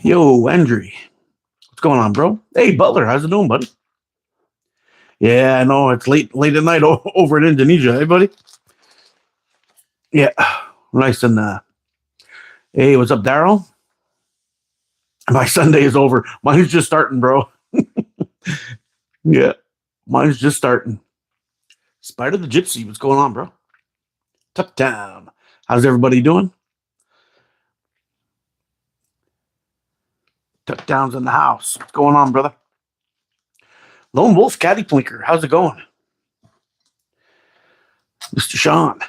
Yo, Andrew, what's going on, bro? Hey, Butler, how's it doing, buddy? Yeah, I know it's late at night over in Indonesia, hey, buddy. Yeah, nice and hey, what's up, Daryl? My Sunday is over. Mine's just starting, bro. Yeah, mine's just starting. Spider the Gypsy, what's going on, bro? Tuck down. How's everybody doing? Tuck down's in the house. What's going on, brother? Lone Wolf Caddy Plinker, how's it going? Mr. Sean.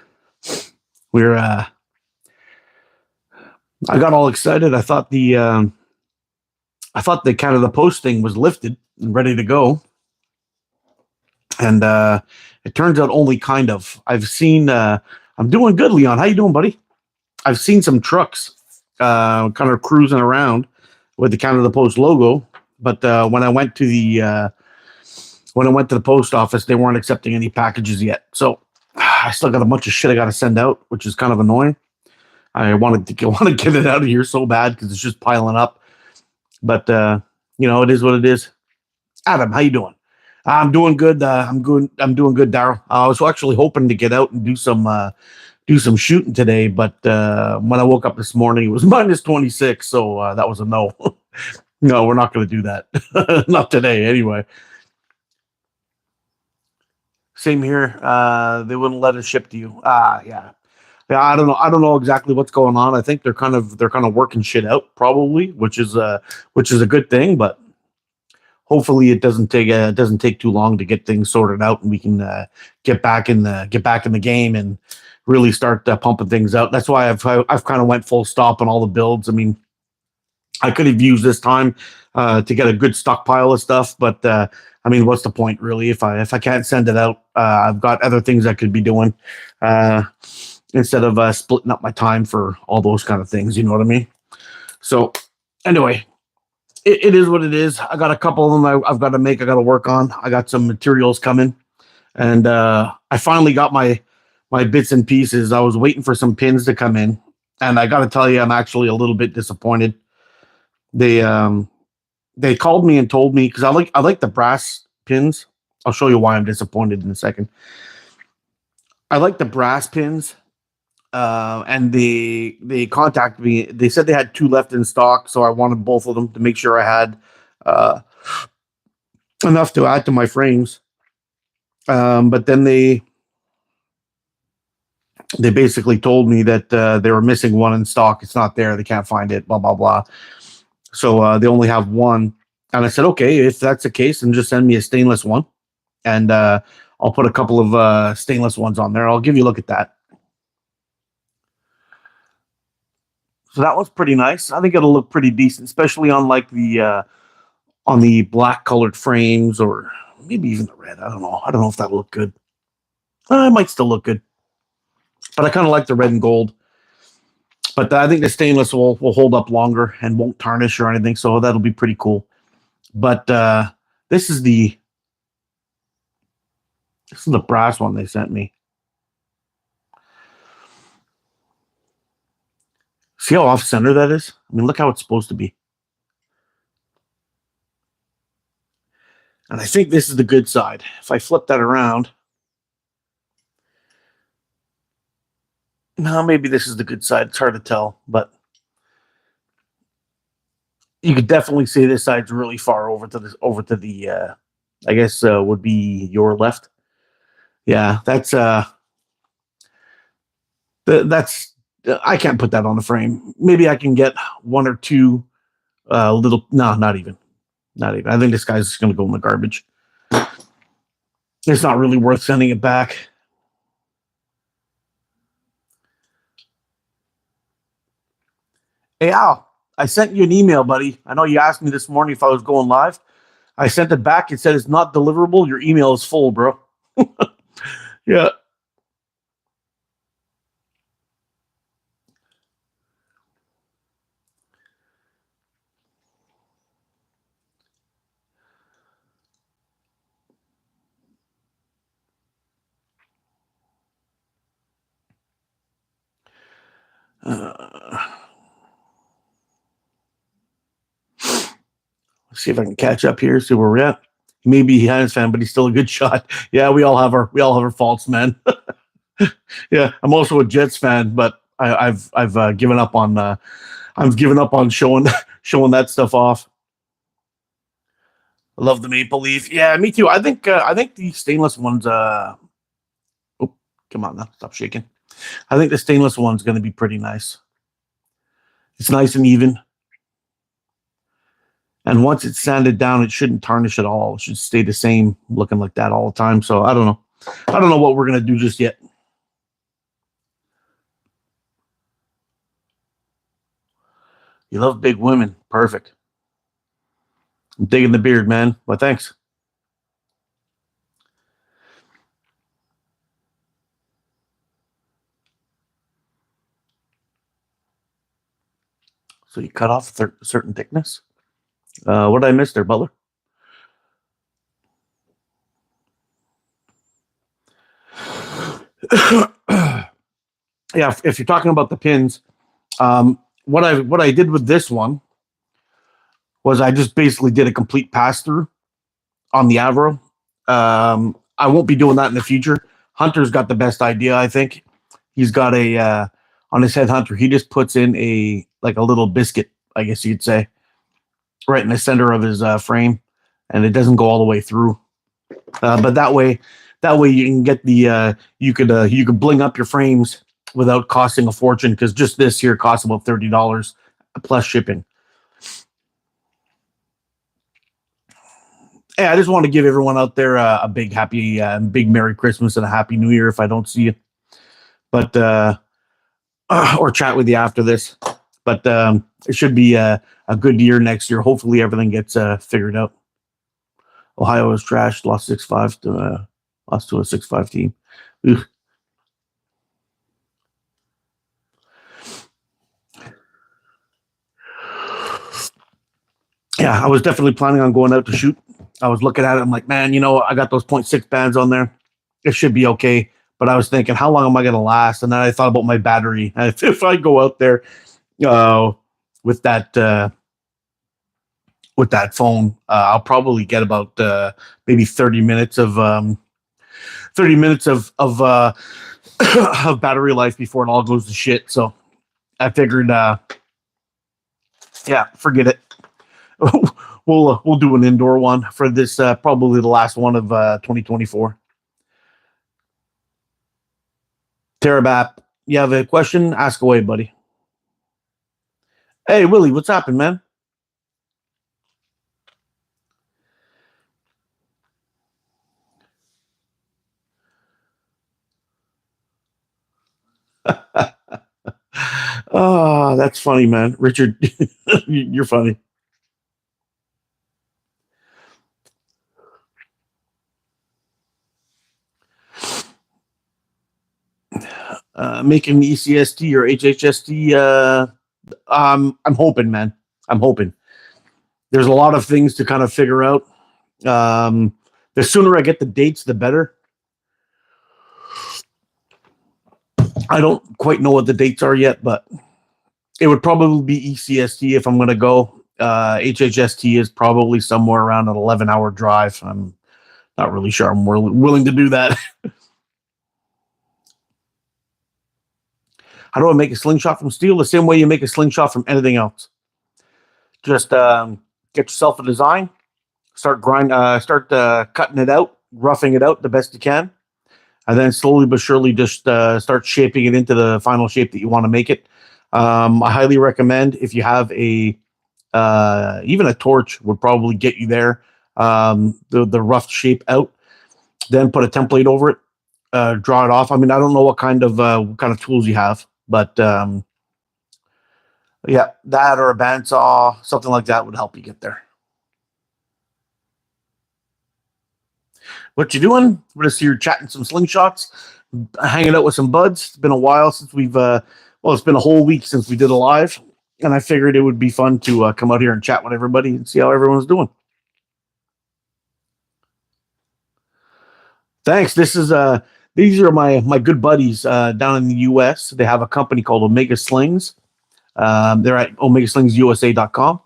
We're I got all excited. I thought the kind of the posting was lifted and ready to go. And it turns out only kind of. I've seen I'm doing good, Leon. How you doing, buddy? I've seen some trucks kind of cruising around with the Canada Post logo, but when I went to the post office, they weren't accepting any packages yet. So I still got a bunch of shit I got to send out, which is kind of annoying. I want to get it out of here so bad because it's just piling up. But it is what it is. Adam, how you doing? I'm doing good. I'm doing good, Daryl. I was actually hoping to get out and do some shooting today, but when I woke up this morning, it was minus 26, so that was a no. No, we're not going to do that. Not today, anyway. Same here. They wouldn't let us ship to you. Yeah. I don't know. I don't know exactly what's going on. I think they're kind of working shit out, probably, which is a good thing, but hopefully it doesn't take too long to get things sorted out and we can get back in the game and really start pumping things out. That's why I've kind of went full stop on all the builds. I mean, I could have used this time to get a good stockpile of stuff, but I mean, what's the point really? If I can't send it out, I've got other things I could be doing instead of splitting up my time for all those kind of things. You know what I mean? So anyway, it is what it is. I got a couple of them I've got to make. I got to work on. I got some materials coming, and I finally got my bits and pieces. I was waiting for some pins to come in, and I got to tell you, I'm actually a little bit disappointed. They called me and told me because I like the brass pins. I'll show you why I'm disappointed in a second. I like the brass pins. And they contacted me. They said they had 2 left in stock, so I wanted both of them to make sure I had enough to add to my frames. But then they basically told me that they were missing one in stock. It's not there. They can't find it. Blah blah blah. So they only have one. And I said, okay, if that's the case, then just send me a stainless one, and I'll put a couple of stainless ones on there. I'll give you a look at that. So that was pretty nice. I think it'll look pretty decent, especially on like the black colored frames or maybe even the red. I don't know. I don't know if that'll look good. It might still look good, but I kind of like the red and gold. But I think the stainless will hold up longer and won't tarnish or anything, so that'll be pretty cool. But this is the brass one they sent me. See how off-center that is? I mean, look how it's supposed to be. And I think this is the good side. If I flip that around, no, maybe this is the good side. It's hard to tell, but you could definitely see this side's really far over to the I guess would be your left. Yeah, that's That's I can't put that on the frame. Maybe I can get one or two little. No, not even. Not even. I think this guy's just going to go in the garbage. It's not really worth sending it back. Hey, Al, I sent you an email, buddy. I know you asked me this morning if I was going live. I sent it back. It said it's not deliverable. Your email is full, bro. Yeah. Let's see if I can catch up here. See where we're at. Maybe he Giants fan, but he's still a good shot. Yeah, we all have our faults, man. Yeah, I'm also a Jets fan, but I've given up on I've given up on showing showing that stuff off. I love the maple leaf. Yeah, me too. I think the stainless ones. Oh, come on now, stop shaking. I think the stainless one's going to be pretty nice. It's nice and even, and once it's sanded down, it shouldn't tarnish at all. It should stay the same, looking like that all the time. So I don't know. I don't know what we're going to do just yet. You love big women. Perfect. I'm digging the beard, man. Well, thanks. So you cut off a certain thickness. What did I miss there, Butler? Yeah, if you're talking about the pins, what I did with this one was I just basically did a complete pass through on the Avro. I won't be doing that in the future. Hunter's got the best idea, I think. He's got a on his head hunter. He just puts in a like a little biscuit, I guess you could say, right in the center of his frame, and it doesn't go all the way through. But that way you can get the you could bling up your frames without costing a fortune because just this here costs about $30 plus shipping. Hey, I just want to give everyone out there a big happy, big Merry Christmas and a Happy New Year if I don't see you, but or chat with you after this. But it should be a good year next year. Hopefully everything gets figured out. Ohio is trashed, lost 6-5 to lost to a 6-5 team. Ugh. Yeah, I was definitely planning on going out to shoot. I was looking at it. I'm like, man, I got those 0.6 bands on there. It should be okay. But I was thinking, how long am I going to last? And then I thought about my battery. If I go out there uh, with that phone, I'll probably get about maybe 30 minutes of of battery life before it all goes to shit. So I figured, yeah, forget it. We'll do an indoor one for this probably the last one of 2024. Terabap, you have a question? Ask away, buddy. Hey, Willie, what's happening, man? Oh, that's funny, man. Richard, you're funny. Making ECST or HHST. I'm hoping, man. I'm hoping. There's a lot of things to kind of figure out. The sooner I get the dates, the better. I don't quite know what the dates are yet, but it would probably be ECST if I'm going to go. HHST is probably somewhere around an 11-hour drive. I'm not really sure I'm willing to do that. How do I make a slingshot from steel? The same way you make a slingshot from anything else. Just get yourself a design, start cutting it out, roughing it out the best you can. and then slowly but surely just start shaping it into the final shape that you want to make it. I highly recommend, if you have a even a torch would probably get you there. The rough shape out, then put a template over it, draw it off. I mean, I don't know what kind of tools you have, but yeah, that or a bandsaw, something like that would help you get there. What you doing? We're just here chatting some slingshots, hanging out with some buds. It's been a while since we've it's been a whole week since we did a live, and I figured it would be fun to come out here and chat with everybody and see how everyone's doing. Thanks. These are my good buddies down in the US. They have a company called Omega Slings. They're at omegaslingsUSA.com,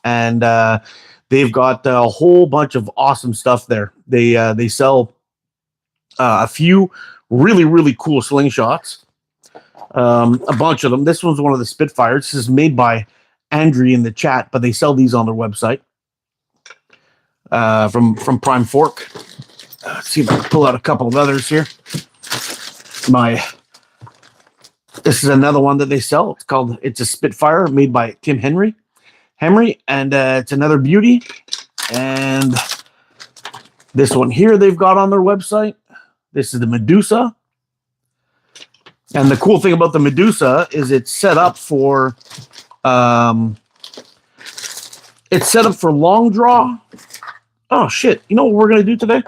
and they've got a whole bunch of awesome stuff there. They sell a few really, really cool slingshots, a bunch of them. This one's one of the Spitfires. This is made by Andrew in the chat, but they sell these on their website from Prime Fork. Let's see if I can pull out a couple of others here. This is another one that they sell. It's a Spitfire made by Tim Henry, and it's another beauty. And this one here they've got on their website. This is the Medusa. And the cool thing about the Medusa is it's set up for long draw. Oh shit. You know what we're gonna do today?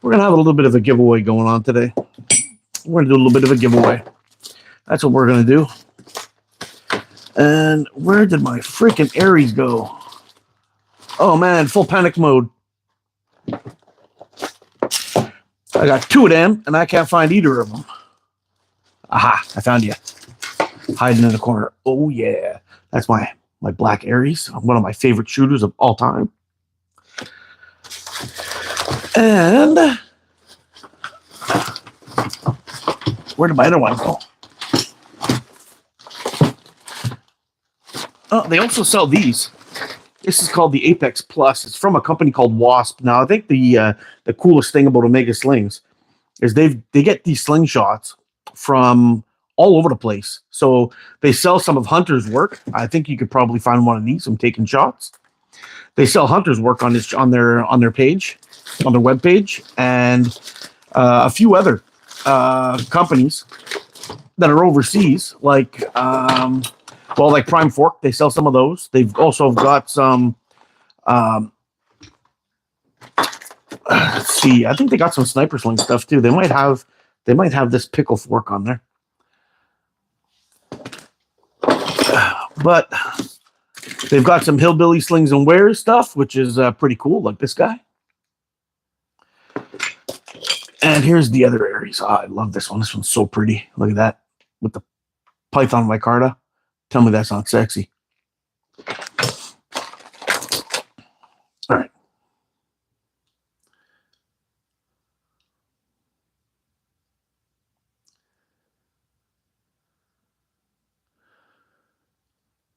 We're going to have a little bit of a giveaway going on today. We're going to do a little bit of a giveaway. That's what we're going to do. And where did my freaking Aries go? Oh, man, full panic mode. I got two of them, and I can't find either of them. Aha, I found you. Hiding in the corner. Oh, yeah. That's my black Aries. One of my favorite shooters of all time. And where did my other one go? Oh, they also sell these. This is called the Apex Plus. It's from a company called Wasp. Now, I think the coolest thing about Omega Slings is they get these slingshots from all over the place. So they sell some of Hunter's work. I think you could probably find one of these. I'm taking shots. They sell Hunter's work on their page, on their webpage, and a few other companies that are overseas, like Prime Fork. They sell some of those. They've also got some. Let's see. I think they got some sniper sling stuff too. They might have this pickle fork on there, but. They've got some hillbilly slings and wares stuff, which is pretty cool, like this guy. And here's the other Aries. Oh, I love this one. This one's so pretty. Look at that. With the Python micarta. Tell me that's not sexy. All right.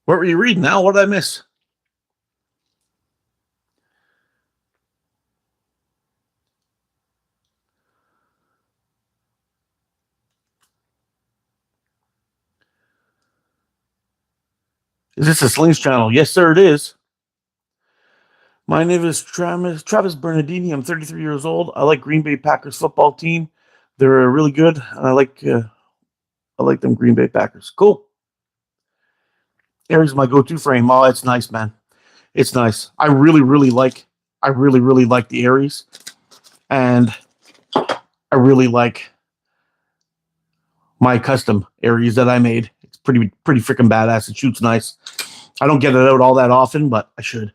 What were you reading, Al? What did I miss? Is this a Slings channel? Yes, sir, it is. My name is Travis Bernardini. I'm 33 years old. I like Green Bay Packers football team. They're really good. I like them Green Bay Packers. Cool. Aries my go-to frame. Oh, it's nice, man. It's nice. I really, really like the Aries, and I really like my custom Aries that I made. It's pretty freaking badass. It shoots nice. I don't get it out all that often, but I should.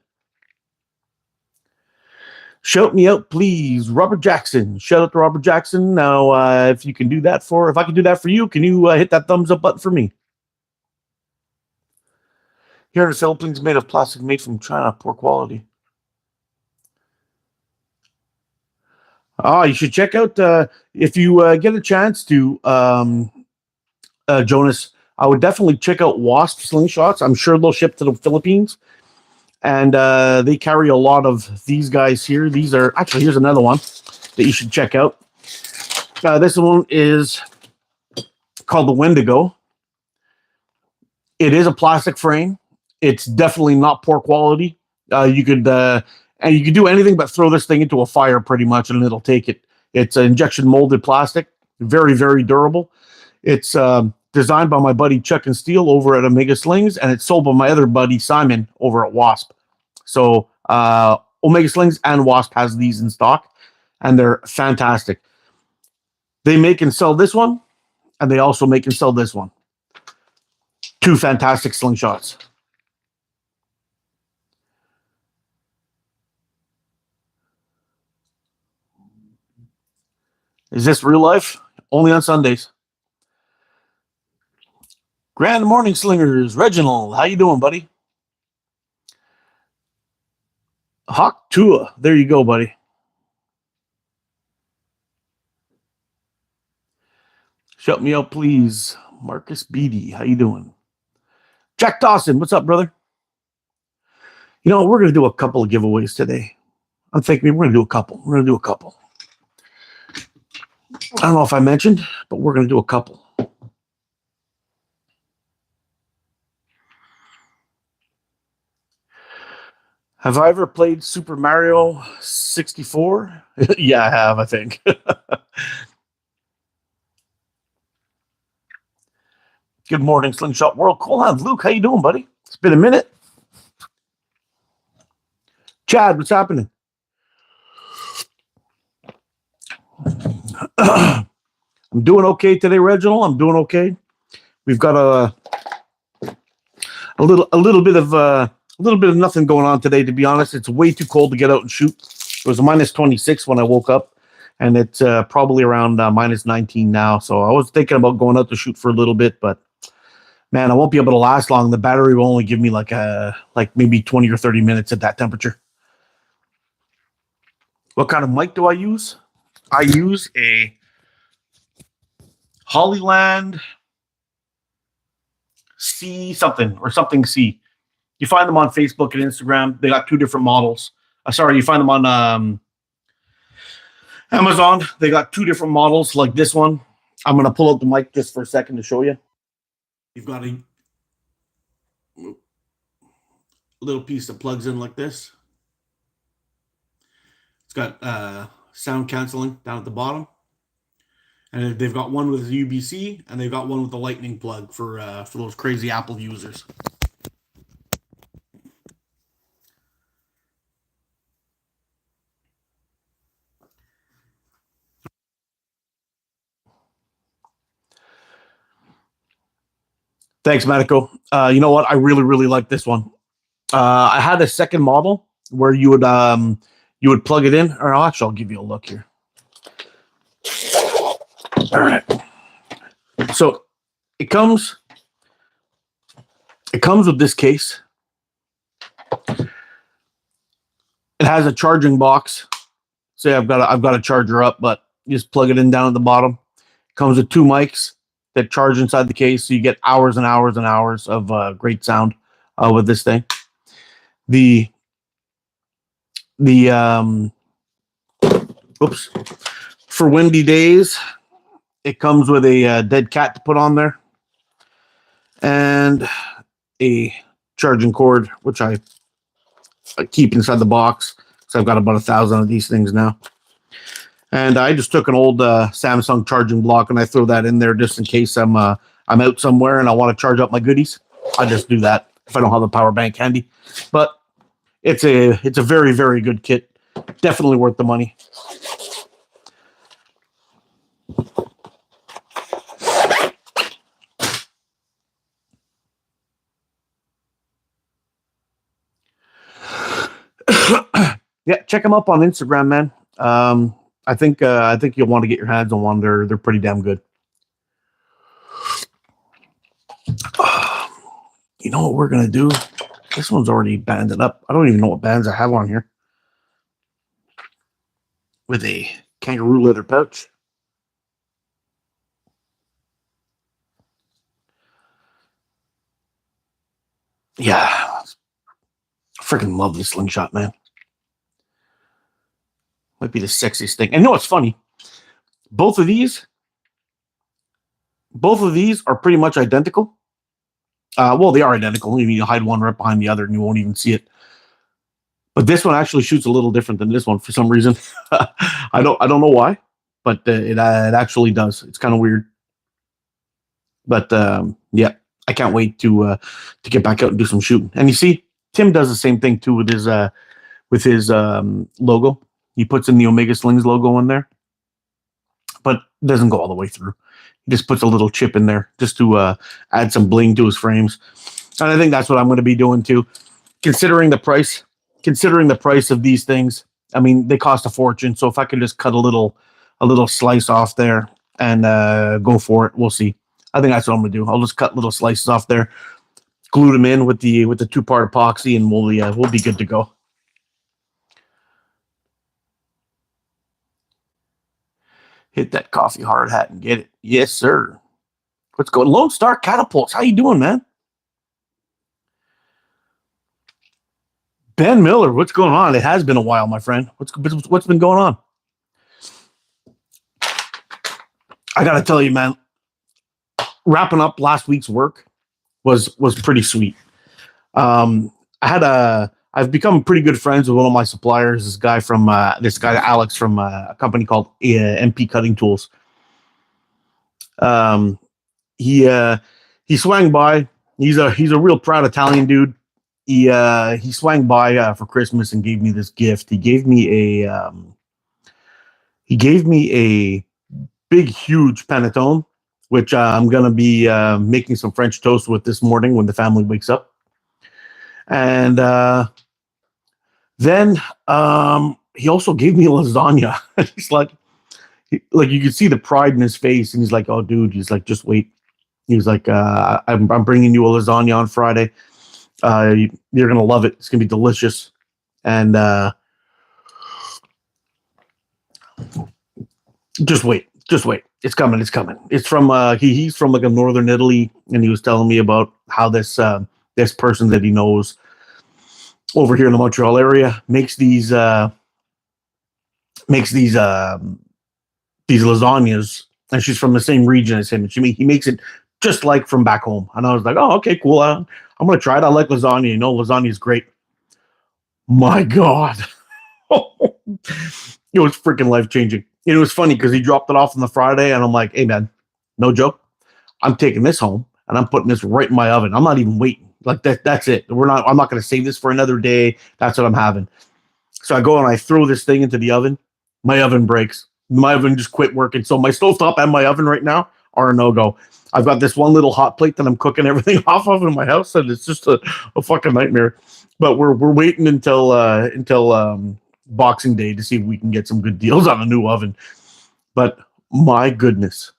Shout me out, please, Robert Jackson. Shout out to Robert Jackson. Now, if I can do that for you, can you hit that thumbs up button for me? Here are saplings made of plastic made from China, poor quality. You should check out if you get a chance to, Jonas. I would definitely check out Wasp slingshots. I'm sure they'll ship to the Philippines, and they carry a lot of these guys here. These are actually, here's another one that you should check out. This one is called the Wendigo. It is a plastic frame. It's definitely not poor quality. You could and you could do anything but throw this thing into a fire pretty much, and it'll take it. It's an injection molded plastic, very very durable. It's designed by my buddy Chuck and Steele over at Omega Slings, and it's sold by my other buddy Simon over at Wasp. So Omega Slings and Wasp has these in stock, and they're fantastic. They make and sell this one, and they also make and sell this one. Two fantastic slingshots. Is this real life? Only on Sundays. Grand morning, slingers. Reginald, how you doing, buddy? Hawk Tua. There you go, buddy. Shut me up, please. Marcus Beatty, how you doing? Jack Dawson, what's up, brother? You know, we're going to do a couple of giveaways today. I'm thinking we're going to do a couple. I don't know if I mentioned, but we're going to do a couple. Have I ever played Super Mario 64? Yeah, I have, I think. Good morning, Slingshot World. Hold on, Luke, how you doing, buddy? It's been a minute. Chad, what's happening? I'm doing okay today, Reginald. I'm doing okay. We've got a little bit of nothing going on today. To be honest, it's way too cold to get out and shoot. It was a minus 26 when I woke up, and it's probably around minus 19 now. So I was thinking about going out to shoot for a little bit, but man, I won't be able to last long. The battery will only give me like maybe 20 or 30 minutes at that temperature. What kind of mic do I use? I use a Hollyland C something or something C. You find them on Facebook and Instagram. They got two different models. You find them on Amazon. They got two different models like this one. I'm going to pull out the mic just for a second to show you. You've got a little piece that plugs in like this. It's got sound canceling down at the bottom. And they've got one with UBC, and they've got one with the lightning plug for those crazy Apple users. Thanks, Medico. You know what? I really, really like this one. I had a second model where you would plug it in, or actually, I'll give you a look here. All right. So it comes with this case. It has a charging box. Say I've got a charger up, but you just plug it in down at the bottom. It comes with two mics that charge inside the case, so you get hours and hours and hours of great sound with this thing. For windy days, it comes with a dead cat to put on there, and a charging cord, which I keep inside the box. So I've got about 1,000 of these things now. And I just took an old Samsung charging block and I throw that in there just in case I'm out somewhere and I want to charge up my goodies. I just do that if I don't have a power bank handy. But it's a very, very good kit. Definitely worth the money. Yeah, check them up on Instagram, man. I think you'll want to get your hands on one. They're pretty damn good. You know what we're gonna do? This one's already banded up. I don't even know what bands I have on here. With a kangaroo leather pouch. Yeah. Freaking love this Slingshot, man. Might be the sexiest thing. And you know what's funny? Both of these are pretty much identical. Well, they are identical. You hide one right behind the other, and you won't even see it. But this one actually shoots a little different than this one for some reason. I don't know why, but it actually does. It's kind of weird. But yeah, I can't wait to get back out and do some shooting. And you see, Tim does the same thing too with his logo. He puts in the Omega Slings logo in there, but doesn't go all the way through. He just puts a little chip in there just to add some bling to his frames. And I think that's what I'm going to be doing too. Considering the price of these things, I mean, they cost a fortune. So if I can just cut a little slice off there and go for it, we'll see. I think that's what I'm gonna do. I'll just cut little slices off there, glue them in with the 2-part epoxy, and we'll be good to go. Hit that coffee hard hat and get it. Yes, sir. What's going? Lone Star Catapults. How you doing, man? Ben Miller, what's going on? It has been a while, my friend. What's been going on? I gotta tell you, man. Wrapping up last week's work was pretty sweet. I've become pretty good friends with one of my suppliers. This guy Alex from a company called MP Cutting Tools. He swang by. He's a real proud Italian dude. He swang by for Christmas and gave me this gift. He gave me a big, huge panettone, which I'm gonna be making some French toast with this morning when the family wakes up. And then he also gave me lasagna. He's like you could see the pride in his face, and he's like, "Oh, dude," he's like, "Just wait." He was like, I'm bringing you a lasagna on Friday. You're gonna love it. It's gonna be delicious." And just wait. It's coming. It's from he's from like a northern Italy, and he was telling me about how this person that he knows over here in the Montreal area makes these lasagnas, and she's from the same region as him, and he makes it just like from back home. And I was like, "Oh, okay, cool. I'm gonna try it. I like lasagna. You know, lasagna is great." My God, it was freaking life changing. And it was funny because he dropped it off on the Friday, and I'm like, "Hey, man, no joke. I'm taking this home and I'm putting this right in my oven. I'm not even waiting. Like that's it. I'm not going to save this for another day. That's what I'm having." So I go and I throw this thing into the oven. My oven breaks. My oven just quit working. So my stovetop and my oven right now are a no-go. I've got this one little hot plate that I'm cooking everything off of in my house, and it's just a fucking nightmare. But we're waiting until Boxing Day to see if we can get some good deals on a new oven. But my goodness,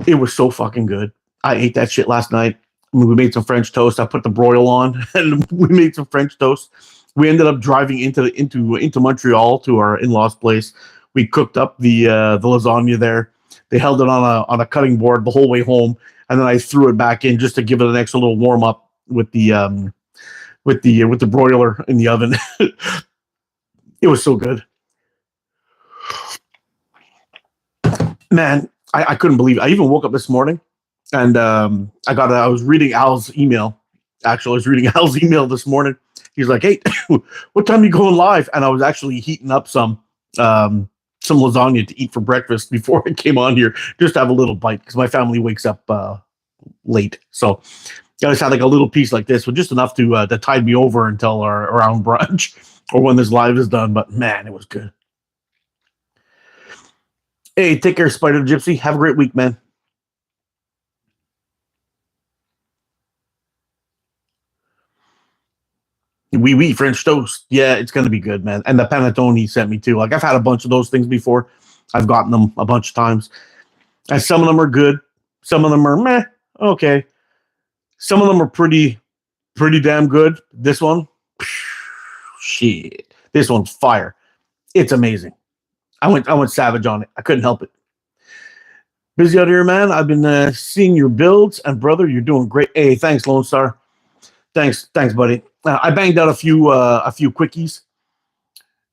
it was so fucking good. I ate that shit last night. I mean, we made some French toast. I put the broil on, and we made some French toast. We ended up driving into Montreal to our in-laws' place. We cooked up the lasagna there. They held it on a cutting board the whole way home, and then I threw it back in just to give it an extra little warm up with the broiler in the oven. It was so good, man. I couldn't believe it. I even woke up this morning, and I was reading Al's email. Actually, I was reading Al's email this morning. He's like, "Hey, what time are you going live?" And I was actually heating up some lasagna to eat for breakfast before I came on here, just to have a little bite because my family wakes up late. So I just had like a little piece like this, with just enough to tide me over until around brunch or when this live is done. But man, it was good. Hey, take care, Spider Gypsy. Have a great week, man. Oui, French toast. Yeah, it's gonna be good, man. And the panettone he sent me too. Like, I've had a bunch of those things before. I've gotten them a bunch of times, and some of them are good. Some of them are meh. Okay. Some of them are pretty damn good. This one, shit. This one's fire. It's amazing. I went savage on it. I couldn't help it. Busy out here, man. I've been seeing your builds, and brother, you're doing great. Hey, thanks, Lone Star. Thanks, buddy. I banged out a few quickies.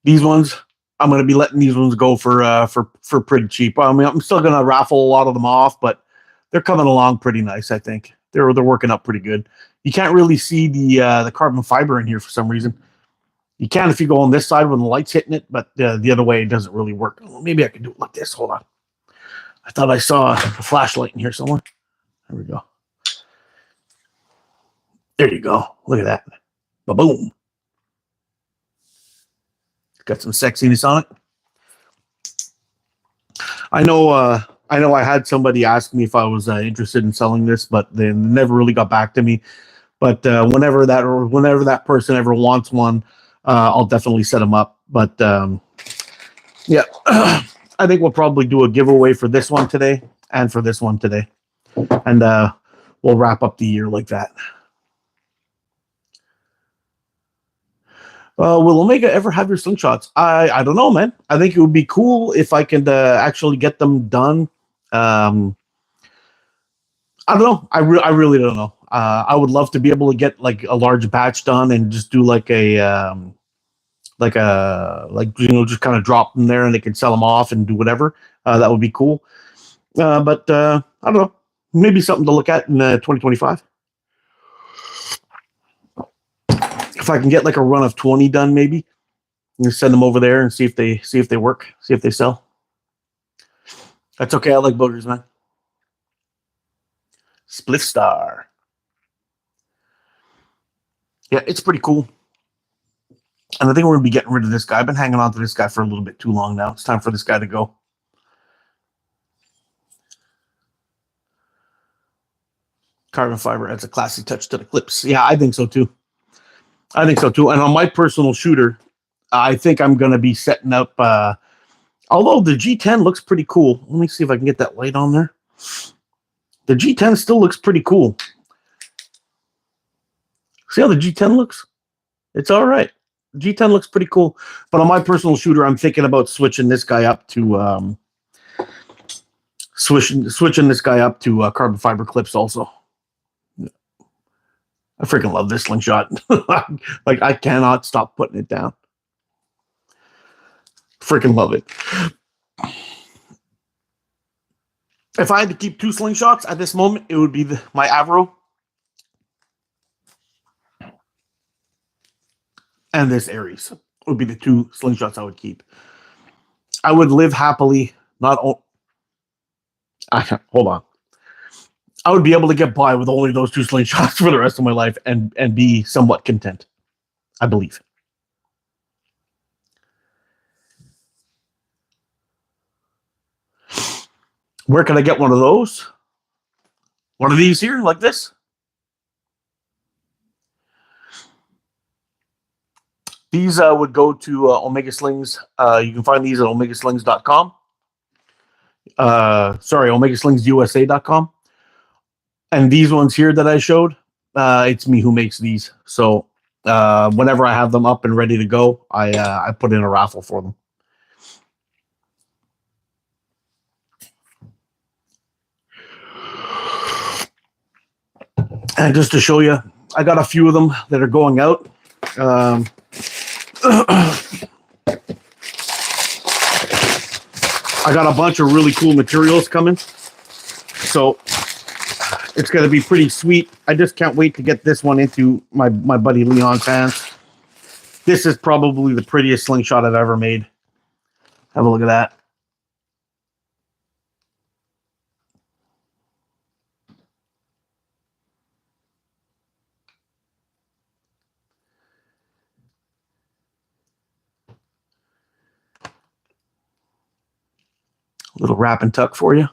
These ones, I'm going to be letting these ones go for pretty cheap. I mean, I'm still going to raffle a lot of them off, but they're coming along pretty nice. I think they're working up pretty good. You can't really see the carbon fiber in here for some reason. You can if you go on this side when the light's hitting it, but the other way it doesn't really work. Well, maybe I can do it like this. Hold on. I thought I saw a flashlight in here somewhere. There we go. There you go. Look at that. Ba-boom. Got some sexiness on it. I know I had somebody ask me if I was interested in selling this, but they never really got back to me. But whenever that person ever wants one, I'll definitely set them up. But yeah, I think we'll probably do a giveaway for this one today and for this one today, and we'll wrap up the year like that. Will Omega ever have your slingshots? I don't know, man. I think it would be cool if I could actually get them done. I don't know. I really don't know. I would love to be able to get like a large batch done and just do like just kind of drop them there and they can sell them off and do whatever. That would be cool. But I don't know. Maybe something to look at in 2025. If I can get like a run of 20 done, maybe and send them over there and see if they work, see if they sell. That's okay. I like boogers, man. Spliff Star. Yeah, it's pretty cool. And I think we're going to be getting rid of this guy. I've been hanging on to this guy for a little bit too long now. It's time for this guy to go. Carbon fiber adds a classy touch to the clips. Yeah, I think so too. And on my personal shooter, I think I'm going to be setting up, although the G10 looks pretty cool. Let me see if I can get that light on there. The G10 still looks pretty cool. See how the G10 looks? It's all right. G10 looks pretty cool. But on my personal shooter, I'm thinking about switching this guy up to carbon fiber clips also. I freaking love this slingshot. Like, I cannot stop putting it down. Freaking love it. If I had to keep 2 slingshots at this moment, it would be my Avro and this Ares. Would be the 2 slingshots I would keep. I would live happily. Hold on. I would be able to get by with only those 2 slingshots for the rest of my life and be somewhat content, I believe. Where can I get one of those? One of these here, like this? These would go to Omega Slings. You can find these at omegaslings.com. omegaslingsusa.com. And these ones here that I showed, it's me who makes these. So whenever I have them up and ready to go, I put in a raffle for them. And just to show you, I got a few of them that are going out. I got a bunch of really cool materials coming. So it's going to be pretty sweet. I just can't wait to get this one into my buddy Leon's hands. This is probably the prettiest slingshot I've ever made. Have a look at that. Little wrap and tuck for you.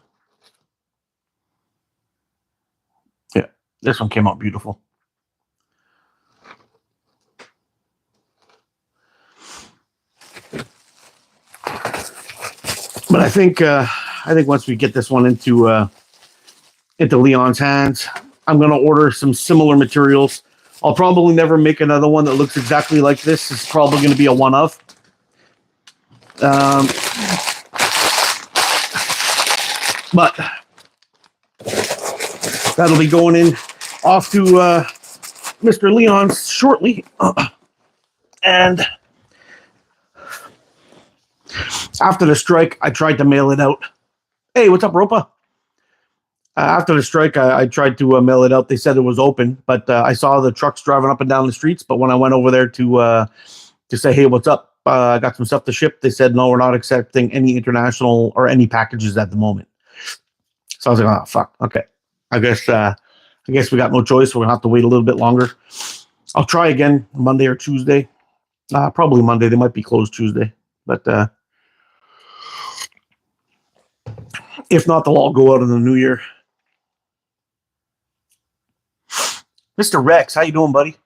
Yeah, this one came out beautiful. But I think once we get this one into Leon's hands, I'm gonna order some similar materials. I'll probably never make another one that looks exactly like this. It's probably going to be a one-of. But that'll be going in off to Mr. Leon's shortly. And After the strike, I tried to mail it out. Hey, what's up, Ropa? After the strike, I tried to mail it out. They said it was open, but I saw the trucks driving up and down the streets. But when I went over there to say, hey, what's up? I got some stuff to ship. They said, no, we're not accepting any international or any packages at the moment. So I was like, oh, fuck. Okay. I guess we got no choice. We're going to have to wait a little bit longer. I'll try again Monday or Tuesday. Probably Monday. They might be closed Tuesday. But if not, they'll all go out in the new year. Mr. Rex, how you doing, buddy?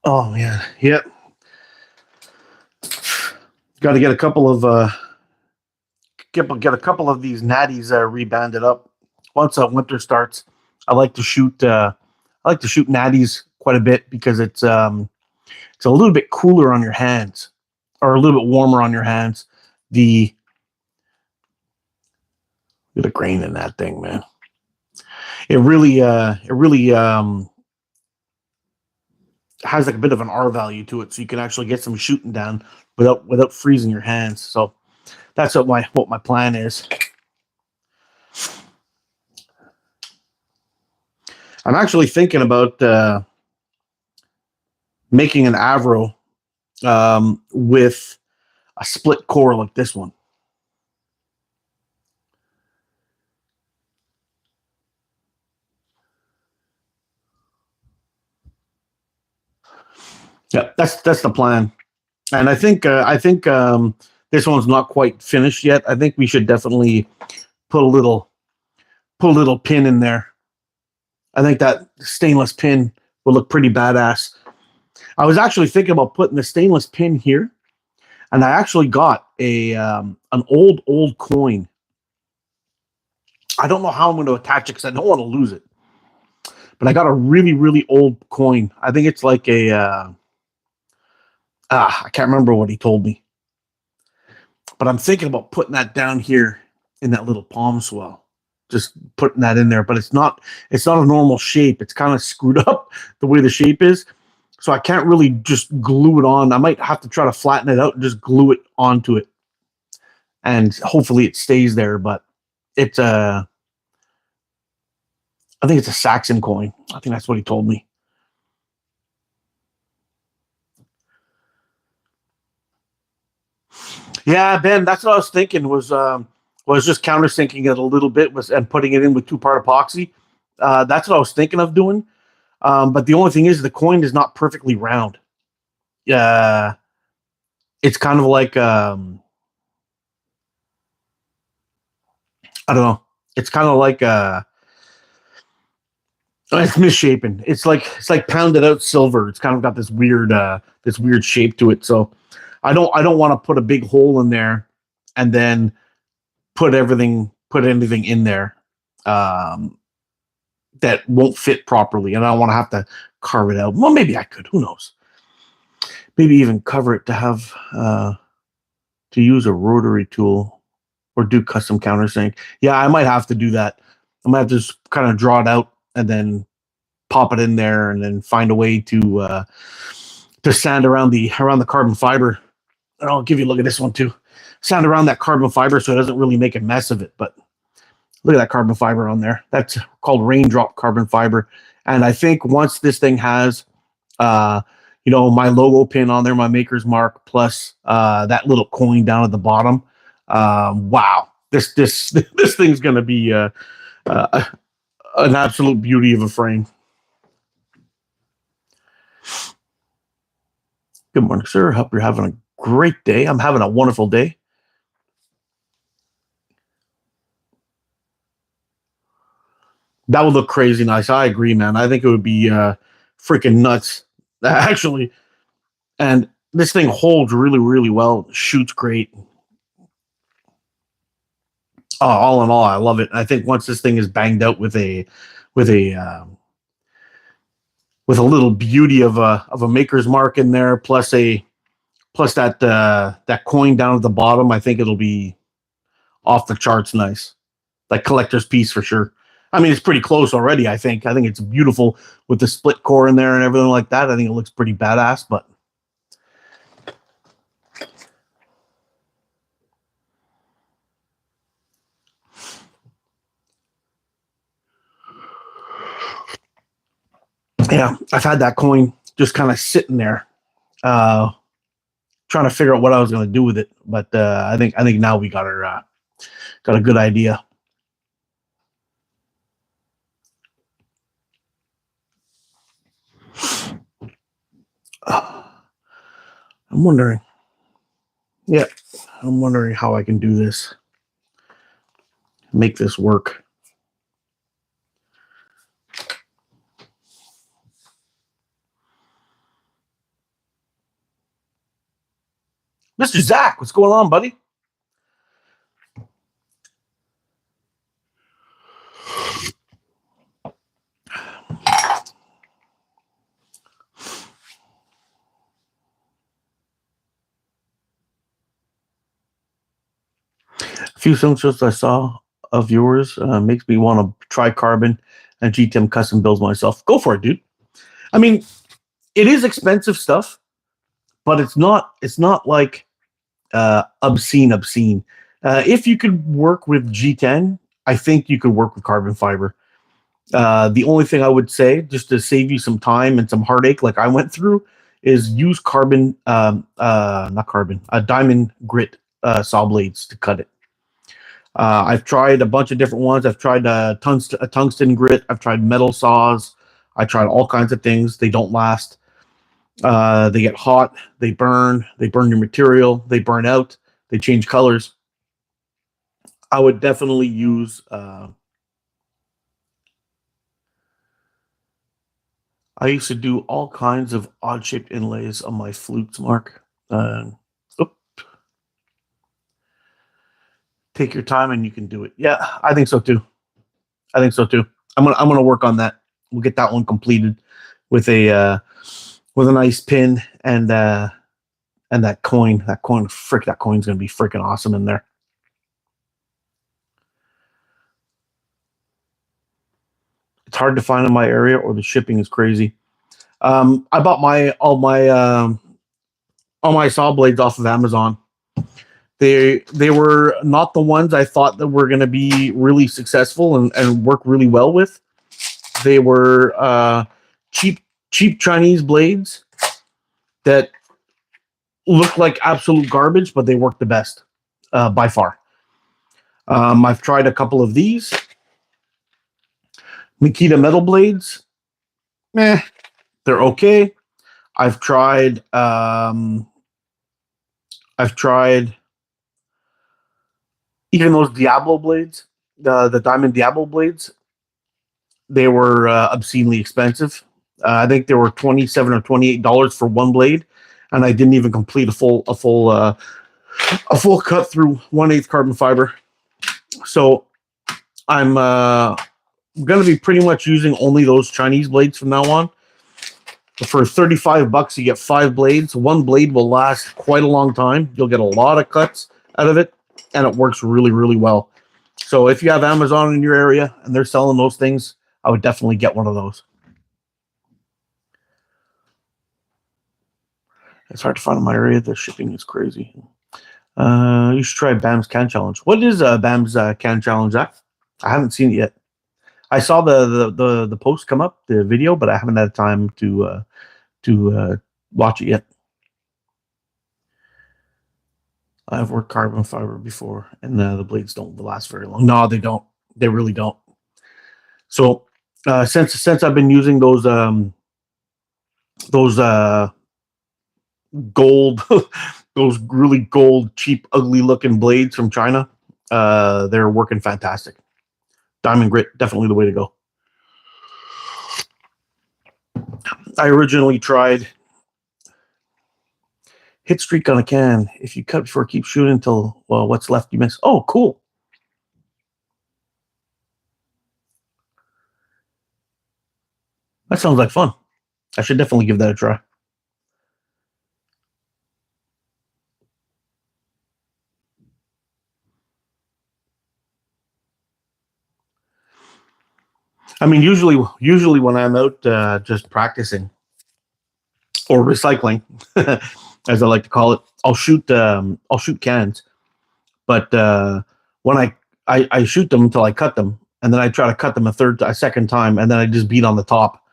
Oh, man. Yep. Got to get a couple of get a couple of these natties rebanded up. Once winter starts, I like to shoot natties quite a bit because it's a little bit cooler on your hands, or a little bit warmer on your hands. The grain in that thing, man. It really has like a bit of an R value to it, so you can actually get some shooting down without freezing your hands. So that's what my plan is. I'm actually thinking about making an Avro with a split core like this one. Yeah, that's the plan. And I think this one's not quite finished yet. I think we should definitely put a little pin in there. I think that stainless pin will look pretty badass. I was actually thinking about putting the stainless pin here, and I actually got an old coin. I don't know how I'm going to attach it because I don't want to lose it. But I got a really, really old coin. I think it's like a I can't remember what he told me. But I'm thinking about putting that down here in that little palm swell. Just putting that in there. But it's not a normal shape. It's kind of screwed up the way the shape is. So I can't really just glue it on. I might have to try to flatten it out and just glue it onto it. And hopefully it stays there. But it's I think it's a Saxon coin. I think that's what he told me. Yeah, Ben, that's what I was thinking was just countersinking it a little bit and putting it in with two-part epoxy. That's what I was thinking of doing. But the only thing is the coin is not perfectly round. It's kind of like I don't know. It's kind of like it's misshapen. It's like pounded out silver. It's kind of got this weird shape to it. So I don't want to put a big hole in there and then put anything in there that won't fit properly, and I don't want to have to carve it out. Well, maybe I could. Who knows? Maybe even cover it to have to use a rotary tool or do custom countersink. Yeah, I might have to do that. I might have to just kind of draw it out and then pop it in there, and then find a way to sand around the carbon fiber. And I'll give you a look at this one too. Sand around that carbon fiber so it doesn't really make a mess of it. But look at that carbon fiber on there. That's called raindrop carbon fiber. And I think once this thing has, my logo pin on there, my maker's mark, plus that little coin down at the bottom, wow, this thing's going to be an absolute beauty of a frame. Good morning, sir. Hope you're having a great day. I'm having a wonderful day. That would look crazy nice. I agree, man. I think it would be freaking nuts, actually. And this thing holds really, really well. Shoots great. All in all, I love it. I think once this thing is banged out with a little beauty of a maker's mark in there, plus that coin down at the bottom, I think it'll be off the charts nice. Like collector's piece for sure. I mean, it's pretty close already. I think it's beautiful with the split core in there and everything like that. I think it looks pretty badass. But yeah, I've had that coin just kind of sitting there, uh, trying to figure out what I was going to do with it. But I think now we got a good idea. I'm wondering. Yeah, I'm wondering how I can do this, make this work. Mr. Zach, what's going on, buddy? A few screenshots I saw of yours makes me want to try carbon and GTM custom builds myself. Go for it, dude. I mean, it is expensive stuff, but it's not like obscene. If you could work with G10, I think you could work with carbon fiber. The only thing I would say, just to save you some time and some heartache, like I went through, is use carbon, not carbon, diamond grit saw blades to cut it. I've tried a bunch of different ones. I've tried a tungsten grit. I've tried metal saws. I tried all kinds of things. They don't last. They get hot. They burn. They burn your material. They burn out. They change colors. I would definitely use. I used to do all kinds of odd shaped inlays on my flutes, Mark. Oop, take your time and you can do it. Yeah, I think so too. I think so too. I'm gonna work on that. We'll get that one completed with a nice pin and that coin. That coin, frick, that coin's gonna be freaking awesome in there. It's hard to find in my area, or the shipping is crazy. I bought my all my saw blades off of Amazon. They were not the ones I thought that were going to be really successful and work really well with. They were cheap cheap Chinese blades that look like absolute garbage, but they work the best by far. I've tried a couple of these Makita metal blades. Meh, they're okay. I've tried. I've tried even those Diablo blades, the Diamond Diablo blades. They were obscenely expensive. I think they were $27 or $28 for one blade, and I didn't even complete a full cut through 1/8 carbon fiber. So I'm going to be pretty much using only those Chinese blades from now on. For $35, you get 5 blades. One blade will last quite a long time. You'll get a lot of cuts out of it, and it works really, really well. So if you have Amazon in your area and they're selling those things, I would definitely get one of those. It's hard to find in my area. The shipping is crazy. You should try BAM's Can Challenge. What is BAM's Can Challenge, Zach? I haven't seen it yet. I saw the post come up, the video, but I haven't had time to watch it yet. I've worked carbon fiber before, and the blades don't last very long. No, they don't. They really don't. So since I've been using those gold, those really gold, cheap, ugly looking blades from China, they're working fantastic. Diamond grit, definitely the way to go. I originally tried hit streak on a can. If you cut before, keep shooting until what's left you miss. Oh, cool. That sounds like fun. I should definitely give that a try. I mean, usually when I'm out just practicing or recycling, as I like to call it, I'll shoot cans. But when I shoot them until I cut them, and then I try to cut them a second time, and then I just beat on the top.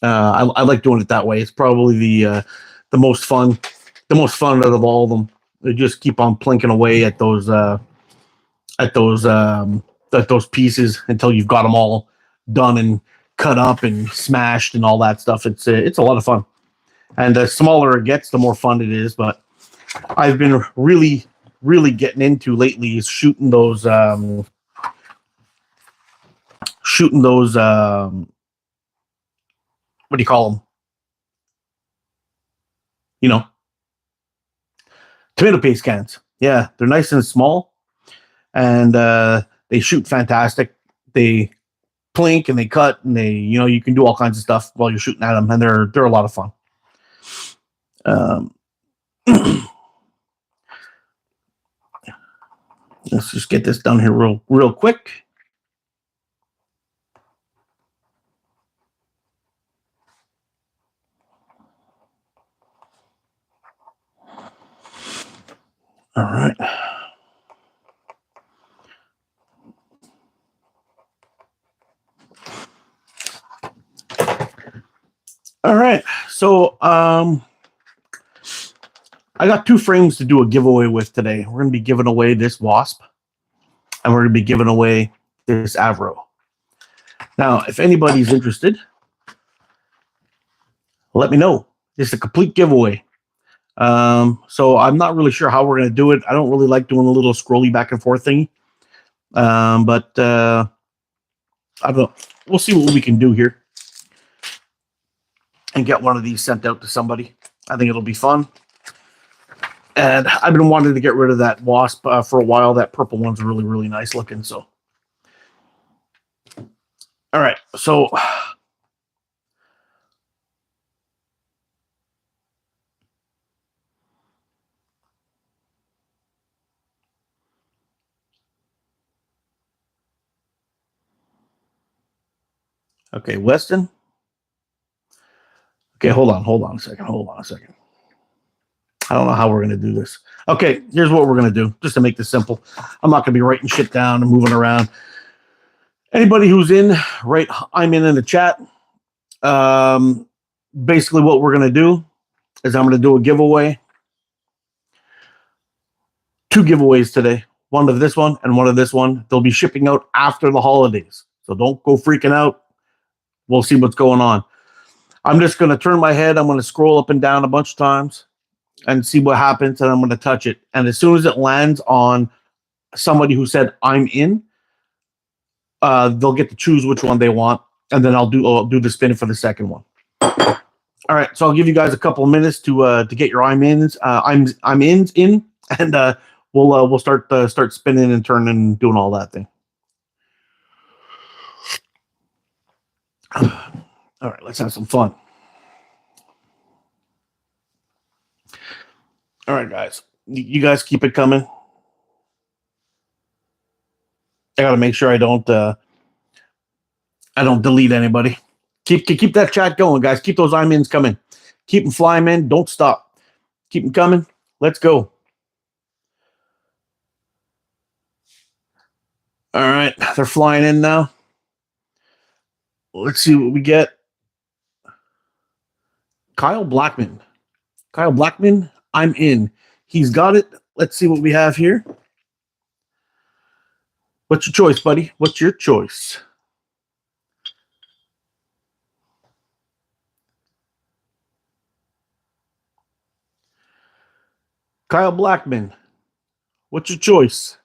I like doing it that way. It's probably the most fun, the most fun out of all of them. They just keep on plinking away at those um, at those pieces until you've got them all done and cut up and smashed and all that stuff. It's a lot of fun. And the smaller it gets, the more fun it is. But I've been really getting into lately is shooting those what do you call them? You know, tomato paste cans. Yeah, they're nice and small, and they shoot fantastic. They plink and they cut, and you can do all kinds of stuff while you're shooting at them, and they're a lot of fun. Um, let's just get this done here real quick. All right. All right. So I got 2 frames to do a giveaway with today. We're going to be giving away this Wasp, and we're going to be giving away this Avro. Now, if anybody's interested, let me know. It's a complete giveaway. So I'm not really sure how we're going to do it. I don't really like doing a little scrolly back and forth thing. But I don't know. We'll see what we can do here and get one of these sent out to somebody. I think it'll be fun. And I've been wanting to get rid of that Wasp for a while. That purple one's really nice looking. So, all right. So, okay, Weston. Okay, hold on a second. I don't know how we're going to do this. Okay, here's what we're going to do, just to make this simple. I'm not going to be writing shit down and moving around. Anybody who's in, write I'm in the chat. Basically, what we're going to do is I'm going to do a giveaway. 2 giveaways today. One of this one and one of this one. They'll be shipping out after the holidays. So don't go freaking out. We'll see what's going on. I'm just going to turn my head. I'm going to scroll up and down a bunch of times and see what happens, and I'm going to touch it. And as soon as it lands on somebody who said I'm in, they'll get to choose which one they want, and then I'll do the spin for the second one. All right, so I'll give you guys a couple of minutes to get your I'm ins in, and we'll start spinning and turning and doing all that thing. All right, let's have some fun. All right, guys, you guys keep it coming. I got to make sure I don't delete anybody. Keep that chat going, guys. Keep those I'm ins coming. Keep them flying in. Don't stop. Keep them coming. Let's go. All right, they're flying in now. Let's see what we get. Kyle Blackman, I'm in. He's got it. Let's see what we have here. What's your choice, buddy? What's your choice? Kyle Blackman, what's your choice?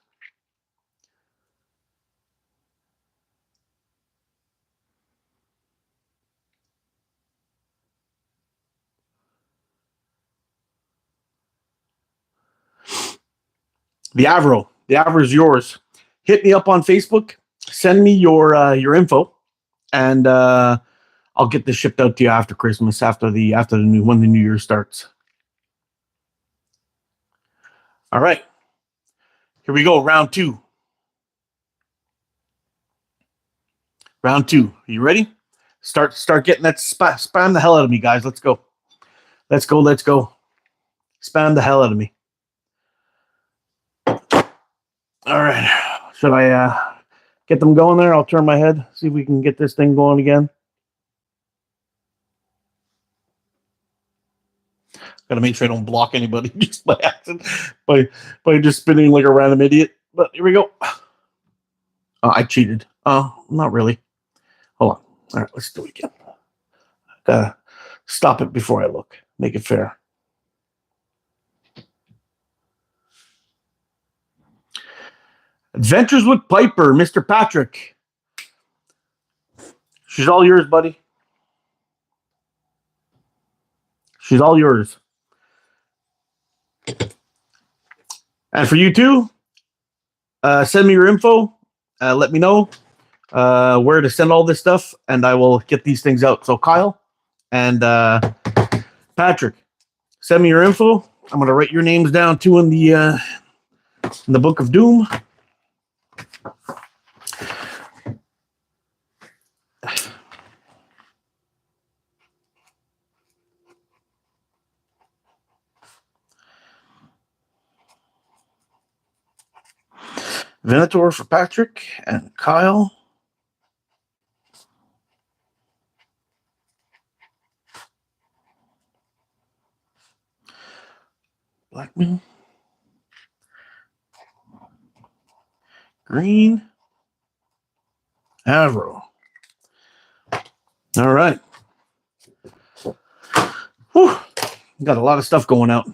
The Avro. The Avro is yours. Hit me up on Facebook. Send me your info, and I'll get this shipped out to you after Christmas, after the when the new year starts. All right, here we go. Round 2. Round two. Are you ready? Start getting that spam the hell out of me, guys. Let's go. Let's go. Let's go. Spam the hell out of me. All right. Should I get them going there? I'll turn my head, see if we can get this thing going again. Gotta make sure I don't block anybody just by accident by just spinning like a random idiot. But here we go. Oh, I cheated. Oh, not really. Hold on. All right, let's do it again. Gotta stop it before I look. Make it fair. Adventures with Piper, Mr. Patrick. She's all yours, buddy. She's all yours. And for you too, send me your info. Let me know where to send all this stuff, and I will get these things out. So Kyle and Patrick, send me your info. I'm gonna write your names down too in the Book of Doom. Venator for Patrick and Kyle. Blackman. Green. Avro. All right. Whew. Got a lot of stuff going out.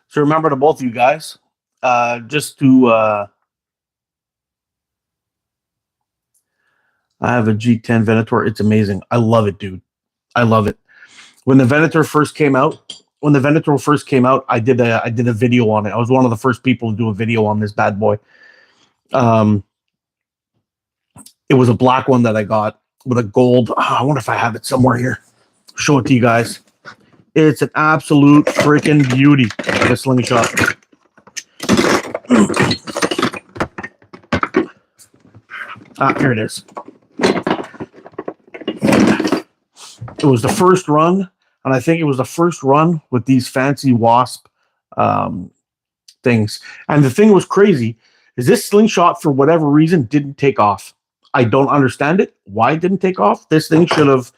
So remember to both of you guys, just to I have a G10 Venator. It's amazing. I love it, dude. I love it. When the Venator first came out, I did a video on it. I was one of the first people to do a video on this bad boy. It was a black one that I got with a gold. I wonder if I have it somewhere here. Show it to you guys. It's an absolute freaking beauty, the Slingshot. Here it is. It was the first run, and I think it was the first run with these fancy wasp things. And the thing was crazy is this Slingshot, for whatever reason, didn't take off. I don't understand it. Why it didn't take off? This thing should have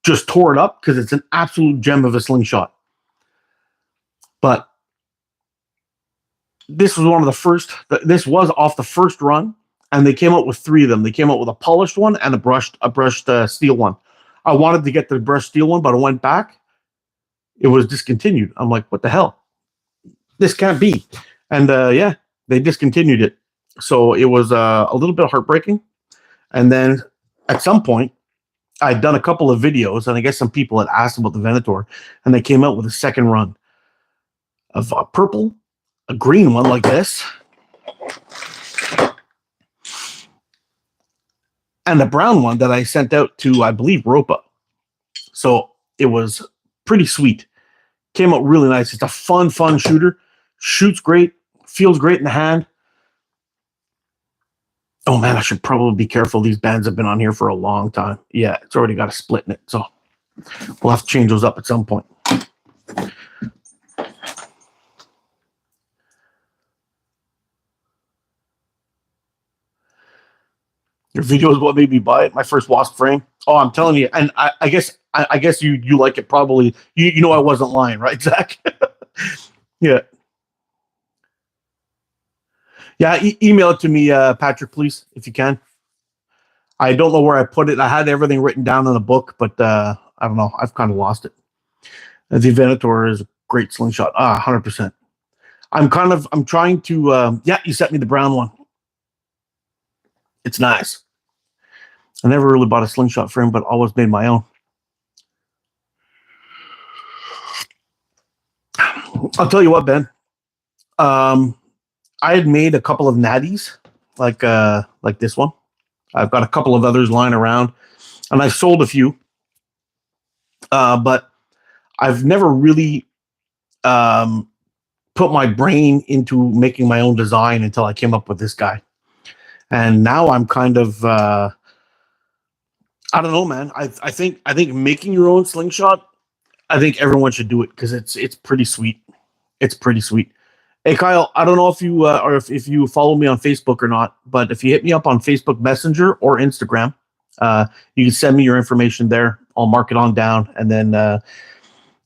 just tore it up because it's an absolute gem of a Slingshot. But this was one of the first. This was off the first run, and they came out with three of them. They came out with a polished one and a brushed steel one. I wanted to get the brushed steel one, but I went back. It was discontinued. I'm like, what the hell? This can't be. And yeah, they discontinued it. So it was a little bit heartbreaking. And then at some point, I'd done a couple of videos, and I guess some people had asked about the Venator, and they came out with a second run of a purple, a green one like this, and a brown one that I sent out to, I believe, Ropa. So it was pretty sweet. Came out really nice. It's a fun shooter. Shoots great. Feels great in the hand. Oh, man, I should probably be careful. These bands have been on here for a long time. Yeah, it's already got a split in it. So we'll have to change those up at some point. Your video is what made me buy it. My first wasp frame. Oh, I'm telling you. And I guess you like it probably. You know I wasn't lying, right, Zach? Yeah. Yeah, email it to me, Patrick, please, if you can. I don't know where I put it. I had everything written down in a book, but I don't know. I've kind of lost it. The Venator is a great Slingshot. 100%. I'm trying to, yeah, you sent me the brown one. It's nice. I never really bought a Slingshot frame, but always made my own. I'll tell you what, Ben. I had made a couple of natties like this one. I've got a couple of others lying around, and I've sold a few. But I've never really put my brain into making my own design until I came up with this guy. And now I'm kind of I don't know, man. I think making your own slingshot, I think everyone should do it because it's pretty sweet. It's pretty sweet. Hey Kyle, I don't know if you or if you follow me on Facebook or not, but if you hit me up on Facebook Messenger or Instagram, you can send me your information there. I'll mark it on down, and then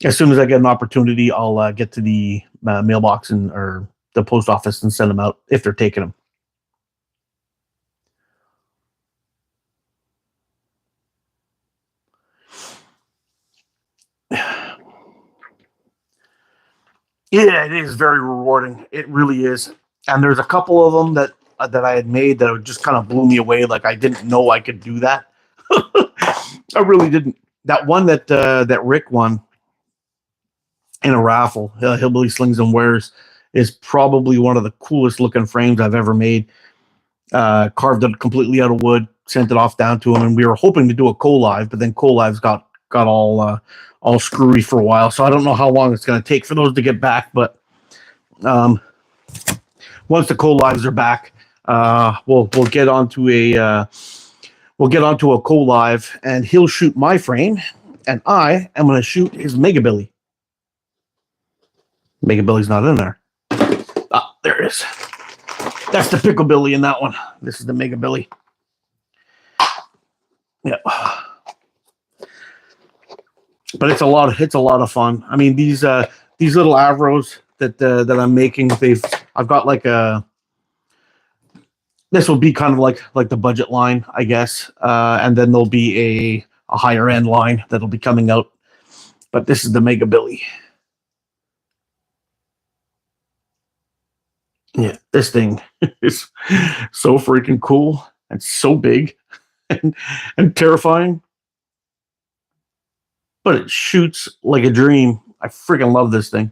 as soon as I get an opportunity, I'll get to the mailbox and or the post office and send them out if they're taking them. Yeah, it is very rewarding. It really is. And there's a couple of them that I had made that just kind of blew me away. Like I didn't know I could do that. I really didn't. That one that Rick won in a raffle, Hillbilly Slings and Wares, is probably one of the coolest looking frames I've ever made. Carved it completely out of wood, sent it off down to him, and we were hoping to do a co-live, but then co-lives got all screwy for a while. So I don't know how long it's going to take for those to get back, but once the co-lives are back, we'll get onto a co-live, and he'll shoot my frame, and I am going to shoot his Mega Billy. Mega Billy's not in there. Ah, there it is. That's the Pickle Billy in that one. This is the Mega Billy. Yeah. But it's a lot of fun. I mean, these little Avros that I'm making, I've got like this will be kind of like the budget line, I guess. And then there'll be a higher end line that'll be coming out. But this is the Mega Billy. Yeah, this thing is so freaking cool and so big and terrifying. But it shoots like a dream. I freaking love this thing.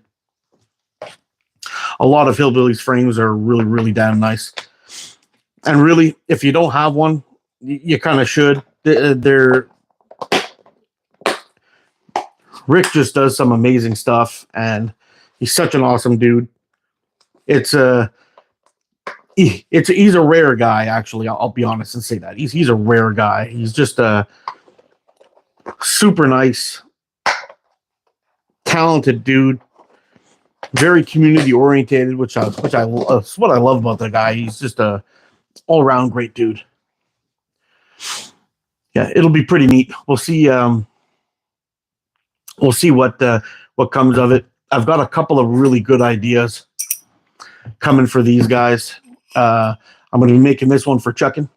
A lot of Hillbillies frames are really, really damn nice. And really, if you don't have one, you kind of should. They're Rick just does some amazing stuff, and he's such an awesome dude. He's a rare guy, actually. I'll be honest and say that he's a rare guy. He's just a super nice, talented dude, very community oriented, which I that's what I love about the guy. He's just a all around great dude. Yeah, it'll be pretty neat. We'll see. We'll see what comes of it. I've got a couple of really good ideas coming for these guys. I'm going to be making this one for Chuckin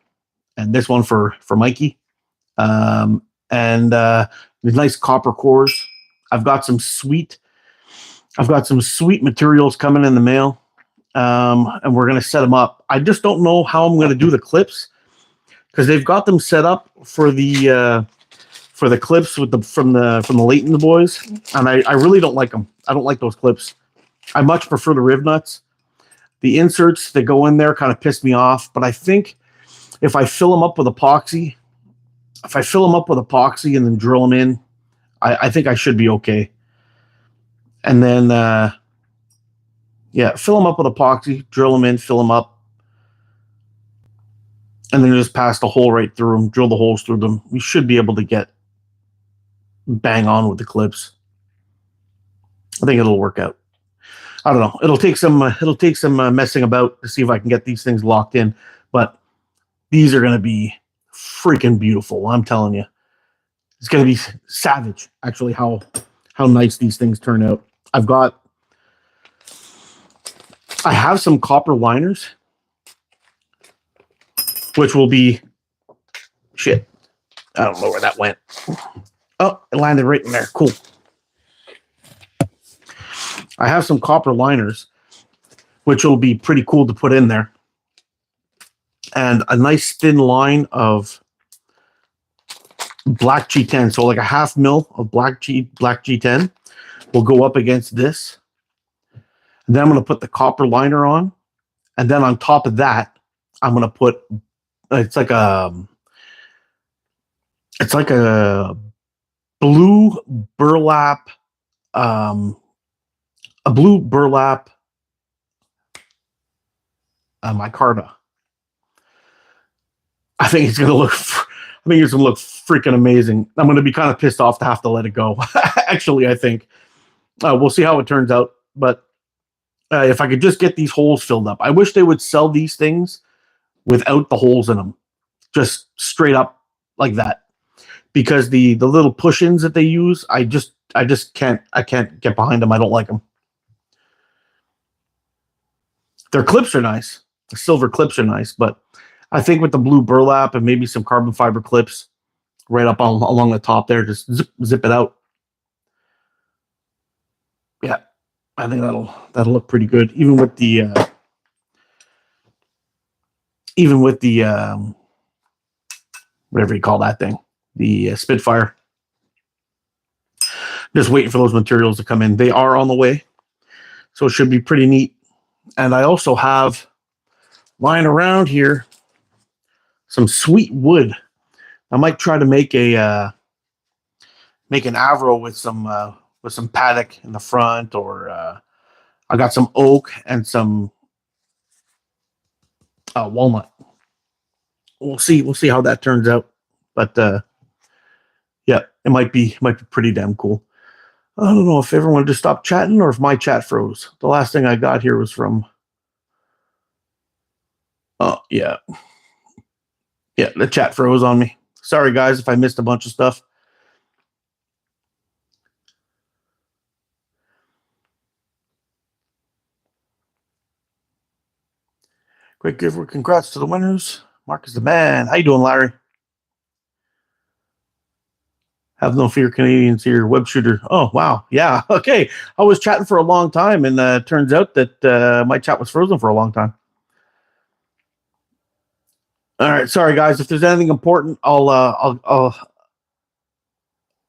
and this one for Mikey. And these nice copper cores. I've got some sweet materials coming in the mail. And we're going to set them up. I just don't know how I'm going to do the clips because they've got them set up for the clips from the Leighton boys, and I really don't like them. I don't like those clips. I much prefer the riv nuts. The inserts that go in there kind of piss me off, but I think if I fill them up with epoxy, and then drill them in, I think I should be okay. And then, fill them up with epoxy, drill them in, fill them up, and then just pass the hole right through them, drill the holes through them. We should be able to get bang on with the clips. I think it'll work out. I don't know. It'll take some messing about to see if I can get these things locked in, but these are going to be freaking beautiful. I'm telling you, it's going to be savage. Actually, how nice these things turn out. I have some copper liners, which will be shit. I don't know where that went. Oh, it landed right in there. Cool. I have some copper liners, which will be pretty cool to put in there. And a nice thin line of black G10. So like a 1/2 mil of black G10 will go up against this. And then I'm going to put the copper liner on. And then on top of that, I'm going to put, it's like a blue burlap, micarta. I think it's gonna look. I think it's gonna look freaking amazing. I'm gonna be kind of pissed off to have to let it go. Actually, I think we'll see how it turns out. But if I could just get these holes filled up, I wish they would sell these things without the holes in them, just straight up like that. Because the little push-ins that they use, I just can't get behind them. I don't like them. Their clips are nice. The silver clips are nice, but I think with the blue burlap and maybe some carbon fiber clips right up along the top there, just zip it out. Yeah, I think that'll look pretty good, even with the whatever you call that thing, the Spitfire. Just waiting for those materials to come in. They are on the way, so it should be pretty neat. And I also have lying around here some sweet wood. I might try to make an Avro with some paddock in the front, or I got some oak and some walnut. We'll see how that turns out. But yeah, it might be pretty damn cool. I don't know if everyone just stopped chatting or if my chat froze. The last thing I got here was from. Oh yeah, the chat froze on me. Sorry guys if I missed a bunch of stuff. Great giver. Congrats to the winners. Mark is the man. How you doing, Larry? Have no fear, Canadians here. Web shooter. Oh, wow. Yeah. Okay. I was chatting for a long time, and turns out that my chat was frozen for a long time. All right. Sorry, guys. If there's anything important, I'll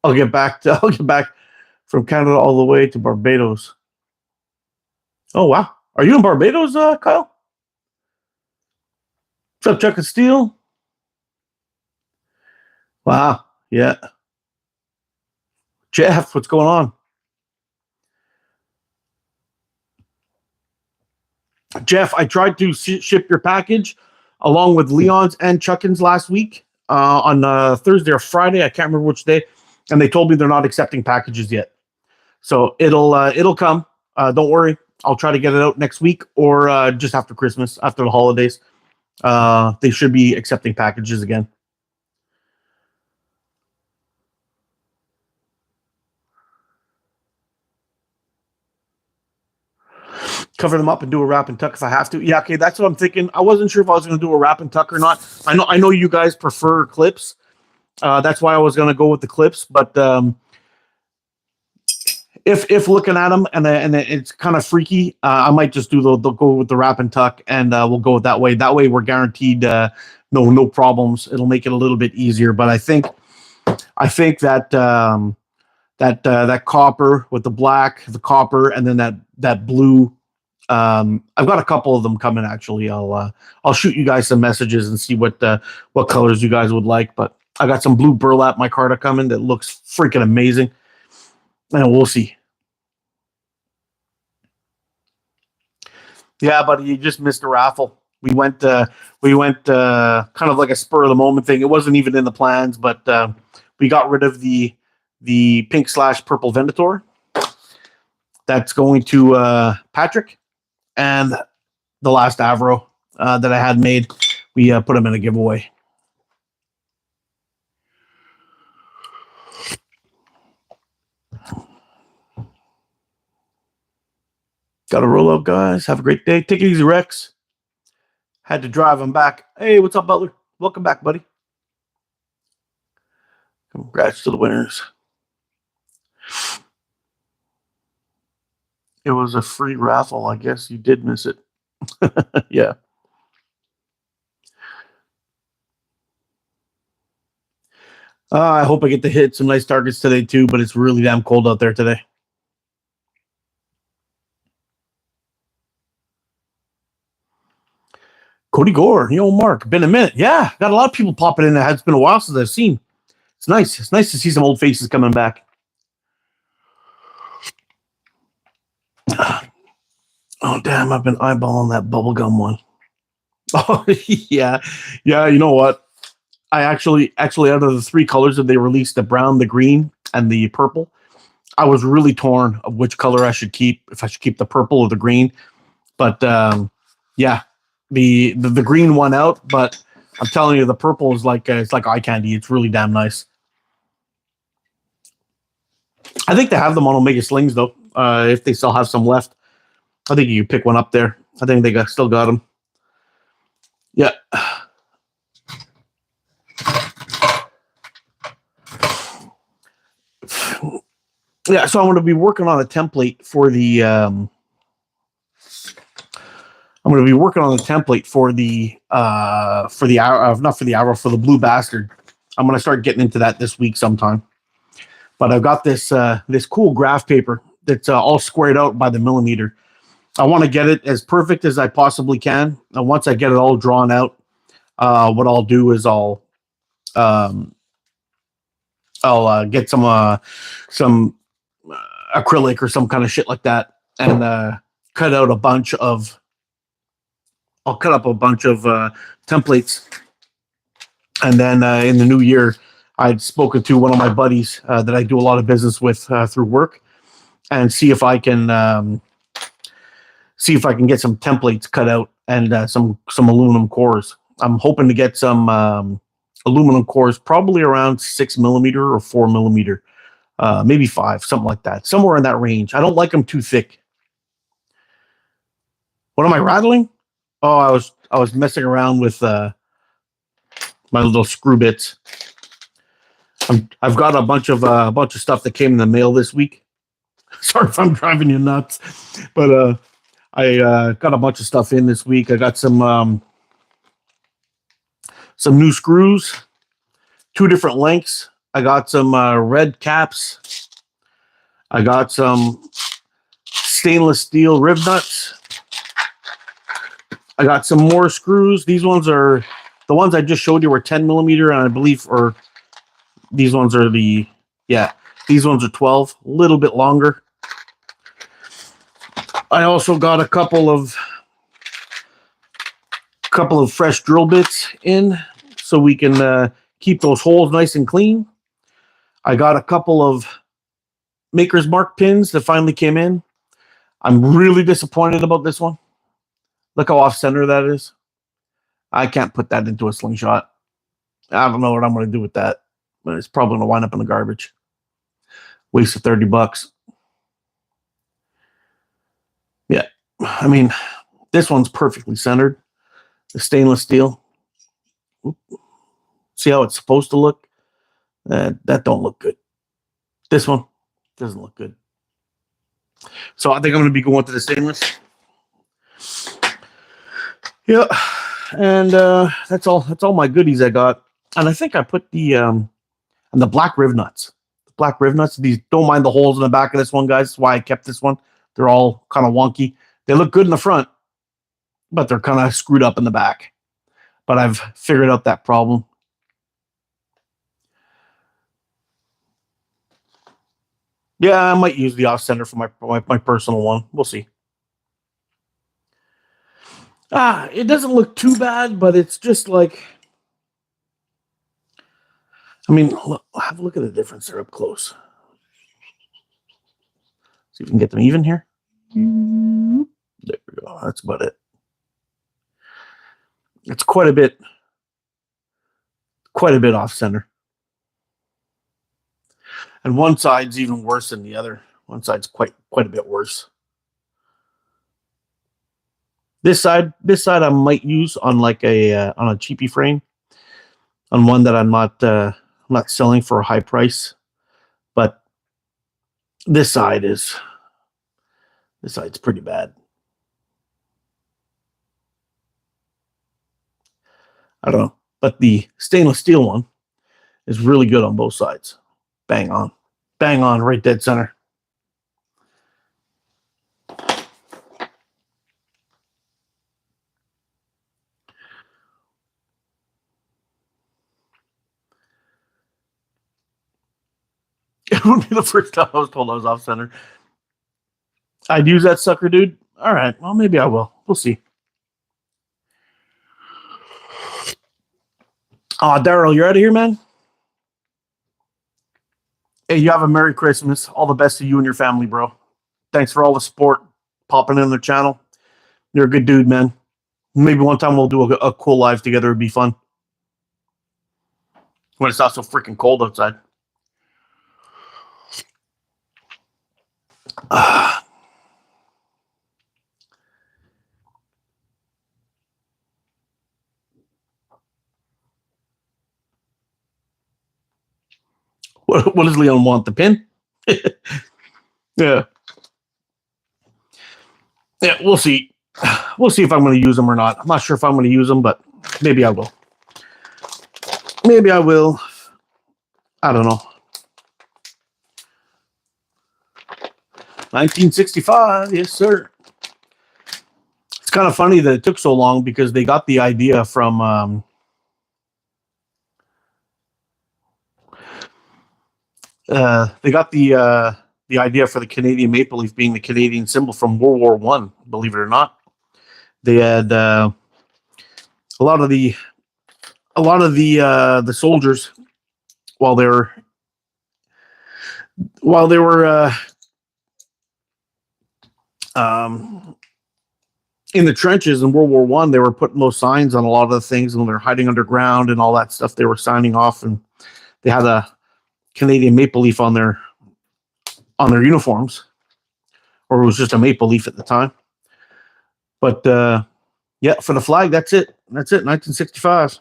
get back from Canada all the way to Barbados. Oh, wow. Are you in Barbados, Kyle? What's up, Chuck and Steel? Wow. Yeah. Jeff, what's going on? Jeff, I tried to ship your package along with Leon's and Chuckin's last week on Thursday or Friday. I can't remember which day. And they told me they're not accepting packages yet. So it'll come. Don't worry. I'll try to get it out next week or just after Christmas, after the holidays. They should be accepting packages again. Cover them up and do a wrap and tuck if I have to. Yeah, okay, that's what I'm thinking. I wasn't sure if I was going to do a wrap and tuck or not. I know you guys prefer clips. That's why I was going to go with the clips. But if looking at them and it's kind of freaky, I might just do the go with the wrap and tuck, and we'll go that way. That way, we're guaranteed no problems. It'll make it a little bit easier. But I think that that copper with the black, the copper, and then that blue. I've got a couple of them coming. Actually, I'll shoot you guys some messages and see what colors you guys would like. But I got some blue burlap micarta coming that looks freaking amazing, and we'll see. Yeah, buddy, you just missed a raffle. We went kind of like a spur of the moment thing. It wasn't even in the plans, but we got rid of the pink/purple Venator. That's going to Patrick. And the last Avro that I had made, we put them in a giveaway. Got to roll out, guys. Have a great day. Take it easy, Rex. Had to drive. I'm back. Hey, what's up, Butler? Welcome back, buddy. Congrats to the winners. It was a free raffle. I guess you did miss it. Yeah. I hope I get to hit some nice targets today, too, but it's really damn cold out there today. Cody Gore, Mark, been a minute. Yeah, got a lot of people popping in. It's been a while since I've seen. It's nice. It's nice to see some old faces coming back. Oh, damn, I've been eyeballing that bubblegum one. Oh yeah, yeah. You know what? I actually out of the three colors that they released, the brown, the green, and the purple, I was really torn of which color I should keep. If I should keep the purple or the green, but yeah, the green won out. But I'm telling you, the purple is like it's like eye candy. It's really damn nice. I think they have them on Omega Slings though. If they still have some left, I think you can pick one up there. I think they still got them. Yeah. Yeah, so I'm going to be working on a template for the. I'm going to be working on the template for the hour, not for the hour, for the Blue Bastard. I'm going to start getting into that this week sometime. But I've got this cool graph paper that's all squared out by the millimeter. I want to get it as perfect as I possibly can. And once I get it all drawn out, what I'll do is um, I'll get some acrylic or some kind of shit like that, and cut out a bunch of. I'll cut up a bunch of templates, and then in the new year, I'd spoken to one of my buddies that I do a lot of business with through work, and see if I can get some templates cut out and some aluminum cores. I'm hoping to get some aluminum cores, probably around 6 millimeter or 4 millimeter, maybe 5, something like that, somewhere in that range. I don't like them too thick. What am I rattling? Oh, I was messing around with my little screw bits. I've got a bunch of stuff that came in the mail this week. Sorry if I'm driving you nuts, but I got a bunch of stuff in this week. I got some new screws, 2 different lengths. I got some red caps. I got some stainless steel rib nuts. I got some more screws. These ones are the ones I just showed you were 10 millimeter, and I believe, or these ones are these ones are 12, a little bit longer. I also got a couple of fresh drill bits in, so we can keep those holes nice and clean. I got a couple of Maker's Mark pins that finally came in. I'm really disappointed about this one. Look how off center that is. I can't put that into a slingshot. I don't know what I'm going to do with that, but it's probably going to wind up in the garbage. Waste of $30. Yeah, I mean, this one's perfectly centered. The stainless steel. See how it's supposed to look? That don't look good. This one doesn't look good. So I think I'm going to be going to the stainless. Yeah, and that's all. That's all my goodies I got. And I think I put and the black riv nuts. The black riv nuts. These, don't mind the holes in the back of this one, guys. That's why I kept this one. They're all kind of wonky. They look good in the front, but they're kind of screwed up in the back. But I've figured out that problem. Yeah, I might use the off center for my personal one. We'll see. It doesn't look too bad, but it's just like, I mean, look, have a look at the difference there up close. See if we can get them even here. There we go. That's about it. It's quite a bit off center. And one side's even worse than the other. One side's quite a bit worse. This side I might use on like on a cheapy frame, on one that I'm not selling for a high price. But this side's pretty bad. I don't know, but the stainless steel one is really good on both sides. Bang on, right dead center. It would be the first time I was told I was off center. I'd use that sucker, dude. All right, well, maybe I will. We'll see. Oh, Daryl, you're out of here, man. Hey, you have a Merry Christmas. All the best to you and your family, bro. Thanks for all the support, popping in the channel. You're a good dude, man. Maybe one time we'll do a cool live together. It'd be fun when it's not so freaking cold outside. What does Leon want? The pin? Yeah. Yeah, we'll see. We'll see if I'm going to use them or not. I'm not sure if I'm going to use them, but maybe I will. Maybe I will. I don't know. 1965, yes, sir. It's kind of funny that it took so long because they got the idea from they got the idea for the Canadian maple leaf being the Canadian symbol from World War One. Believe it or not, they had a lot of the the soldiers while they were while they were in the trenches in World War One. They were putting those signs on a lot of the things, and they're hiding underground and all that stuff. They were signing off, and they had a Canadian maple leaf on their uniforms, or it was just a maple leaf at the time. But yeah, for the flag, that's it. That's it. 1965.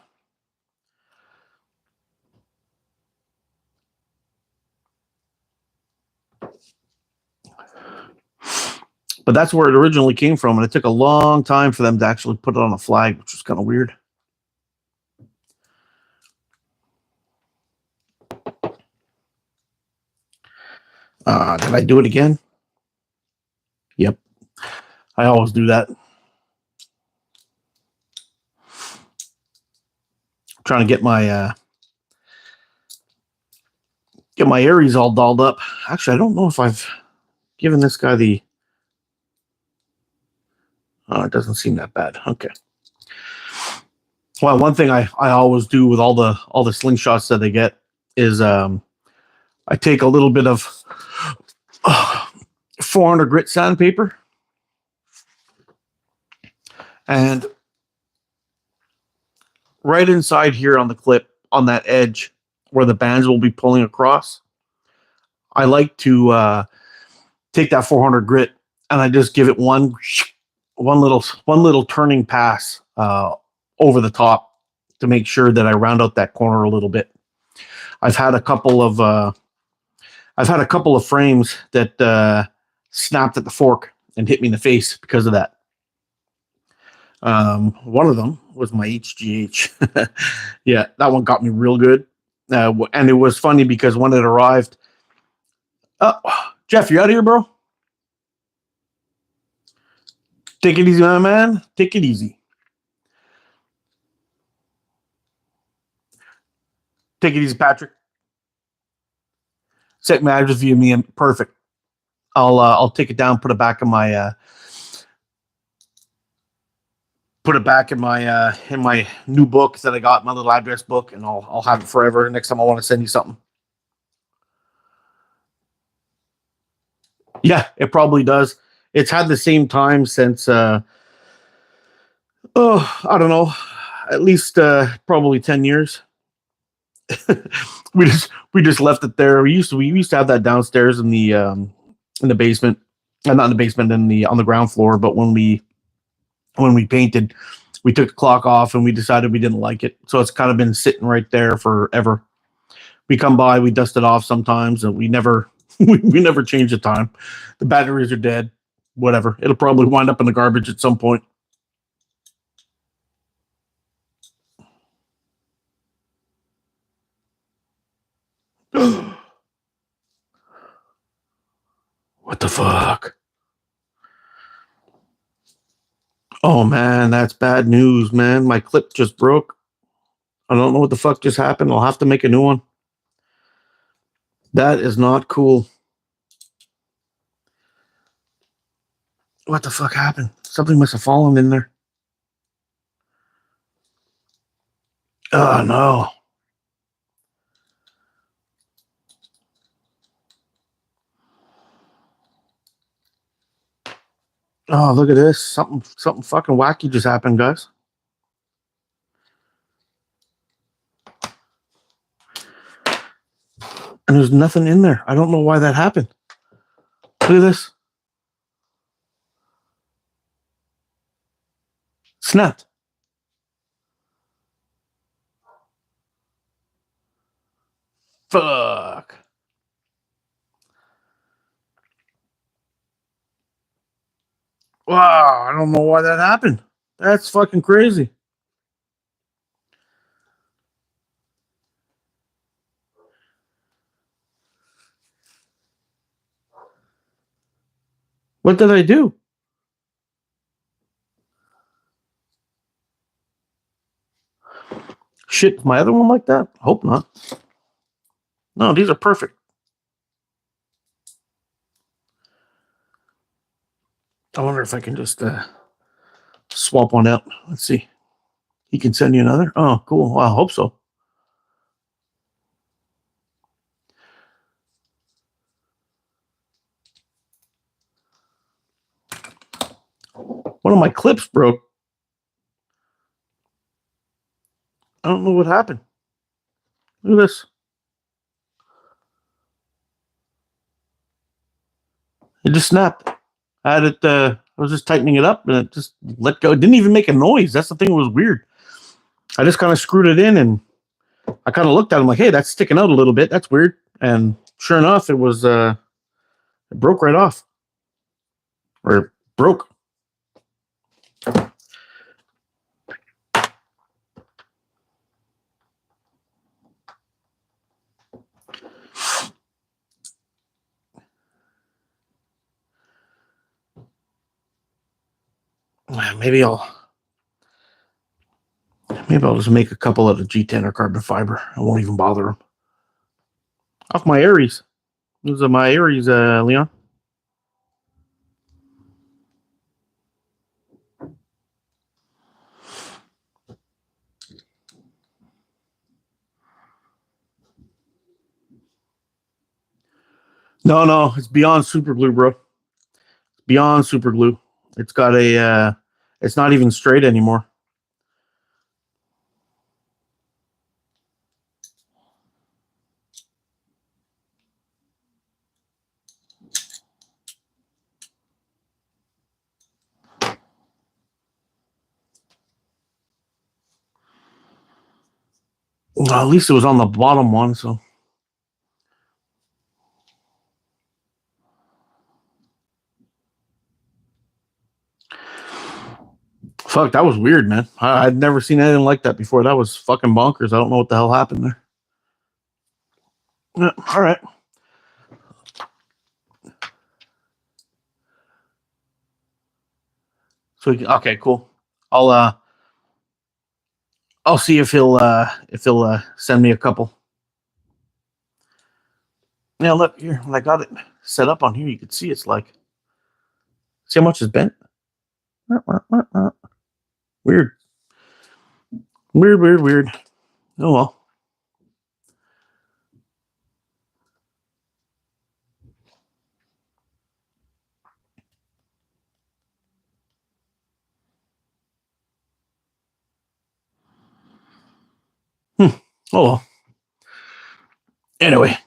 But that's where it originally came from, and it took a long time for them to actually put it on a flag, which was kind of weird. Did I do it again? Yep. I always do that. I'm trying to get my Aries all dolled up. Actually, I don't know if I've given this guy the. Oh, it doesn't seem that bad. Okay. Well, one thing I always do with all the slingshots that they get is I take a little bit of 400 grit sandpaper and right inside here on the clip on that edge where the bands will be pulling across, I like to take that 400 grit and I just give it one little turning pass over the top to make sure that I round out that corner a little bit. I've had a couple of frames that snapped at the fork and hit me in the face because of that. One of them was my HGH. Yeah, that one got me real good. And it was funny because when it arrived, Jeff, you out here, bro? Take it easy, my man. Take it easy. Take it easy, Patrick. Set my address via me. Perfect. I'll take it down, put it back in my in my new book that I got, my little address book, and I'll have it forever. Next time I want to send you something. Yeah, it probably does. It's had the same time since I don't know, at least probably 10 years. we just left it there. We used to have that downstairs in the basement. Not in the basement, on the ground floor, but when we painted, we took the clock off and we decided we didn't like it. So it's kind of been sitting right there forever. We come by, we dust it off sometimes, and we never we never change the time. The batteries are dead. Whatever. It'll probably wind up in the garbage at some point. What the fuck? Oh man, that's bad news, man. My clip just broke. I don't know what the fuck just happened. I'll have to make a new one. That is not cool. What the fuck happened? Something must have fallen in there. Oh no. Oh, look at this. Something fucking wacky just happened, guys. And there's nothing in there. I don't know why that happened. Look at this. Snapped. Fuck. Wow, I don't know why that happened. That's fucking crazy. What did I do? Shit, my other one like that? Hope not. No, these are perfect. I wonder if I can just swap one out. Let's see. He can send you another? Oh, cool. Well, I hope so. One of my clips broke. I don't know what happened. Look at this. It just snapped. I had it. I was just tightening it up, and it just let go. It didn't even make a noise. That's the thing that was weird. I just kind of screwed it in, and I kind of looked at it. I'm like, hey, that's sticking out a little bit. That's weird. And sure enough, it was. It broke right off, or it broke. Maybe I'll just make a couple out of G10 or carbon fiber. I won't even bother them. Off my Aries. These are my Aries, Leon. No, it's beyond super glue, bro. Beyond super glue. It's got a. It's not even straight anymore. Well, at least it was on the bottom one, so. Fuck, that was weird, man. I'd never seen anything like that before. That was fucking bonkers. I don't know what the hell happened there. Yeah, all right. So okay, cool. I'll see if he'll send me a couple. Yeah, look here. When I got it set up on here, you can see it's like. See how much is bent? Weird. Weird. Oh well. Oh well. Anyway,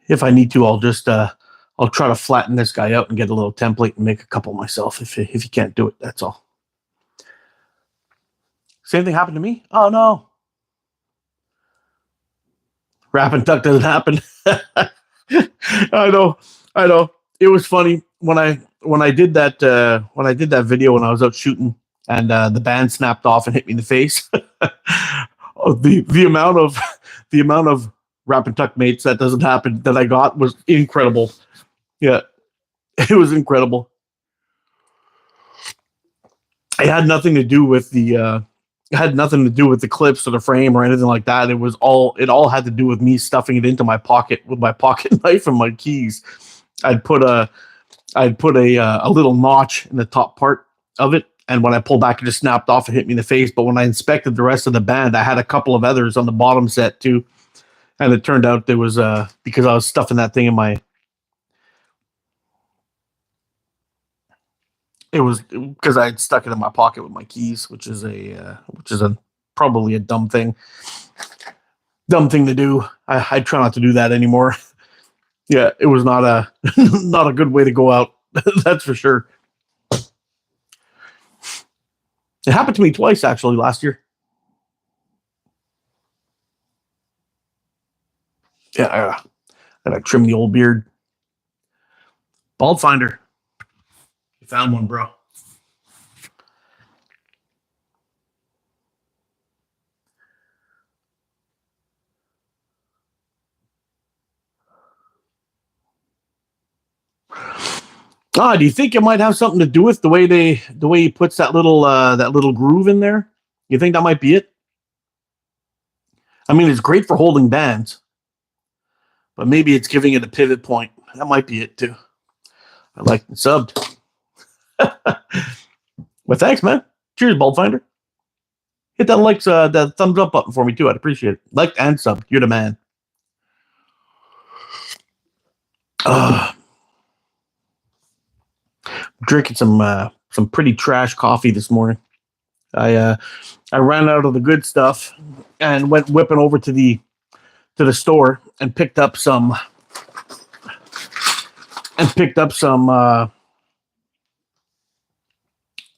if I need to, I'll just I'll try to flatten this guy out and get a little template and make a couple myself. If you can't do it, that's all. Same thing happened to me. Oh no. Wrap and tuck doesn't happen. I know. It was funny when I did that video when I was out shooting and the band snapped off and hit me in the face. Oh, the amount of wrap and tuck mates that doesn't happen that I got was incredible. Yeah, it was incredible. It had nothing to do with the clips or the frame or anything like that. It all had to do with me stuffing it into my pocket with my pocket knife and my keys. I'd put a little notch in the top part of it, And when I pulled back, it just snapped off and hit me in the face. But when I inspected the rest of the band, I had a couple of others on the bottom set too. And it turned out there was because I was stuffing that thing in my. It was because I had stuck it in my pocket with my keys, which is a probably a dumb thing to do. I try not to do that anymore. Yeah, it was not a not a good way to go out. That's for sure. It happened to me twice actually last year. Yeah, I gotta trim the old beard. Bald finder. You found one, bro. Do you think it might have something to do with the way he puts that little groove in there? You think that might be it? I mean, it's great for holding bands, but maybe it's giving it a pivot point. That might be it too. I like it subbed. Well, thanks, man. Cheers, Bald Finder. Hit that that thumbs up button for me too. I'd appreciate it. Liked and subbed. You're the man. Drinking some pretty trash coffee this morning. I ran out of the good stuff and went whipping over to the store and picked up some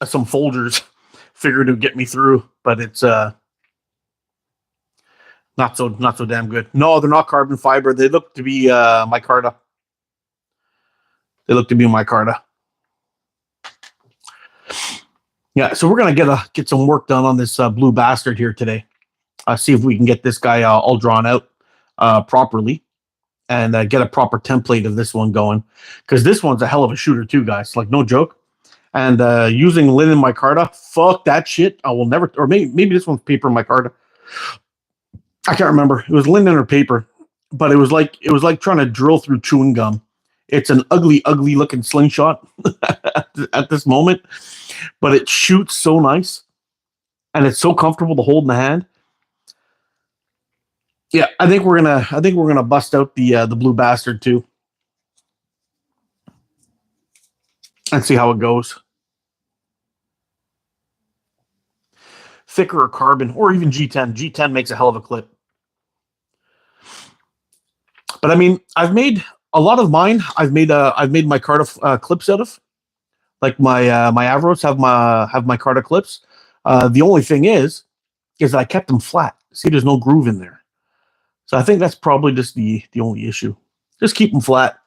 Folgers. Figured it would get me through, but it's not so damn good. No, they're not carbon fiber. They look to be micarta. Yeah, so we're gonna get some work done on this blue bastard here today. See if we can get this guy all drawn out properly and get a proper template of this one going, because this one's a hell of a shooter too, guys. Like, no joke. And using linen micarta, fuck that shit. I will never. Or maybe this one's paper micarta. I can't remember. It was linen or paper, but it was like trying to drill through chewing gum. It's an ugly looking slingshot at this moment, but it shoots so nice, and it's so comfortable to hold in the hand. Yeah, I think we're gonna bust out the blue bastard too, and see how it goes. Thicker or carbon, or even G10. G10 makes a hell of a clip. But I mean, I've made a lot of mine. I've made micarta clips out of. Like my Avros have micarta clips. The only thing is I kept them flat. See, there's no groove in there. So I think that's probably just the only issue. Just keep them flat.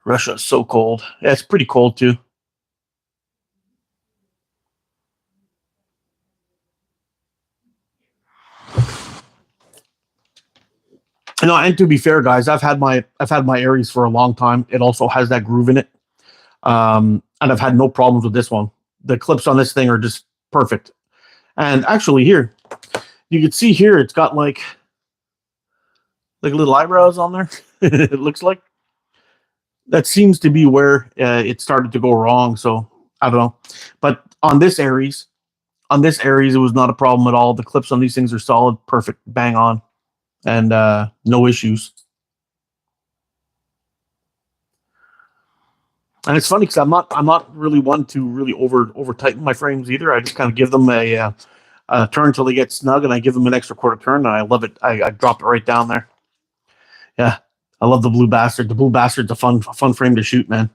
Russia is so cold. Yeah, it's pretty cold too. No, and to be fair, guys, I've had my Aries for a long time. It also has that groove in it, and I've had no problems with this one. The clips on this thing are just perfect. And actually, here you can see here it's got like little eyebrows on there. It looks like that seems to be where it started to go wrong. So I don't know, but on this Aries, it was not a problem at all. The clips on these things are solid, perfect, bang on. And no issues. And it's funny because I'm not really one to really over tighten my frames either. I just kind of give them a turn until they get snug, and I give them an extra quarter turn, and I love it. I drop it right down there. Yeah, I love the blue bastard. The blue bastard's a fun frame to shoot, man.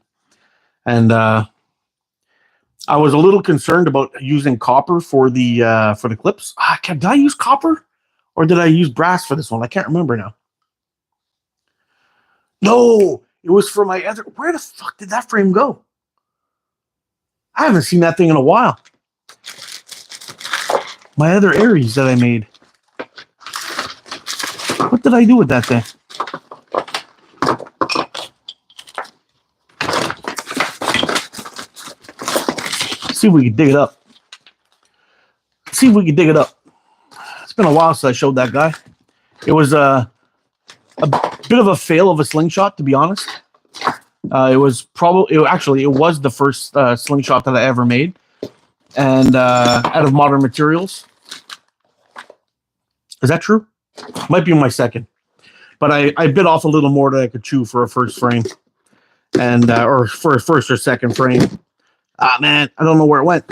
And I was a little concerned about using copper for the clips. Did I use copper? Or did I use brass for this one? I can't remember now. No, it was for my other. Where the fuck did that frame go? I haven't seen that thing in a while. My other Aries that I made. What did I do with that thing? Let's see if we can dig it up. It's been a while since I showed that guy. It was a bit of a fail of a slingshot, to be honest. It was actually it was the first slingshot that I ever made, and out of modern materials. Is that true? Might be my second, but I bit off a little more than I could chew for a first frame, and or for a first or second frame. Ah man, I don't know where it went.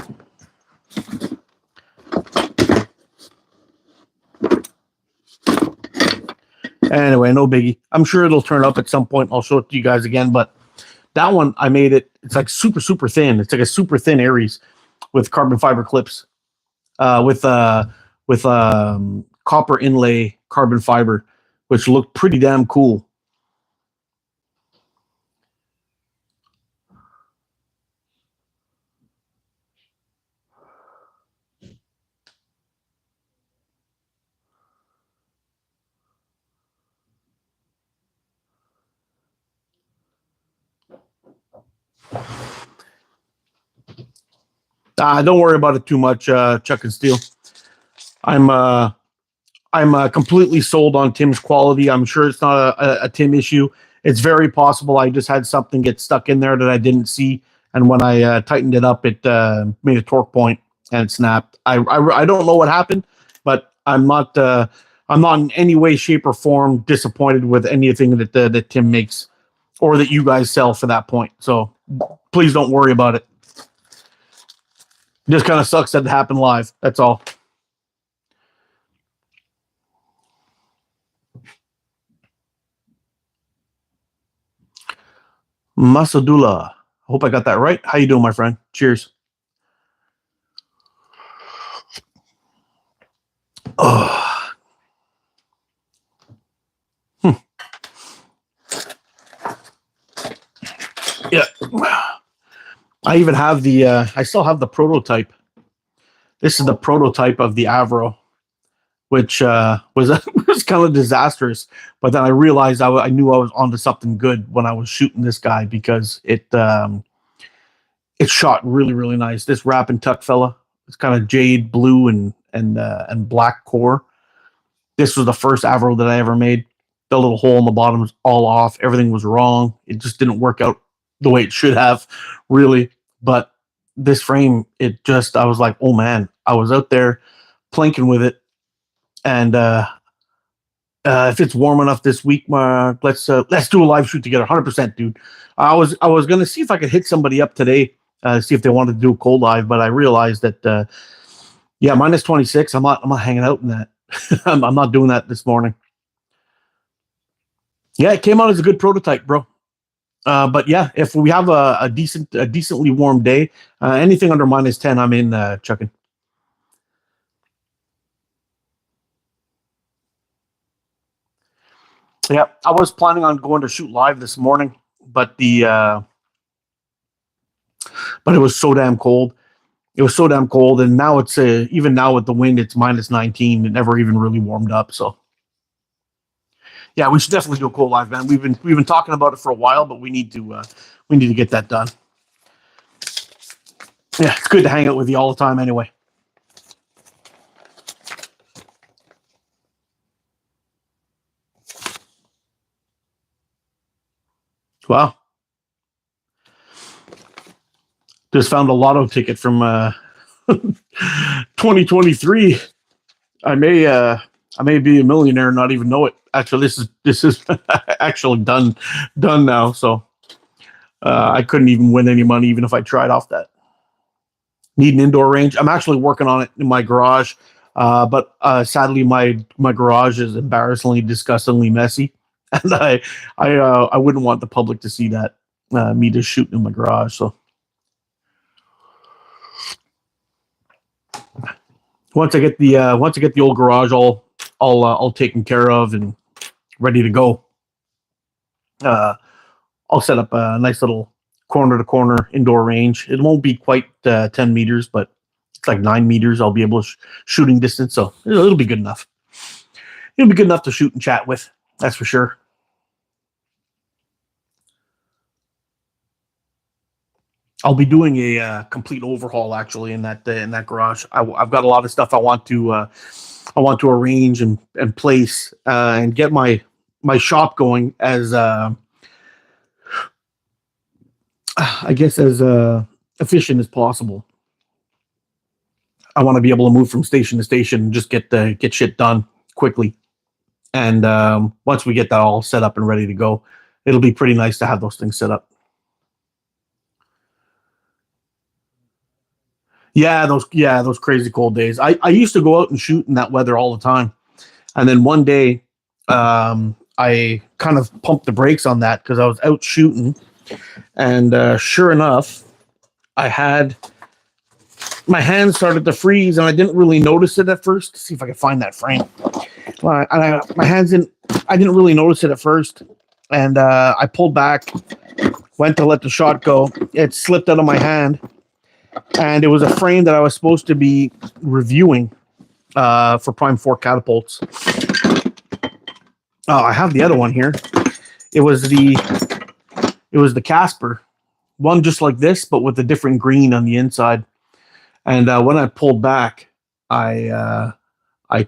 Anyway, no biggie. I'm sure it'll turn up at some point. I'll show it to you guys again, but that one I made it. It's like super thin. It's like a super thin Aries with carbon fiber clips, with copper inlay carbon fiber, which looked pretty damn cool. Don't worry about it too much, Chuck and Steel. I'm completely sold on Tim's quality. I'm sure it's not a Tim issue. It's very possible I just had something get stuck in there that I didn't see, and when I tightened it up, it made a torque point and it snapped. I don't know what happened, but I'm not in any way, shape, or form disappointed with anything that Tim makes or that you guys sell for that point. So please don't worry about it. It just kind of sucks that it happened live. That's all. Masadula. Hope I got that right. How you doing, my friend? Cheers. Oh. Yeah. I even have I still have the prototype. This is the prototype of the Avro, which was was kind of disastrous. But then I realized I knew I was onto something good when I was shooting this guy because it shot really nice. This wrap and tuck fella, it's kind of jade blue and black core. This was the first Avro that I ever made. The little hole in the bottom was all off. Everything was wrong. It just didn't work out the way it should have, really. But this frame, I was like, oh man, I was out there plinking with it. And if it's warm enough this week, let's do a live shoot together. 100%, dude. I was gonna see if I could hit somebody up today, see if they wanted to do a cold live, but I realized that minus 26. I'm not hanging out in that. I'm not doing that this morning. Yeah, it came out as a good prototype, bro. But yeah, if we have a decently warm day, anything under minus 10, I'm in chucking. Yeah, I was planning on going to shoot live this morning, but but it was so damn cold. It was so damn cold, and now it's even now with the wind, it's minus 19. It never even really warmed up. So yeah, we should definitely do a cold live, man. We've been talking about it for a while, but we need to get that done. Yeah, it's good to hang out with you all the time, anyway. Wow. Just found a lotto ticket from 2023. I may be a millionaire and not even know it. Actually, this is actually done now. So I couldn't even win any money even if I tried off that. Need an indoor range. I'm actually working on it in my garage, but sadly my garage is embarrassingly, disgustingly messy, and I wouldn't want the public to see that me just shooting in my garage. So once I get the old garage all taken care of and ready to go, I'll set up a nice little corner to corner indoor range. It won't be quite 10 meters, but it's like 9 meters. I'll be able to shooting distance, so it'll be good enough. It'll be good enough to shoot and chat with. That's for sure. I'll be doing a complete overhaul actually in that garage. I've got a lot of stuff I want to arrange and place and get my shop going as I guess as efficient as possible. I want to be able to move from station to station and just get shit done quickly. And once we get that all set up and ready to go, it'll be pretty nice to have those things set up. Yeah, those crazy cold days. I used to go out and shoot in that weather all the time, and then one day, I kind of pumped the brakes on that because I was out shooting, and sure enough, I had my hands started to freeze, and I didn't really notice it at first. See if I can find that frame. My hands didn't. I didn't really notice it at first, and I pulled back, went to let the shot go. It slipped out of my hand, and it was a frame that I was supposed to be reviewing for Prime 4 catapults. Oh, I have the other one here. It was the Casper one, just like this, but with a different green on the inside. And when I pulled back, I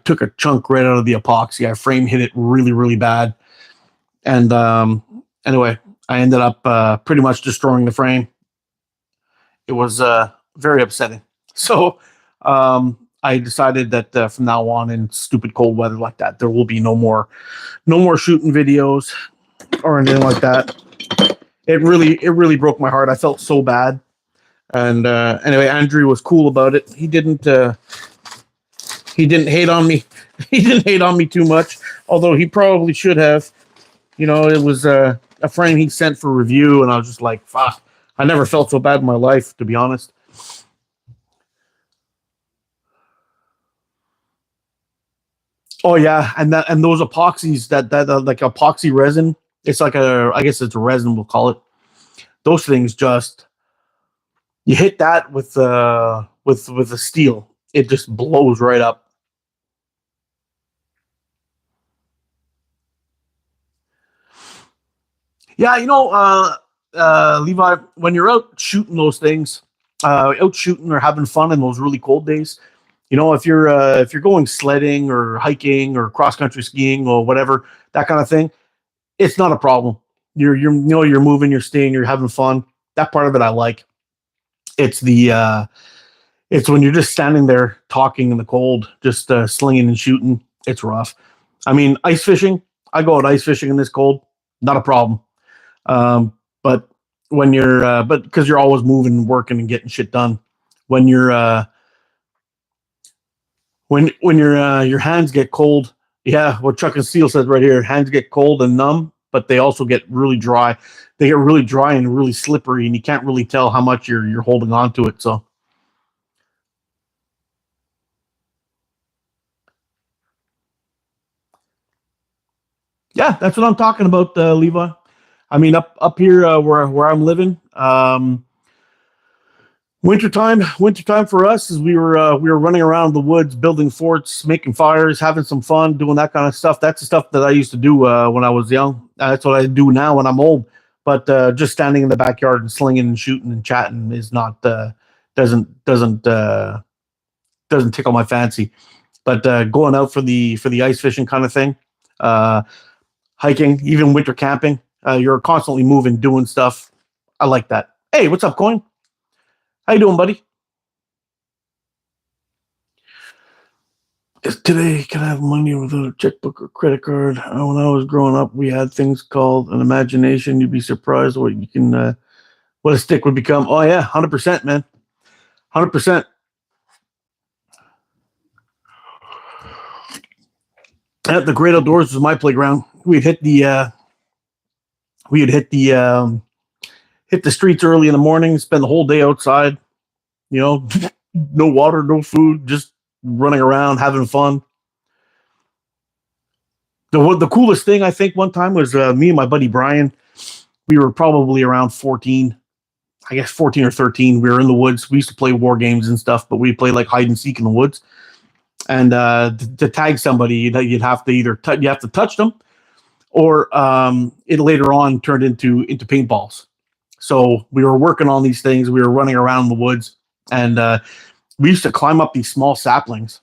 took a chunk right out of the epoxy. I frame hit it really, really bad. And anyway, I ended up pretty much destroying the frame. It was very upsetting. So I decided that from now on, in stupid cold weather like that, there will be no more shooting videos or anything like that. It really broke my heart. I felt so bad. And anyway, Andrew was cool about it. He didn't hate on me. He didn't hate on me too much, although he probably should have. You know, it was a frame he sent for review, and I was just like, fuck. I never felt so bad in my life, to be honest. Oh yeah, and those epoxies that like epoxy resin. It's like I guess it's a resin, we'll call it. Those things just, you hit that with the steel, it just blows right up. Yeah, Levi, when you're out shooting those things, out shooting or having fun in those really cold days, if you're going sledding or hiking or cross country skiing or whatever, that kind of thing, it's not a problem. You're moving, you're staying, you're having fun. That part of it I like. It's the it's when you're just standing there talking in the cold, just slinging and shooting. It's rough. I mean, ice fishing. I go out ice fishing in this cold, not a problem. But when but because you're always moving and working and getting shit done, when your hands get cold, yeah, what Chuck and Steele says right here, hands get cold and numb, but they also get really dry. They get really dry and really slippery, and you can't really tell how much you're holding on to it. So yeah, that's what I'm talking about, Levi. I mean, up here where I'm living, wintertime for us is we were running around the woods, building forts, making fires, having some fun, doing that kind of stuff. That's the stuff that I used to do when I was young. That's what I do now when I'm old. But just standing in the backyard and slinging and shooting and chatting is not doesn't tickle my fancy. But going out for the ice fishing kind of thing, uh, hiking, even winter camping, you're constantly moving, doing stuff. I like that. Hey, what's up, Coin? How you doing, buddy? Today, can I have money without a checkbook or credit card? When I was growing up, we had things called an imagination. You'd be surprised what a stick would become. Oh yeah, 100%, man, 100%. At the Great Outdoors was my playground. We'd hit the streets early in the morning, spend the whole day outside. You know, no water, no food, just running around, having fun. The coolest thing I think one time was me and my buddy Brian. We were probably around 14, I guess 14 or 13. We were in the woods. We used to play war games and stuff, but we played like hide and seek in the woods. And to tag somebody, you'd have to you have to touch them, or it later on turned into paintballs. So we were working on these things. We were running around the woods, and we used to climb up these small saplings,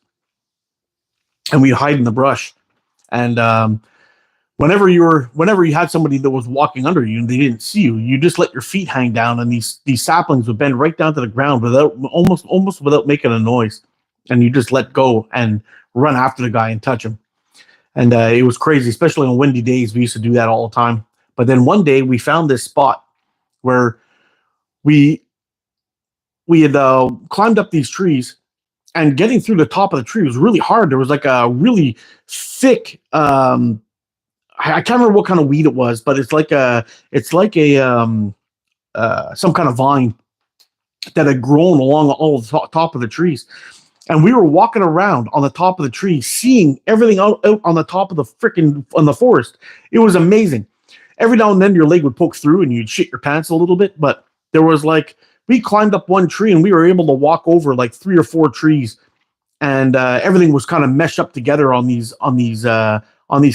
and we'd hide in the brush. And whenever you had somebody that was walking under you and they didn't see you, you just let your feet hang down, and these saplings would bend right down to the ground without almost without making a noise, and you just let go and run after the guy and touch him. And it was crazy, especially on windy days. We used to do that all the time. But then one day we found this spot where we we had climbed up these trees, and getting through the top of the tree was really hard. There was like a really thick I can't remember what kind of weed it was, but it's like a some kind of vine that had grown along all the top of the trees. And we were walking around on the top of the tree, seeing everything out on the top of the freaking on the forest. It was amazing. Every now and then your leg would poke through and you'd shit your pants a little bit, but there was like we climbed up one tree and we were able to walk over like 3 or 4 trees, and everything was kind of meshed up together on these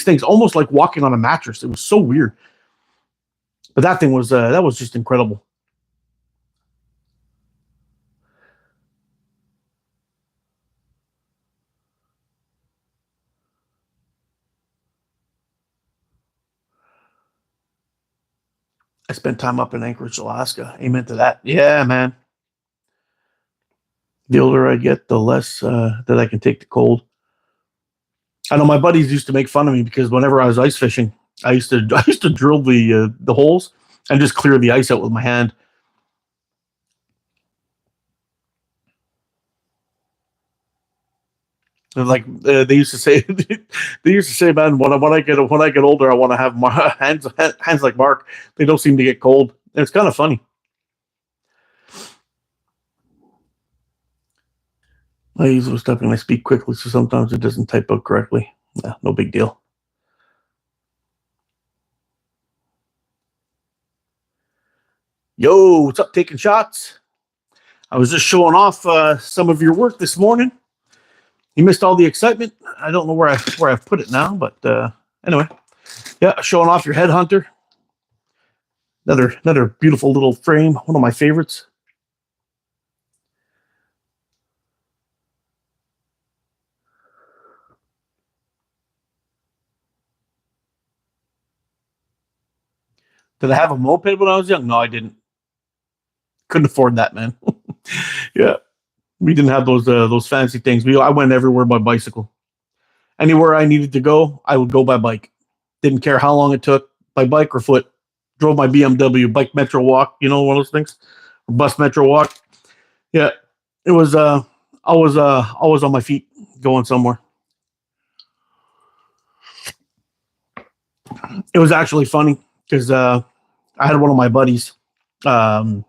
things, almost like walking on a mattress. It was so weird, but that was just incredible. I spent time up in Anchorage, Alaska. Amen to that. Yeah, man. The older I get, the less that I can take the cold. I know my buddies used to make fun of me because whenever I was ice fishing, I used to drill the holes and just clear the ice out with my hand. And like they used to say, they used to say, man, when I get older, I want to have my hands like Mark. They don't seem to get cold. And it's kind of funny. I usually stuff and I speak quickly, so sometimes it doesn't type out correctly. Yeah, no big deal. Yo, what's up? Taking shots. I was just showing off some of your work this morning. You missed all the excitement. I don't know where I've put it now, but anyway, yeah, showing off your headhunter. Another beautiful little frame. One of my favorites. Did I have a moped when I was young? No, I didn't. Couldn't afford that, man. Yeah, we didn't have those fancy things. I went everywhere by bicycle. Anywhere I needed to go, I would go by bike. Didn't care how long it took, by bike or foot. Drove my BMW, bike metro walk, one of those things, or bus metro walk. Yeah, it was always on my feet going somewhere. It was actually funny because I had one of my buddies. Um,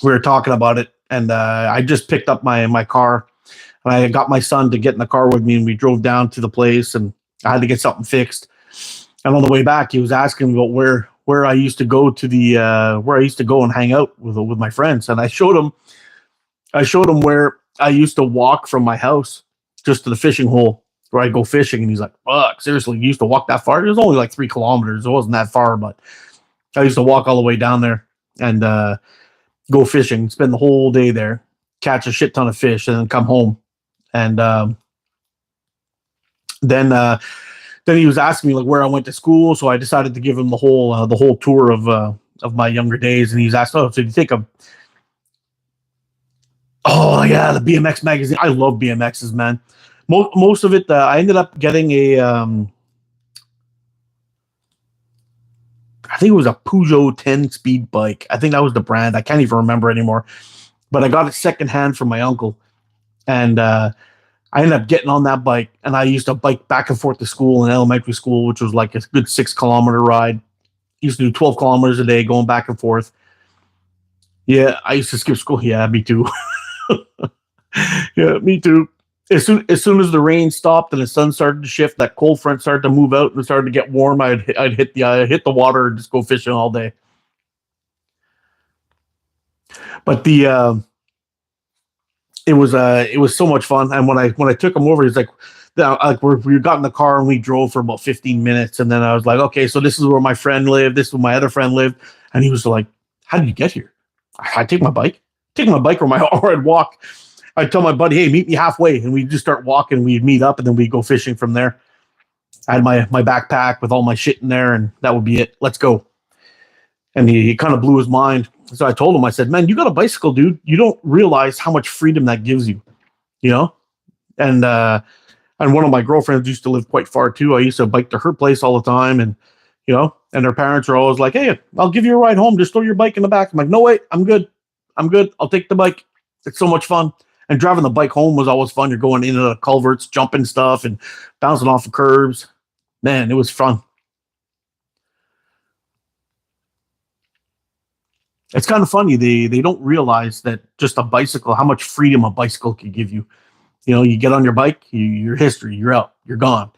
we were talking about it, and I just picked up my car, and I got my son to get in the car with me, and we drove down to the place, and I had to get something fixed. And on the way back, he was asking me about where I used to go to the where I used to go and hang out with my friends, and I showed him where I used to walk from my house just to the fishing hole where I go fishing, and he's like, "Fuck, seriously, you used to walk that far?" It was only like 3 kilometers. It wasn't that far, but I used to walk all the way down there and go fishing, spend the whole day there, catch a shit ton of fish, and then come home. And then then he was asking me like where I went to school, so I decided to give him the whole tour of my younger days. And he's asked, "Oh, so do you think of?" Oh yeah, the BMX magazine. I love BMXs, man. Most of it, I ended up getting a. I think it was a Peugeot 10 speed bike. I think that was the brand. I can't even remember anymore. But I got it secondhand from my uncle, and I ended up getting on that bike, and I used to bike back and forth to school in elementary school, which was like a good 6 kilometer ride. Used to do 12 kilometers a day going back and forth. Yeah, I used to skip school. Yeah, me too. Yeah, me too. As soon as the rain stopped and the sun started to shift, that cold front started to move out and it started to get warm. I'd hit the water and just go fishing all day. But the it was so much fun. And when I took him over, he's like, we got in the car and we drove for about 15 minutes, and then I was like, okay, so this is where my friend lived. This is where my other friend lived, and he was like, how did you get here? I take my bike or or I'd walk. I'd tell my buddy, hey, meet me halfway, and we'd just start walking. We'd meet up, and then we'd go fishing from there. I had my backpack with all my shit in there, and that would be it. Let's go. And he kind of blew his mind. So I told him, I said, man, you got a bicycle, dude. You don't realize how much freedom that gives you, you know? And one of my girlfriends used to live quite far too. I used to bike to her place all the time, and and her parents are always like, "Hey, I'll give you a ride home. Just throw your bike in the back." I'm like, "No, wait, I'm good. I'm good. I'll take the bike. It's so much fun." And driving the bike home was always fun. You're going into the culverts, jumping stuff, and bouncing off of curbs. Man, it was fun. It's kind of funny. They don't realize that just a bicycle, how much freedom a bicycle can give you. You get on your bike, you're history. You're out. You're gone.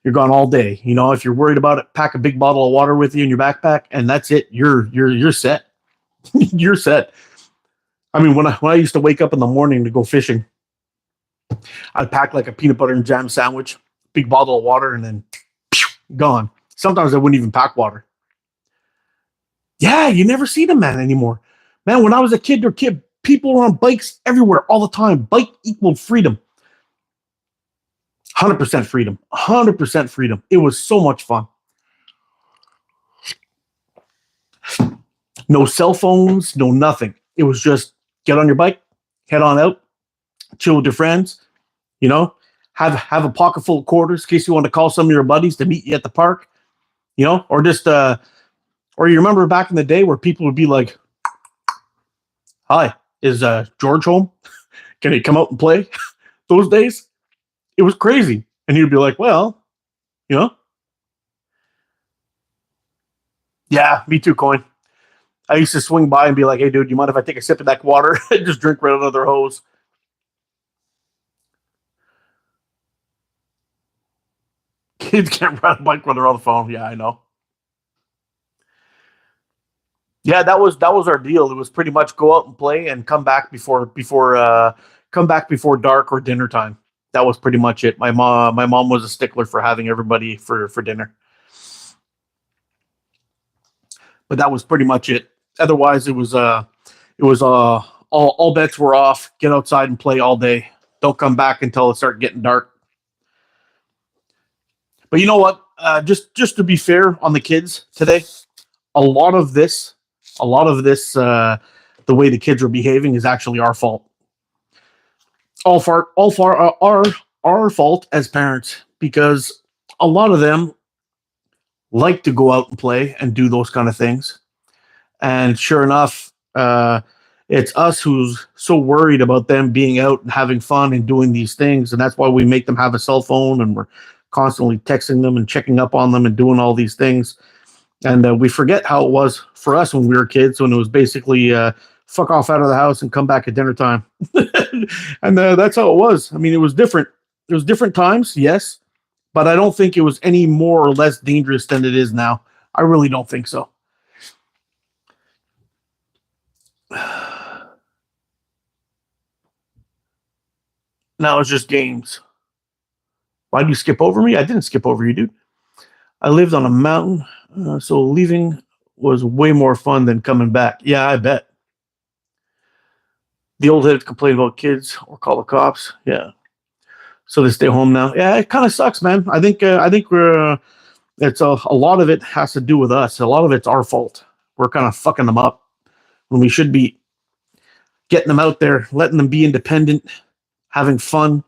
You're gone all day. If you're worried about it, pack a big bottle of water with you in your backpack, and that's it. You're set. You're set. I mean, when I used to wake up in the morning to go fishing, I'd pack like a peanut butter and jam sandwich, big bottle of water, and then pew, gone. Sometimes I wouldn't even pack water. Yeah, you never see them, man, anymore. Man, when I was a kid, people were on bikes everywhere all the time. Bike equaled freedom. 100% freedom. 100% freedom. It was so much fun. No cell phones, no nothing. It was just get on your bike, head on out, chill with your friends, you know, have a pocket full of quarters in case you want to call some of your buddies to meet you at the park, or just or you remember back in the day where people would be like, "Hi, is George home? Can he come out and play?" Those days, it was crazy. And he'd be like, "Well, you know, yeah, me too, Coin." I used to swing by and be like, "Hey, dude, you mind if I take a sip of that water and just drink right out of their hose?" Kids can't ride a bike when they're on the phone. Yeah, I know. Yeah, that was our deal. It was pretty much go out and play and come back before dark or dinner time. That was pretty much it. My mom was a stickler for having everybody for dinner, but that was pretty much it. Otherwise, it was all bets were off. Get outside and play all day. Don't come back until it started getting dark. But you know what? Just to be fair on the kids today, a lot of this, the way the kids are behaving is actually our fault. All far our fault as parents because a lot of them like to go out and play and do those kind of things. And sure enough, it's us who's so worried about them being out and having fun and doing these things, and that's why we make them have a cell phone and we're constantly texting them and checking up on them and doing all these things. And we forget how it was for us when we were kids, when it was basically fuck off out of the house and come back at dinner time. And that's how it was. I mean, it was different. It was different times, yes, but I don't think it was any more or less dangerous than it is now. I really don't think so. Now it's just games. Why do you skip over me? I didn't skip over you, dude. I lived on a mountain, so leaving was way more fun than coming back. Yeah, I bet. The old heads complain about kids or call the cops. Yeah, so they stay home now. Yeah, it kind of sucks, man. I think we're it's a lot of it has to do with us. A lot of it's our fault. We're kind of fucking them up when we should be getting them out there, letting them be independent, having fun.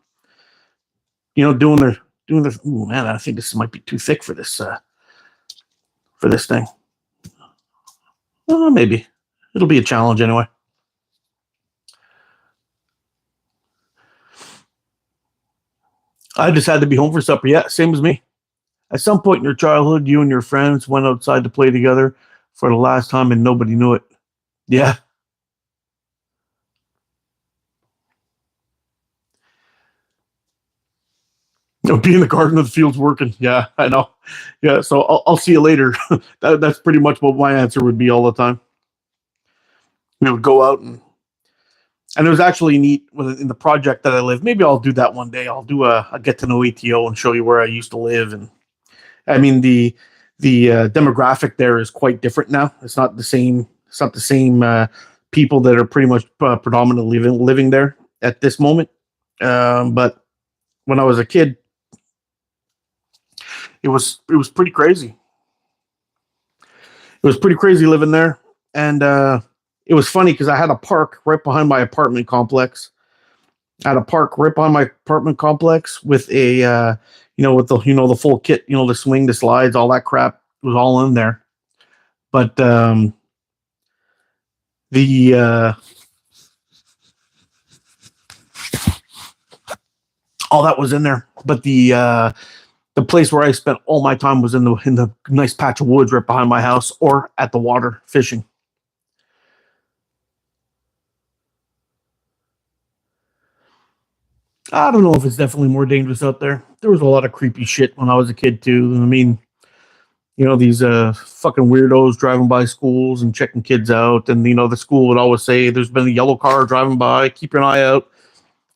Doing their. Ooh, man, I think this might be too thick for this thing. Maybe it'll be a challenge anyway. I just had to be home for supper. Yeah, same as me. At some point in your childhood, you and your friends went outside to play together for the last time and nobody knew it. Yeah. Be in the garden of the fields working. Yeah, I know. Yeah, so I'll see you later. That's pretty much what my answer would be all the time. We would go out and it was actually neat in the project that I live. Maybe I'll do that one day. I'll do a get to know ATO and show you where I used to live. And I mean the demographic there is quite different now. It's not the same. It's not the same people that are pretty much predominantly living there at this moment. But when I was a kid, It was pretty crazy. It was pretty crazy living there, and it was funny because I had a park right behind my apartment complex. I had a park right behind my apartment complex with a with the full kit, the swing, the slides, all that crap was all in there. But the all that was in there. But the place where I spent all my time was in the nice patch of woods right behind my house or at the water fishing. I don't know if it's definitely more dangerous out there. There was a lot of creepy shit when I was a kid too. I mean, these fucking weirdos driving by schools and checking kids out, and the school would always say, "There's been a yellow car driving by. Keep an eye out."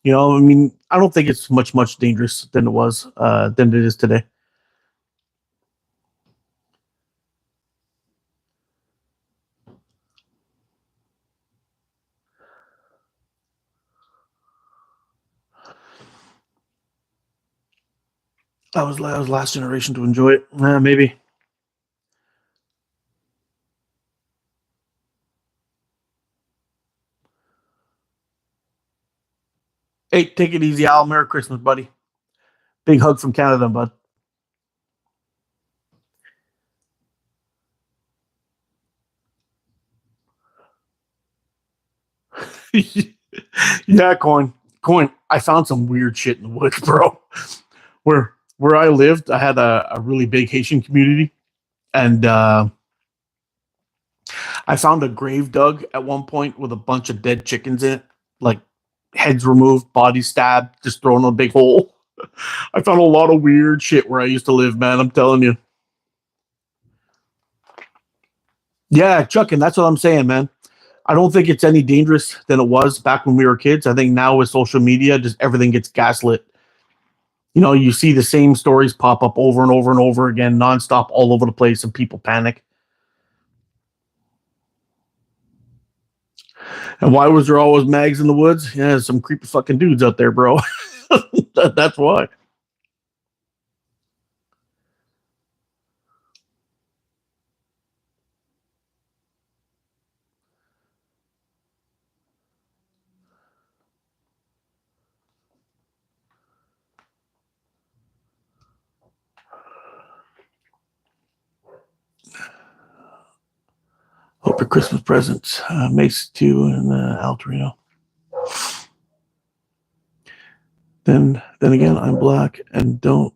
I mean, I don't think it's much dangerous than it is today. I was last generation to enjoy it. Maybe. Hey, take it easy, Al. Merry Christmas, buddy. Big hug from Canada, bud. Yeah, coin. I found some weird shit in the woods, bro. Where I lived, I had a really big Haitian community, and I found a grave dug at one point with a bunch of dead chickens in it, like heads removed, bodies stabbed, just thrown in a big hole. I found a lot of weird shit where I used to live, man. I'm telling you. Yeah, chucking. That's what I'm saying, man. I don't think it's any dangerous than it was back when we were kids. I think now with social media, just everything gets gaslit. You see the same stories pop up over and over and over again, nonstop, all over the place, and people panic. And why was there always mags in the woods? Yeah, some creepy fucking dudes out there, bro. That's why. Hope your Christmas presents makes it to you in Altorino. Then again, I'm black, and don't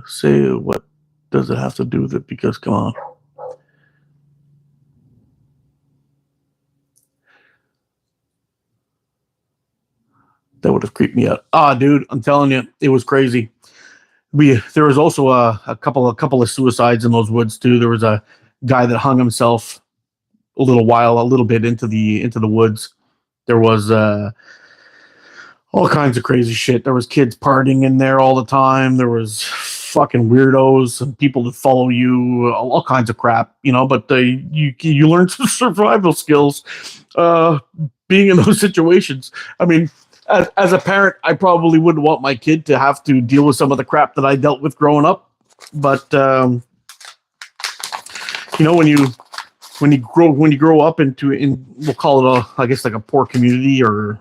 say what does it have to do with it, because come on. That would have creeped me out. Dude, I'm telling you, it was crazy. There was also a couple of suicides in those woods too. There was a guy that hung himself a little bit into the woods. There was all kinds of crazy shit. There was kids partying in there all the time. There was fucking weirdos and people that follow you, all kinds of crap, But you learn some survival skills being in those situations. I mean, as a parent, I probably wouldn't want my kid to have to deal with some of the crap that I dealt with growing up. But when you grow up we'll call it I guess like a poor community, or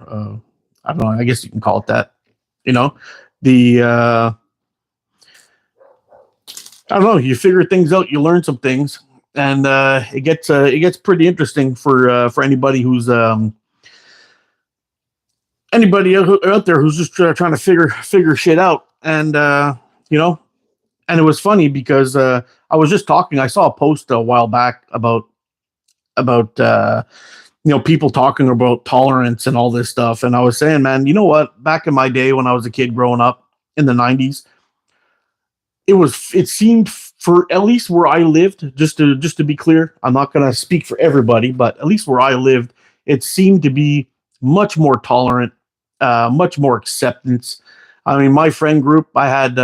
I don't know, I guess you can call it that. The I don't know. You figure things out. You learn some things, and it gets pretty interesting for anybody who's anybody out there who's just trying to figure shit out. And and it was funny because I was just talking. I saw a post a while back about people talking about tolerance and all this stuff, and I was saying, man, you know what? Back in my day when I was a kid growing up in the '90s, it seemed, for at least where I lived, just to be clear, I'm not going to speak for everybody, but at least where I lived, it seemed to be much more tolerant, much more acceptance. I mean, my friend group, I had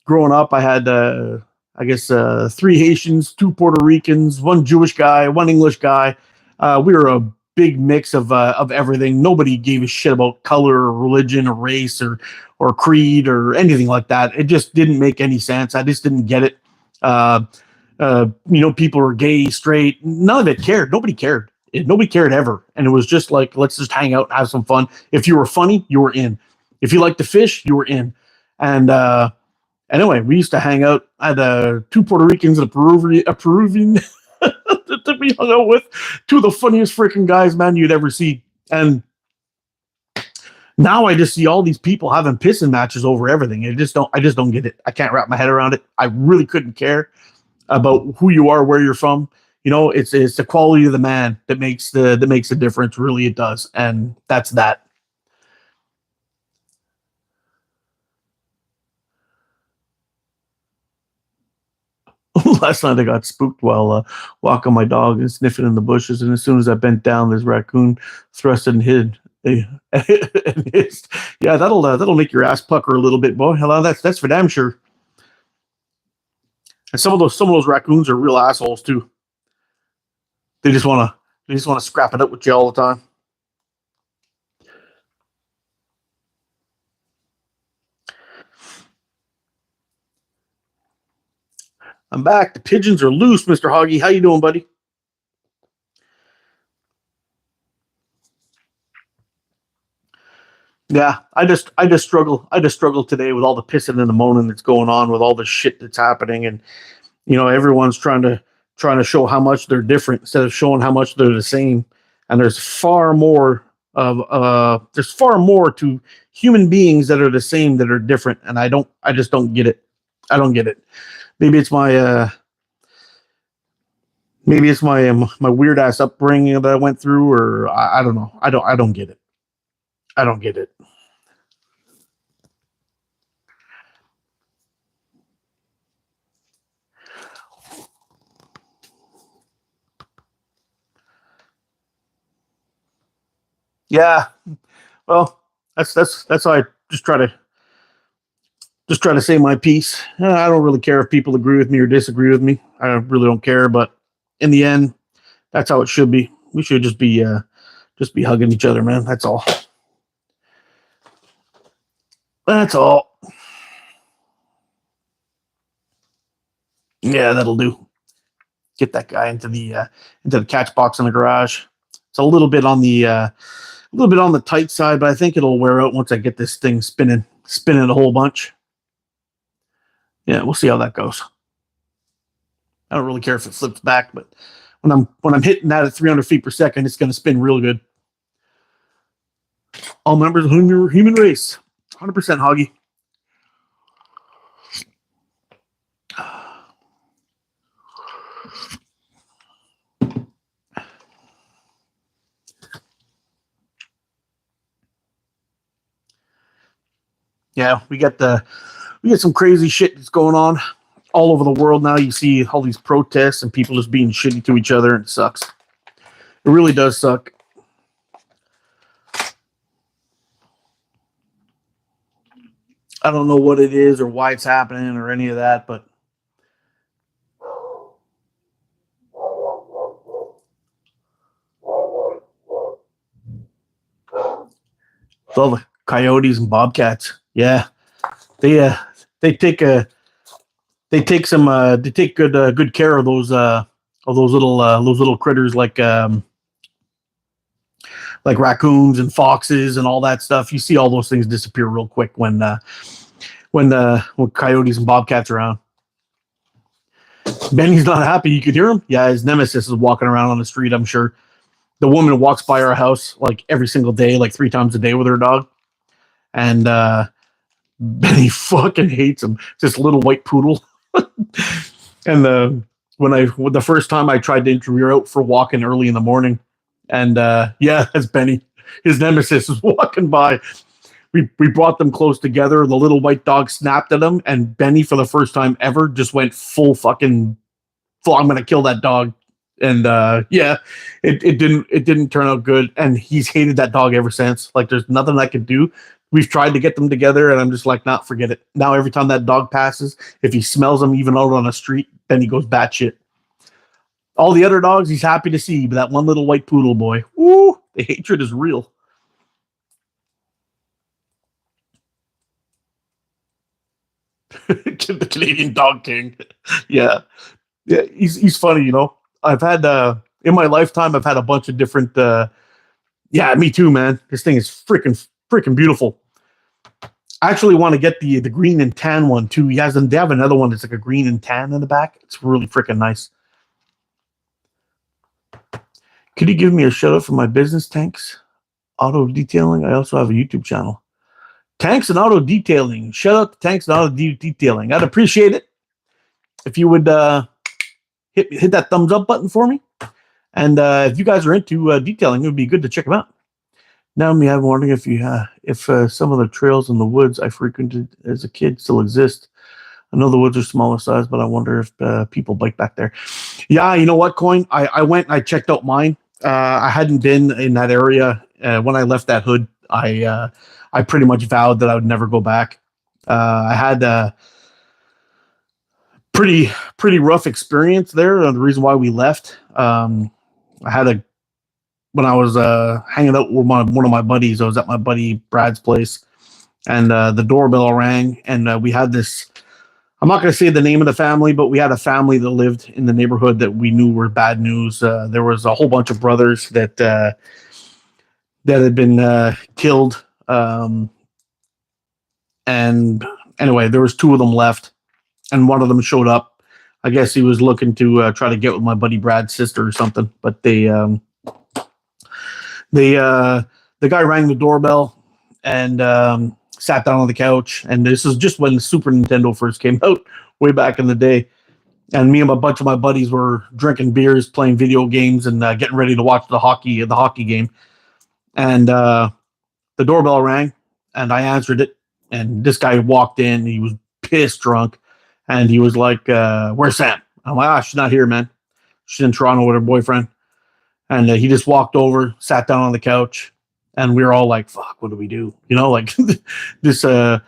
growing up, I had I guess three Haitians, two Puerto Ricans, one Jewish guy, one English guy. We were a big mix of everything. Nobody gave a shit about color or religion or race or creed or anything like that. It just didn't make any sense. I just didn't get it. People were gay, straight. None of it cared. Nobody cared. Nobody cared ever. And it was just like, let's just hang out and have some fun. If you were funny, you were in. If you liked to fish, you were in. And anyway, we used to hang out. I had 2 Puerto Ricans and a Peruvian that we hung out with. 2 of the funniest freaking guys, man, you'd ever see. And now I just see all these people having pissing matches over everything. I just don't get it. I can't wrap my head around it. I really couldn't care about who you are, where you're from. It's the quality of the man that makes the difference. Really, it does, and that's that. Last night I got spooked while walking my dog and sniffing in the bushes, and as soon as I bent down, this raccoon thrusted and hid. And hissed. Yeah, that'll make your ass pucker a little bit, boy. Hello, that's for damn sure. And some of those raccoons are real assholes too. They just wanna scrap it up with you all the time. I'm back. The pigeons are loose, Mr. Hoggy. How you doing, buddy? Yeah, I just struggle. I just struggle today with all the pissing and the moaning that's going on, with all the shit that's happening, and everyone's trying to show how much they're different instead of showing how much they're the same. And there's far more to human beings that are the same that are different, and I just don't get it. I don't get it. Maybe it's my my weird ass upbringing that I went through, or I don't know. I don't get it. I don't get it. Yeah. Well, that's why I just try to say my piece. I don't really care if people agree with me or disagree with me. I really don't care. But in the end, that's how it should be. We should just be hugging each other, man. That's all. That's all. Yeah, that'll do. Get that guy into the catch box in the garage. It's a little bit on the tight side, but I think it'll wear out once I get this thing spinning a whole bunch. Yeah, we'll see how that goes. I don't really care if it flips back, but when I'm hitting that at 300 feet per second, it's going to spin real good. All members of the human race, 100% Hoggy. Yeah, we get some crazy shit that's going on all over the world now. You see all these protests and people just being shitty to each other, and it sucks. It really does suck. I don't know what it is or why it's happening or any of that, but it's all the coyotes and bobcats. Yeah, they take good care of those little critters like raccoons and foxes and all that stuff. You see all those things disappear real quick when coyotes and bobcats are around. Benny's not happy. You could hear him. Yeah, his nemesis is walking around on the street, I'm sure. The woman walks by our house like every single day, like 3 times a day with her dog. And Benny fucking hates him. This little white poodle. And the first time I tried to interview her out for walking early in the morning, and yeah, that's Benny. His nemesis was walking by. We brought them close together. The little white dog snapped at him, and Benny, for the first time ever, just went full. I'm gonna kill that dog. And yeah, it didn't turn out good, and he's hated that dog ever since. Like, there's nothing I can do. We've tried to get them together, and I'm just like, not forget it. Now every time that dog passes, if he smells them even out on the street, then he goes batshit. All the other dogs he's happy to see, but that one little white poodle boy, woo, the hatred is real. The Canadian Dog King. Yeah. Yeah, he's funny, you know. I've had in my lifetime I've had a bunch of different yeah, me too, man. This thing is freaking beautiful. I actually want to get the green and tan one too. They have another one that's like a green and tan in the back. It's really freaking nice. Could you give me a shout out for my business, Tanks Auto Detailing? I also have a YouTube channel. Tanks and Auto Detailing. Shout out to Tanks and Auto Detailing. I'd appreciate it if you would hit that thumbs up button for me. And if you guys are into detailing, it would be good to check them out. Now, I'm wondering if some of the trails in the woods I frequented as a kid still exist. I know the woods are smaller size, but I wonder if people bike back there. Yeah, you know what, Coin? I went and I checked out mine. I hadn't been in that area when I left that hood. I pretty much vowed that I would never go back. I had a pretty rough experience there. The reason why we left, I had when I was hanging out with one of my buddies. I was at my buddy Brad's place, and the doorbell rang, and we had this. I'm not going to say the name of the family, but we had a family that lived in the neighborhood that we knew were bad news. There was a whole bunch of brothers that had been killed, and anyway, there was two of them left, and one of them showed up. I guess he was looking to try to get with my buddy Brad's sister or something, but the guy rang the doorbell and sat down on the couch. And this is just when the Super Nintendo first came out, way back in the day. And me and a bunch of my buddies were drinking beers, playing video games, and getting ready to watch the hockey game. And the doorbell rang, and I answered it. And this guy walked in. He was pissed drunk, and he was like, "Where's Sam?" I'm like, "She's not here, man. She's in Toronto with her boyfriend." And he just walked over, sat down on the couch, and we were all like, fuck, what do we do? You know, like this, I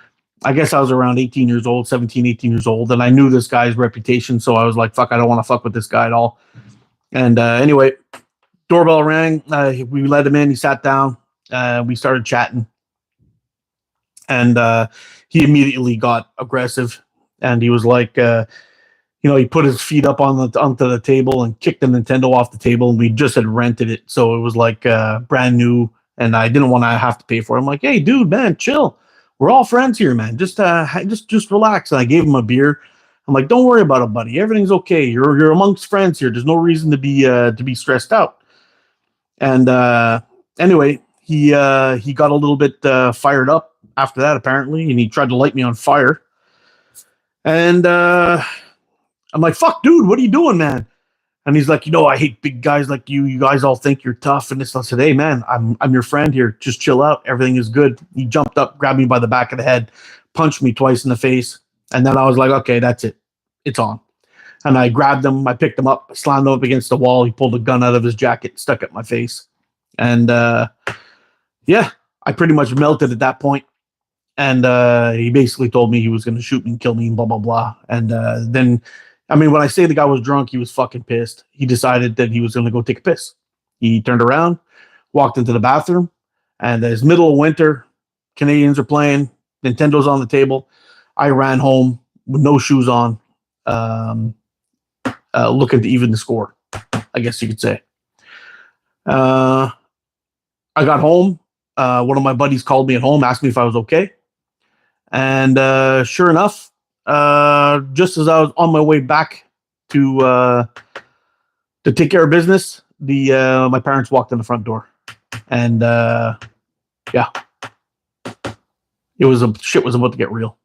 guess I was around 18 years old, 17, 18 years old. And I knew this guy's reputation. So I was like, fuck, I don't want to fuck with this guy at all. And anyway, doorbell rang. We let him in. He sat down. We started chatting. And he immediately got aggressive. And he was like, he put his feet up onto the table and kicked the Nintendo off the table. And we just had rented it. So it was like brand new. And I didn't want to have to pay for it. I'm like, hey, dude, man, chill. We're all friends here, man. Just relax. And I gave him a beer. I'm like, don't worry about it, buddy. Everything's okay. You're amongst friends here. There's no reason to be stressed out. And anyway, he got a little bit fired up after that, apparently, and he tried to light me on fire. And I'm like, fuck, dude, what are you doing, man? And he's like, I hate big guys like you. You guys all think you're tough. And this. I said, hey, man, I'm your friend here. Just chill out. Everything is good. He jumped up, grabbed me by the back of the head, punched me twice in the face. And then I was like, okay, that's it. It's on. And I grabbed him. I picked him up, slammed him up against the wall. He pulled a gun out of his jacket, stuck it in my face. And yeah, I pretty much melted at that point. And he basically told me he was going to shoot me and kill me and blah, blah, blah. And then... I mean, when I say the guy was drunk, he was fucking pissed. He decided that he was going to go take a piss. He turned around, walked into the bathroom, and it's middle of winter. Canadians are playing. Nintendo's on the table. I ran home with no shoes on, looking to even the score, I guess you could say. I got home. One of my buddies called me at home, asked me if I was okay. And sure enough, just as I was on my way back to take care of business, my parents walked in the front door, and yeah, shit was about to get real.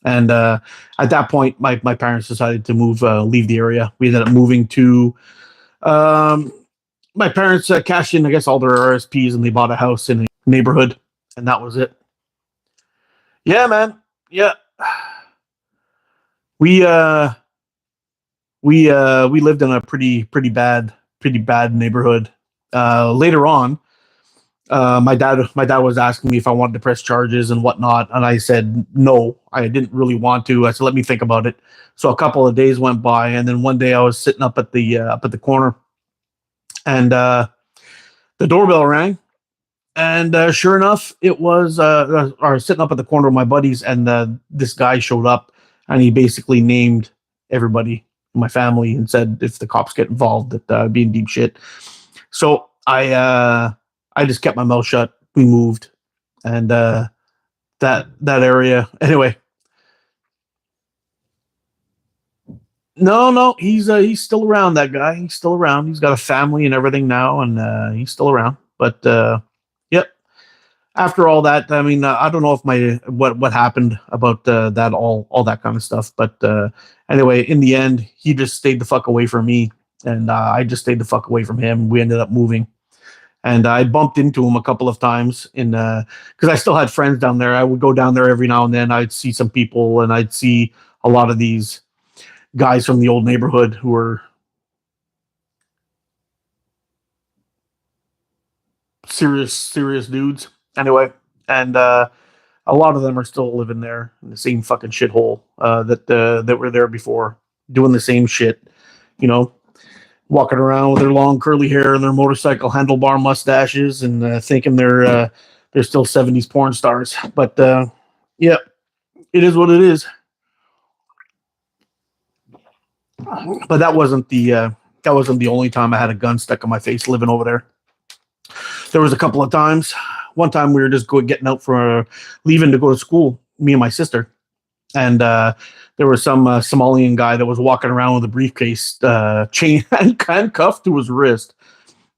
And at that point, my parents decided to leave the area. We ended up moving to my parents cashed in, I guess, all their RSPs, and they bought a house in a neighborhood, and that was it. Yeah, man. Yeah. We lived in a pretty bad neighborhood. Later on, my dad was asking me if I wanted to press charges and whatnot, and I said no, I didn't really want to. I said let me think about it. So a couple of days went by, and then one day I was sitting up at the corner, and the doorbell rang, and sure enough, it was or sitting up at the corner of my buddies, and this guy showed up, and he basically named everybody in my family and said if the cops get involved, that I'd be in deep shit. So I just kept my mouth shut. We moved, and that area anyway. No, he's still around. That guy, he's still around. He's got a family and everything now, and he's still around. But yep, after all that, I mean, I don't know if my what happened about that all that kind of stuff. But anyway, in the end, he just stayed the fuck away from me, and I just stayed the fuck away from him. We ended up moving, and I bumped into him a couple of times in because I still had friends down there. I would go down there every now and then. I'd see some people, and I'd see a lot of these guys from the old neighborhood who were serious dudes. Anyway, and a lot of them are still living there in the same fucking shithole that were there before, doing the same shit. You know, walking around with their long curly hair and their motorcycle handlebar mustaches, and thinking they're still '70s porn stars. But yeah, it is what it is. But that wasn't the only time I had a gun stuck in my face living over there. There was a couple of times. One time we were just getting out for leaving to go to school, me and my sister, and there was some Somalian guy that was walking around with a briefcase, chain handcuffed to his wrist.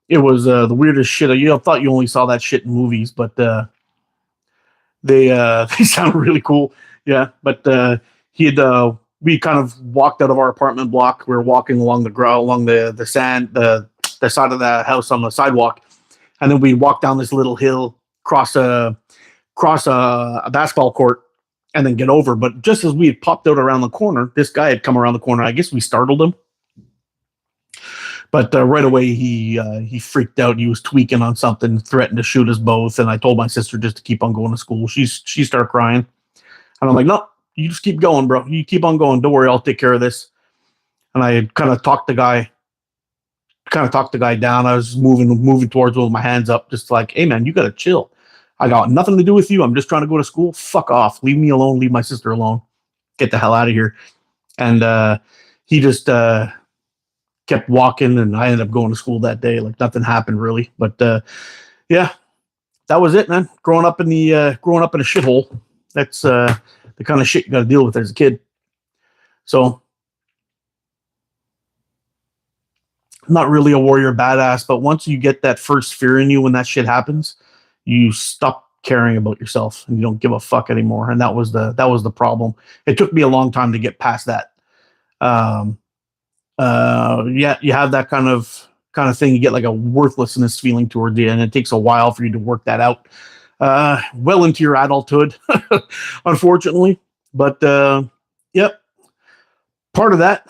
It was the weirdest shit. You thought you only saw that shit in movies, but they they sound really cool. Yeah, but he had we kind of walked out of our apartment block. We were walking along the ground, along the sand, the side of the house on the sidewalk, and then we walked down this little hill, cross a basketball court, and then get over. But just as we had popped out around the corner, this guy had come around the corner. I guess we startled him, but right away he freaked out. He was tweaking on something, threatened to shoot us both. And I told my sister just to keep on going to school. She started crying, and I'm like, no, you just keep going, bro. You keep on going. Don't worry, I'll take care of this. And I kind of talked the guy down. I was moving towards him with my hands up, just like, hey man, you gotta chill. I got nothing to do with you. I'm just trying to go to school. Fuck off. Leave me alone. Leave my sister alone. Get the hell out of here. And he just kept walking, and I ended up going to school that day. Like nothing happened really. But yeah, that was it, man. Growing up in a shithole. That's the kind of shit you got to deal with as a kid. So I'm not really a warrior badass, but once you get that first fear in you when that shit happens, you stop caring about yourself and you don't give a fuck anymore. And that was the problem. It took me a long time to get past that. Yeah, you have that kind of thing. You get like a worthlessness feeling towards you, and it takes a while for you to work that out. Well into your adulthood, unfortunately. But yep, part of that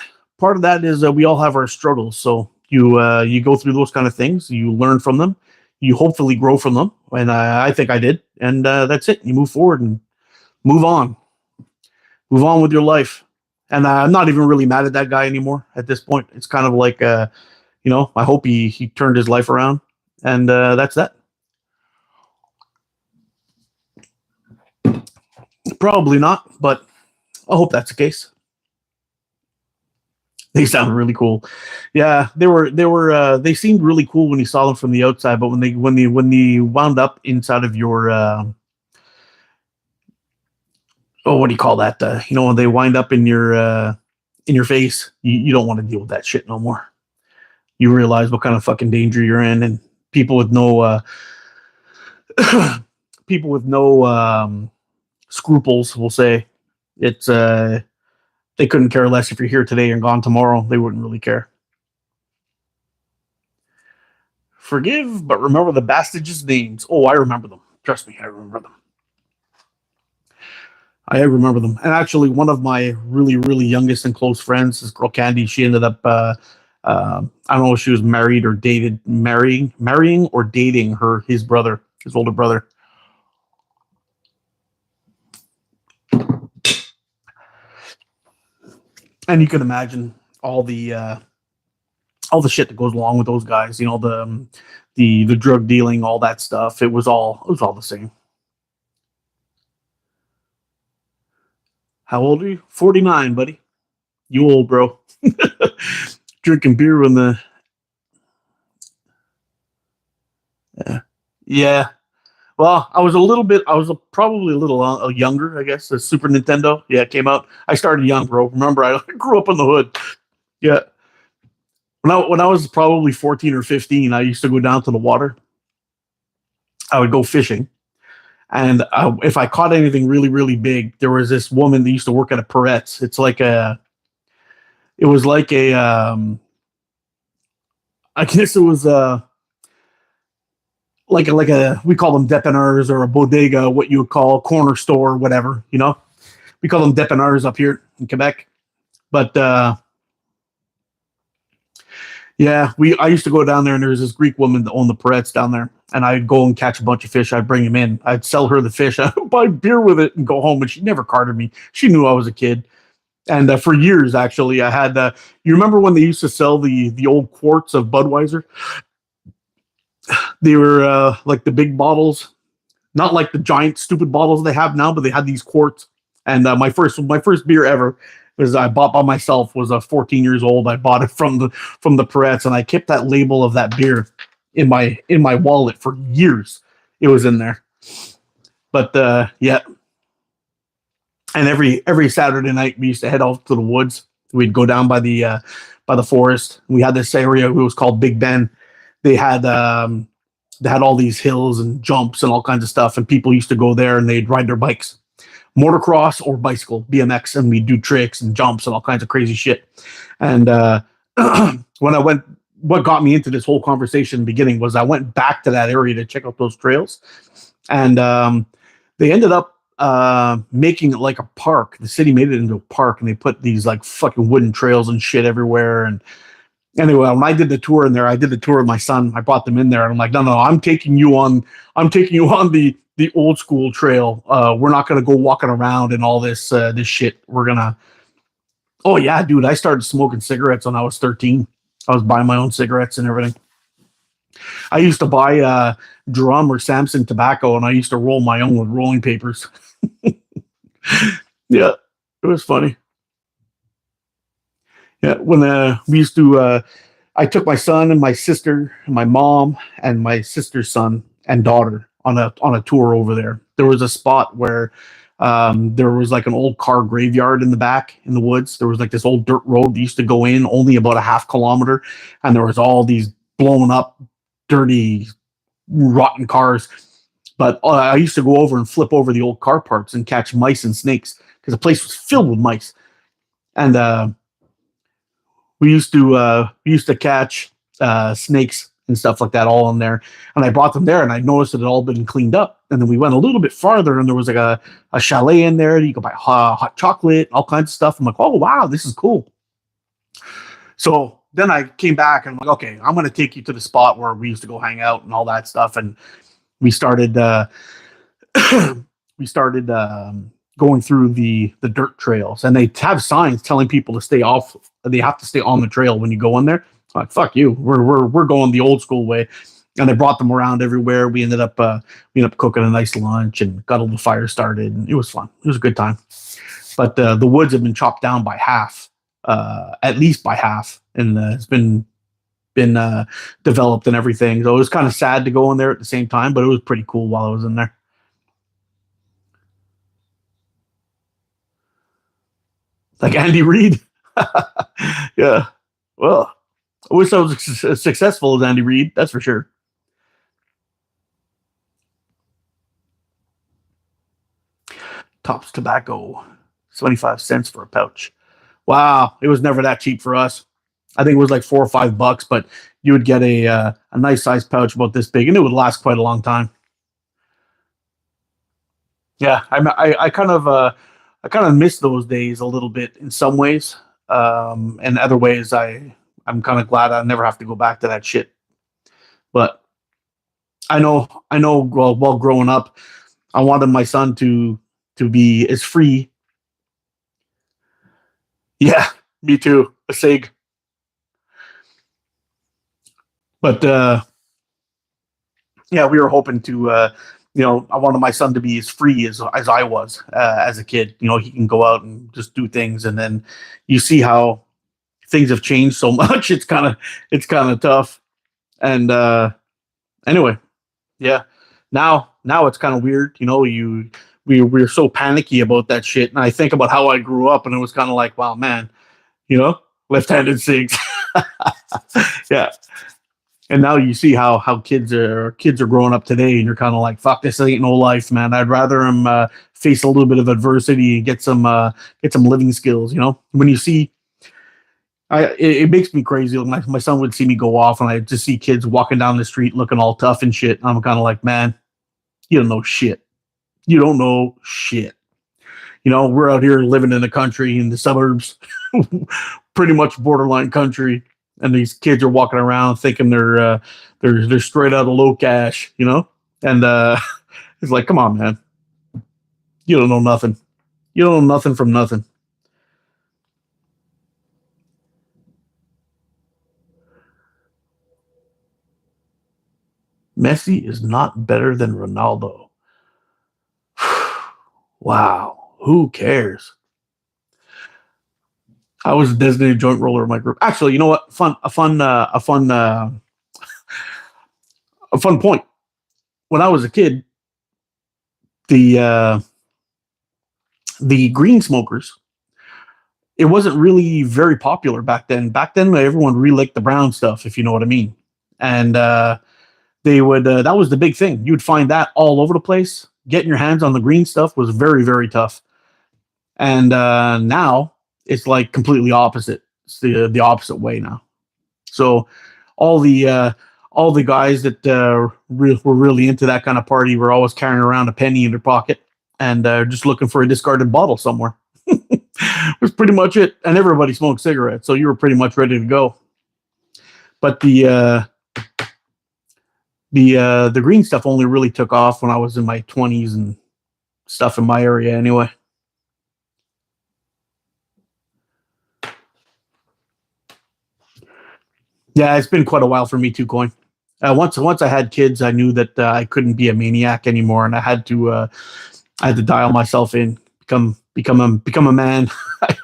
is we all have our struggles. So you go through those kind of things, you learn from them, you hopefully grow from them, and I think I did, and that's it. You move forward and move on with your life. And I'm not even really mad at that guy anymore at this point. It's kind of like I hope he turned his life around, and that's that. Probably not, but I hope that's the case. They sound really cool. Yeah, they seemed really cool when you saw them from the outside, but when they wound up inside of your what do you call that? When they wind up in your face, you don't want to deal with that shit no more. You realize what kind of fucking danger you're in, and people with no people with no scruples will say it's they couldn't care less if you're here today and gone tomorrow. They wouldn't really care. Forgive, but remember the bastards' names. Oh, I remember them. Trust me, I remember them. I remember them. And actually, one of my really, really youngest and close friends, this girl Candy, she ended up, I don't know if she was marrying or dating his brother. his older brother. And you can imagine all the shit that goes along with those guys. You know, the drug dealing, all that stuff. It was all the same. How old are you? 49, buddy. You old, bro. Drinking beer when the yeah. Well, I was probably a little younger, I guess. The Super Nintendo, yeah, it came out. I started young, bro. Remember, I grew up in the hood. Yeah, when I was probably 14 or 15, I used to go down to the water. I would go fishing, and if I caught anything really, really big, there was this woman that used to work at a Peretz. It was like a, I guess it was like a we call them depanneurs or a bodega, what you would call a corner store, whatever. You know, we call them depanneurs up here in Quebec. But yeah, I used to go down there, and there was this Greek woman that owned the Peretz down there, and I'd go and catch a bunch of fish. I'd bring them in. I'd sell her the fish. I'd buy beer with it and go home. And she never carded me. She knew I was a kid. And for years, actually, I had. You remember when they used to sell the old quarts of Budweiser? They were like the big bottles, not like the giant stupid bottles they have now, but they had these quarts. And my first beer ever was I bought by myself. Was 14 years old. I bought it from the Peretz, and I kept that label of that beer in my wallet for years. It was in there. But yeah, and every Saturday night we used to head off to the woods. We'd go down by the forest. We had this area. It was called Big Ben. They had all these hills and jumps and all kinds of stuff, and people used to go there and they'd ride their bikes, motocross or bicycle, BMX, and we'd do tricks and jumps and all kinds of crazy shit. And what got me into this whole conversation in the beginning was I went back to that area to check out those trails, and they ended up making it like a park. The city made it into a park, and they put these like fucking wooden trails and shit everywhere. And anyway, when I did the tour in there, I did the tour with my son. I brought them in there, and I'm like, no, I'm taking you on the old school trail. We're not gonna go walking around and all this shit. We're gonna. Oh yeah, dude! I started smoking cigarettes when I was 13. I was buying my own cigarettes and everything. I used to buy Drum or Samson tobacco, and I used to roll my own with rolling papers. Yeah, it was funny. Yeah, when we used to, I took my son and my sister, and my mom and my sister's son and daughter on a tour over there. There was a spot where there was like an old car graveyard in the back in the woods. There was like this old dirt road that used to go in only about a half kilometer, and there was all these blown up, dirty, rotten cars. But I used to go over and flip over the old car parts and catch mice and snakes because the place was filled with mice. And we used to catch snakes and stuff like that all in there. And I brought them there, and I noticed it had all been cleaned up. And then we went a little bit farther, and there was like a chalet in there. You could buy hot chocolate, all kinds of stuff. I'm like, oh wow, this is cool. So then I came back, and I'm like, okay, I'm going to take you to the spot where we used to go hang out and all that stuff. And we started we started going through the dirt trails, and they have signs telling people to stay off. They have to stay on the trail when you go in there. I'm like, fuck you, we're going the old school way. And I brought them around everywhere. We ended up cooking a nice lunch and got a little fire started, and it was fun. It was a good time. But the woods have been chopped down by half, at least by half, and it's been developed and everything. So it was kind of sad to go in there at the same time, but it was pretty cool while I was in there. Like Andy Reid. Yeah. Well, I wish I was as successful as Andy Reid. That's for sure. Tops Tobacco, 25 cents for a pouch. Wow, it was never that cheap for us. I think it was like $4 or $5, but you would get a nice sized pouch about this big, and it would last quite a long time. Yeah, I kind of miss those days a little bit in some ways, and other ways I'm kind of glad I never have to go back to that shit. But I know. Well, while growing up, I wanted my son to be as free. Yeah, me too. A sig, but yeah, we were hoping to. I wanted my son to be as free as I was as a kid. He can go out and just do things, and then you see how things have changed so much. It's kind of tough. And anyway, yeah. Now it's kind of weird. We're so panicky about that shit, and I think about how I grew up, and it was kind of like, wow, man, you know, left-handed SIGs. Yeah. And now you see how kids are growing up today, and you're kind of like, fuck, this ain't no life, man. I'd rather them face a little bit of adversity and get some living skills. When you see, it makes me crazy. My son would see me go off, and I just see kids walking down the street looking all tough and shit. And I'm kind of like, man, you don't know shit. You don't know shit. We're out here living in the country, in the suburbs, pretty much borderline country, and these kids are walking around thinking they're straight out of low cash, and it's like, come on, man, you don't know nothing. You don't know nothing from nothing. Messi is not better than Ronaldo. Wow, who cares? I was a designated joint roller in my group. Actually, you know what? A fun point. When I was a kid, the the green smokers, it wasn't really very popular back then. Back then, everyone reliked the brown stuff, if you know what I mean. And they would that was the big thing. You'd find that all over the place. Getting your hands on the green stuff was very, very tough. And now it's like completely opposite. It's the opposite way now. So all the uh, all the guys that were really into that kind of party were always carrying around a penny in their pocket and just looking for a discarded bottle somewhere. Was pretty much it. And everybody smoked cigarettes, so you were pretty much ready to go. But the green stuff only really took off when I was in my 20s and stuff in my area anyway. Yeah, it's been quite a while for me too, Coin. Once I had kids, I knew that I couldn't be a maniac anymore, and I had to dial myself in, become a man,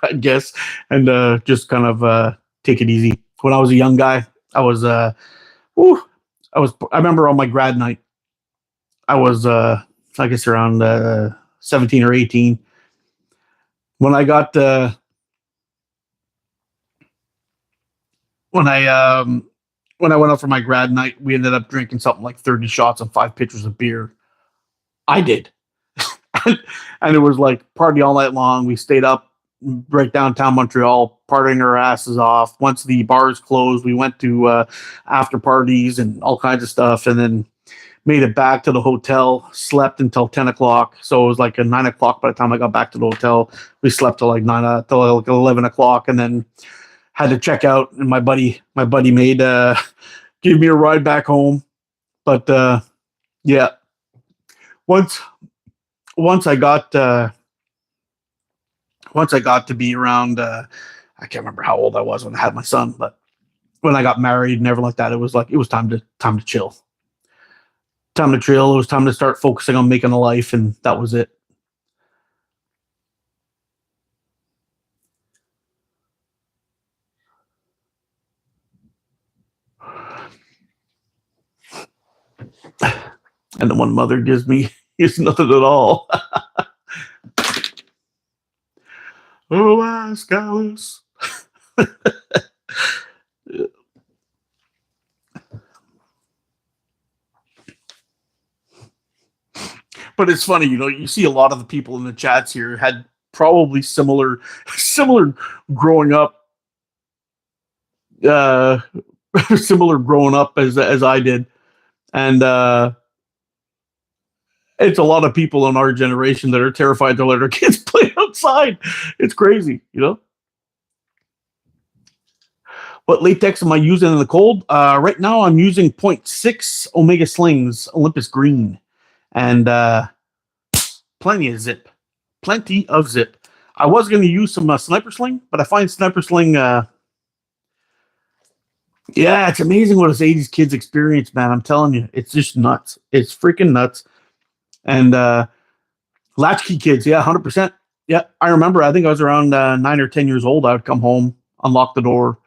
I guess, and just kind of take it easy. When I was a young guy, I was whew, I remember on my grad night, I was I guess around 17 or 18 when I got when I when I went out for my grad night. We ended up drinking something like 30 shots and 5 pitchers of beer. I did. And it was like party all night long. We stayed up right downtown Montreal, partying our asses off. Once the bars closed, we went to after parties and all kinds of stuff, and then made it back to the hotel. Slept until 10 o'clock, so it was like a 9 o'clock by the time I got back to the hotel. We slept till like till like 11 o'clock, and then had to check out. And my buddy made give me a ride back home. But yeah, once once I got once I got to be around, I can't remember how old I was when I had my son, but when I got married and everything like that, it was like it was time to chill, time to chill. It was time to start focusing on making a life, and that was it. And the one mother gives me is nothing at all. Oh, Ascalus. But it's funny, you see a lot of the people in the chats here had probably similar growing up, uh, similar growing up as I did, and it's a lot of people in our generation that are terrified to let their kids play outside. It's crazy. What latex am I using in the cold? Right now, I'm using .6 Omega Slings Olympus Green, and plenty of zip. Plenty of zip. I was going to use some Sniper Sling, but I find Sniper Sling, yeah, it's amazing what us 80s kids experience, man. I'm telling you, it's just nuts. It's freaking nuts. And latchkey kids, yeah, 100%. Yeah, I remember, I think I was around 9 or 10 years old. I would come home, unlock the door,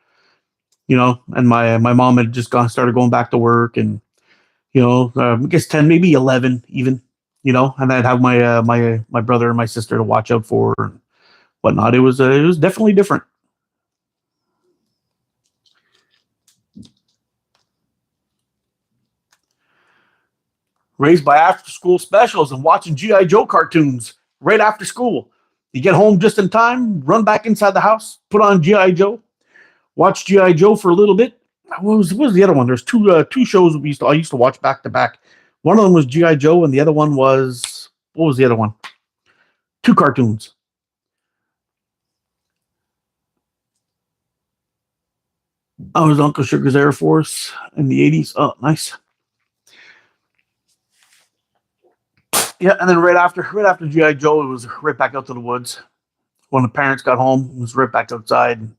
and my mom had just started going back to work, and I guess 10, maybe 11 even, and I'd have my brother and my sister to watch out for and whatnot. It was definitely different. Raised by after school specials and watching GI Joe cartoons right after school. You get home just in time, run back inside the house, put on GI Joe, watch GI Joe for a little bit. What was the other one? There's two shows I used to watch back to back. One of them was GI Joe, and the other one was, what was the other one? Two cartoons. I was Uncle Sugar's Air Force in the 80s. Oh, nice. Yeah, and then right after GI Joe, it was right back out to the woods. When the parents got home, it was right back outside.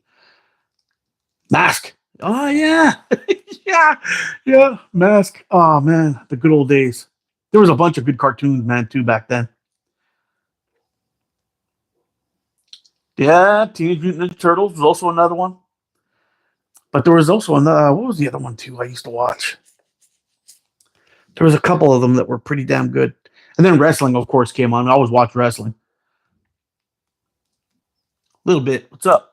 Mask. Oh yeah, yeah. Mask. Oh man, the good old days. There was a bunch of good cartoons, man, too, back then. Yeah, Teenage Mutant Ninja Turtles was also another one. But there was also another. What was the other one too? I used to watch. There was a couple of them that were pretty damn good. And then wrestling, of course, came on. I always watched wrestling. A little bit. What's up?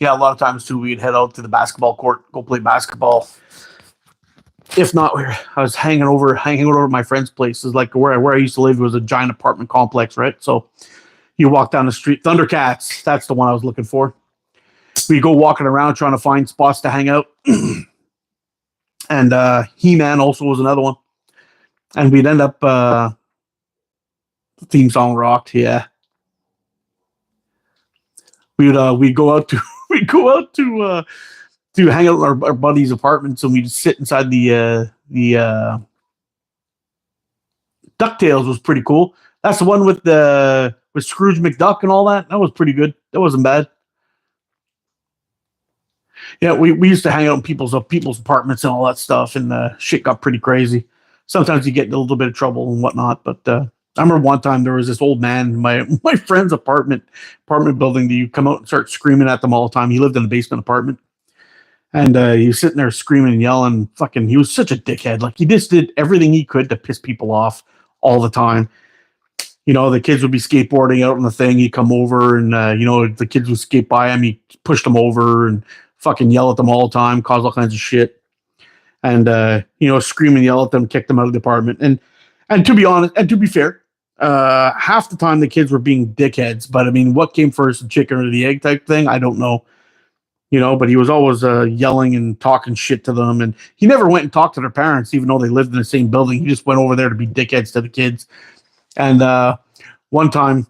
Yeah, a lot of times too, we'd head out to the basketball court, go play basketball. If not, I was hanging over at my friend's place. It's like where I used to live was a giant apartment complex, right? So you walk down the street. Thundercats, that's the one I was looking for. We go walking around trying to find spots to hang out. And He-Man also was another one. And we'd end up the theme song rocked, yeah. We'd go out to to hang out at our buddies' apartments, and we'd sit inside the DuckTales was pretty cool. That's the one with Scrooge McDuck and all that. That was pretty good. That wasn't bad. Yeah, we used to hang out in people's apartments and all that stuff, and shit got pretty crazy. Sometimes you get in a little bit of trouble and whatnot, but I remember one time there was this old man in my friend's apartment building that you come out and start screaming at them all the time. He lived in a basement apartment, and he was sitting there screaming and yelling. Fucking, he was such a dickhead. Like, he just did everything he could to piss people off all the time. The kids would be skateboarding out on the thing. He'd come over and, the kids would skate by him. He pushed them over and fucking yell at them all the time, cause all kinds of shit. And, scream and yell at them, kick them out of the apartment. And to be honest, and to be fair, half the time the kids were being dickheads. But I mean, what came first, the chicken or the egg type thing? I don't know. But he was always yelling and talking shit to them. And he never went and talked to their parents, even though they lived in the same building. He just went over there to be dickheads to the kids. And one time,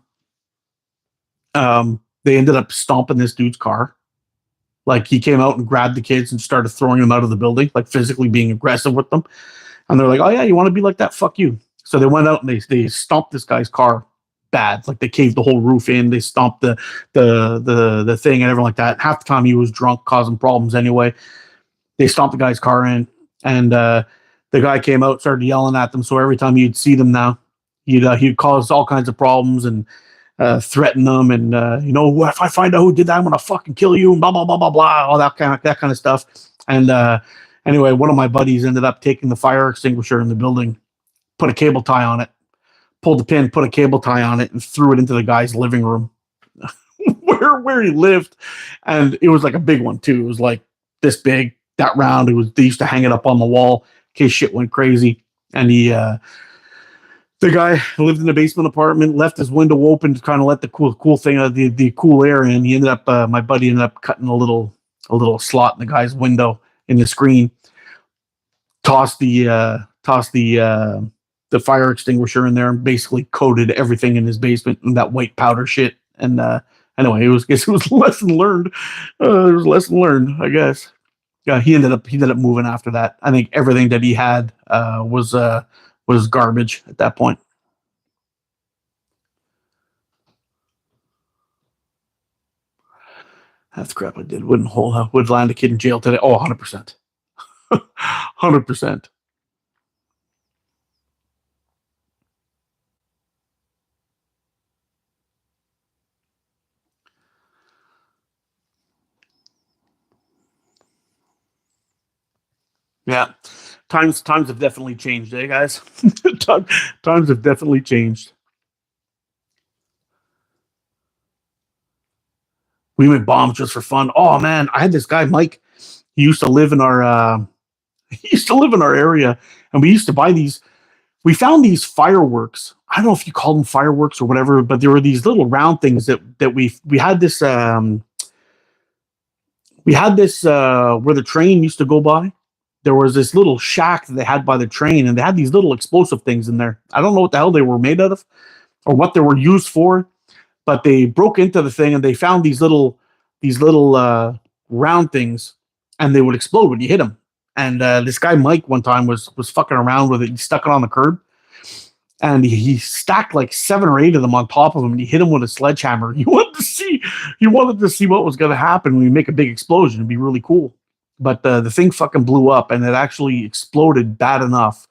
they ended up stomping this dude's car. Like, he came out and grabbed the kids and started throwing them out of the building, like physically being aggressive with them. And they're like, "Oh yeah, you want to be like that? Fuck you." So they went out and they stomped this guy's car bad. Like, they caved the whole roof in. They stomped the thing and everything like that. Half the time he was drunk, causing problems anyway. They stomped the guy's car in, and the guy came out, started yelling at them. So every time you'd see them now, he'd cause all kinds of problems and threaten them, and if I find out who did that, I'm gonna fucking kill you, and blah blah blah blah blah, all that kind of stuff. And anyway, one of my buddies ended up taking the fire extinguisher in the building, put a cable tie on it, pulled the pin, put a cable tie on it, and threw it into the guy's living room where he lived. And it was like a big one too. It was like this big, that round. They used to hang it up on the wall in case shit went crazy. And the guy lived in a basement apartment, left his window open to kind of let the cool thing, the cool air in. He ended up, my buddy ended up cutting a little slot in the guy's window in the screen, tossed the the fire extinguisher in there and basically coated everything in his basement in that white powder shit. And anyway, it was lesson learned. It was lesson learned, I guess. Yeah, he ended up moving after that. I think everything that he had was garbage at that point. That's crap I did. Would land a kid in jail today. Oh, 100%. 100%. Yeah. Times have definitely changed, eh, guys? Times have definitely changed. We made bombs just for fun. Oh man, I had this guy, Mike. He used to live in our he used to live in our area, and we used to buy these. We found these fireworks. I don't know if you call them fireworks or whatever, but there were these little round things that we had this where the train used to go by. There was this little shack that they had by the train, and they had these little explosive things in there. I don't know what the hell they were made out of or what they were used for, but they broke into the thing and they found these little round things, and they would explode when you hit them. And this guy Mike one time was fucking around with it. He stuck it on the curb, and he stacked like 7 or 8 of them on top of him, and he hit him with a sledgehammer. He wanted to see what was going to happen when we make a big explosion. It'd be really cool. But the thing fucking blew up, and it actually exploded bad enough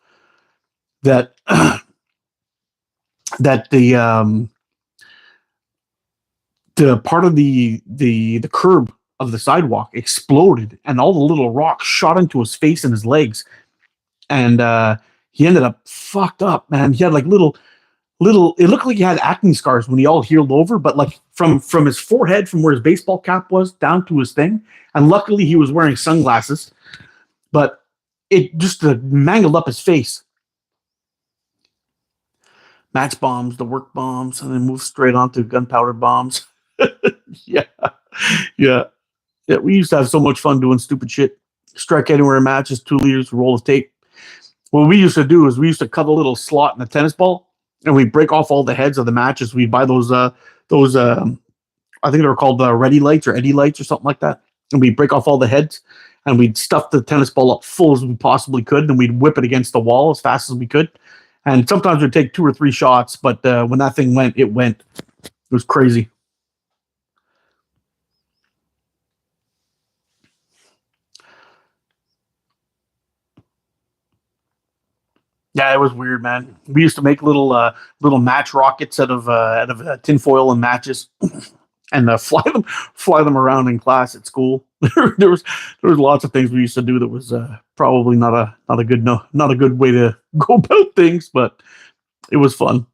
that that the part of the curb of the sidewalk exploded, and all the little rocks shot into his face and his legs, and he ended up fucked up, man. He had like little. It looked like he had acne scars when he all healed over, but like from his forehead, from where his baseball cap was down to his thing, and luckily he was wearing sunglasses, but it just mangled up his face. Match bombs, the work bombs, and then moved straight on to gunpowder bombs. Yeah, yeah, yeah. We used to have so much fun doing stupid shit. Strike anywhere matches, 2 liters, roll of tape. What we used to do is we used to cut a little slot in a tennis ball, and we break off all the heads of the matches. We'd buy those I think they were called ready lights or eddy lights or something like that. And we'd break off all the heads, and we'd stuff the tennis ball up full as we possibly could, and we'd whip it against the wall as fast as we could. And sometimes we'd take 2 or 3 shots, but when that thing went, it went. It was crazy. Yeah, it was weird, man. We used to make little match rockets out of tinfoil and matches, and fly them around in class at school. There was lots of things we used to do that was probably not a good way to go about things, but it was fun.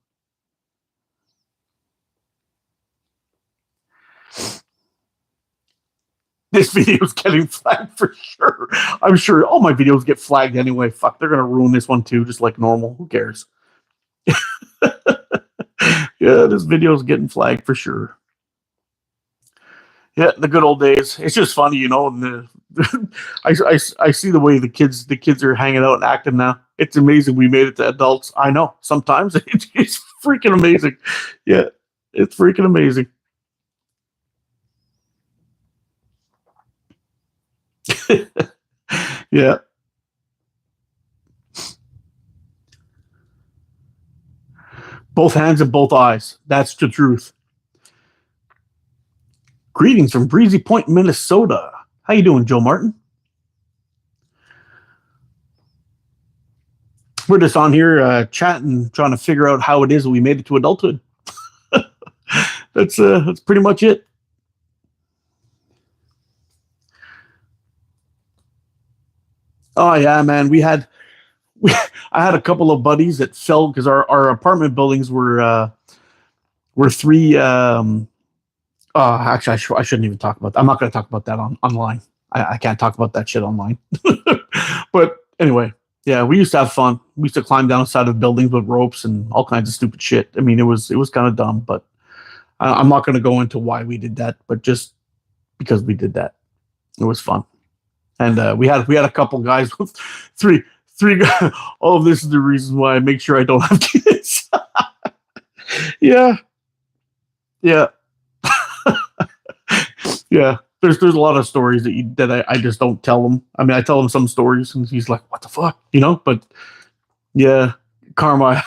This video's getting flagged for sure. I'm sure all my videos get flagged anyway. Fuck, they're gonna ruin this one too, just like normal. Who cares? Yeah, this video's getting flagged for sure. Yeah, the good old days. It's just funny, I see the way the kids are hanging out and acting now. It's amazing we made it to adults. I know. Sometimes it's freaking amazing. Yeah, it's freaking amazing. Yeah, both hands and both eyes. That's the truth. Greetings from Breezy Point, Minnesota. How you doing, Joe Martin? We're just on here chatting, trying to figure out how it is that we made it to adulthood. That's pretty much it. Oh yeah, man. We I had a couple of buddies that fell because our apartment buildings were three. Actually, I shouldn't even talk about that. I'm not going to talk about that online. I can't talk about that shit online. But anyway, yeah, we used to have fun. We used to climb down the side of buildings with ropes and all kinds of stupid shit. I mean, it was kind of dumb, but I'm not going to go into why we did that. But just because we did that, it was fun. And we had a couple guys with three Three. All of this is the reason why I make sure I don't have kids. Yeah, yeah, yeah. There's a lot of stories that I just don't tell him. I mean, I tell him some stories, and he's like, "What the fuck," you know? But yeah, karma,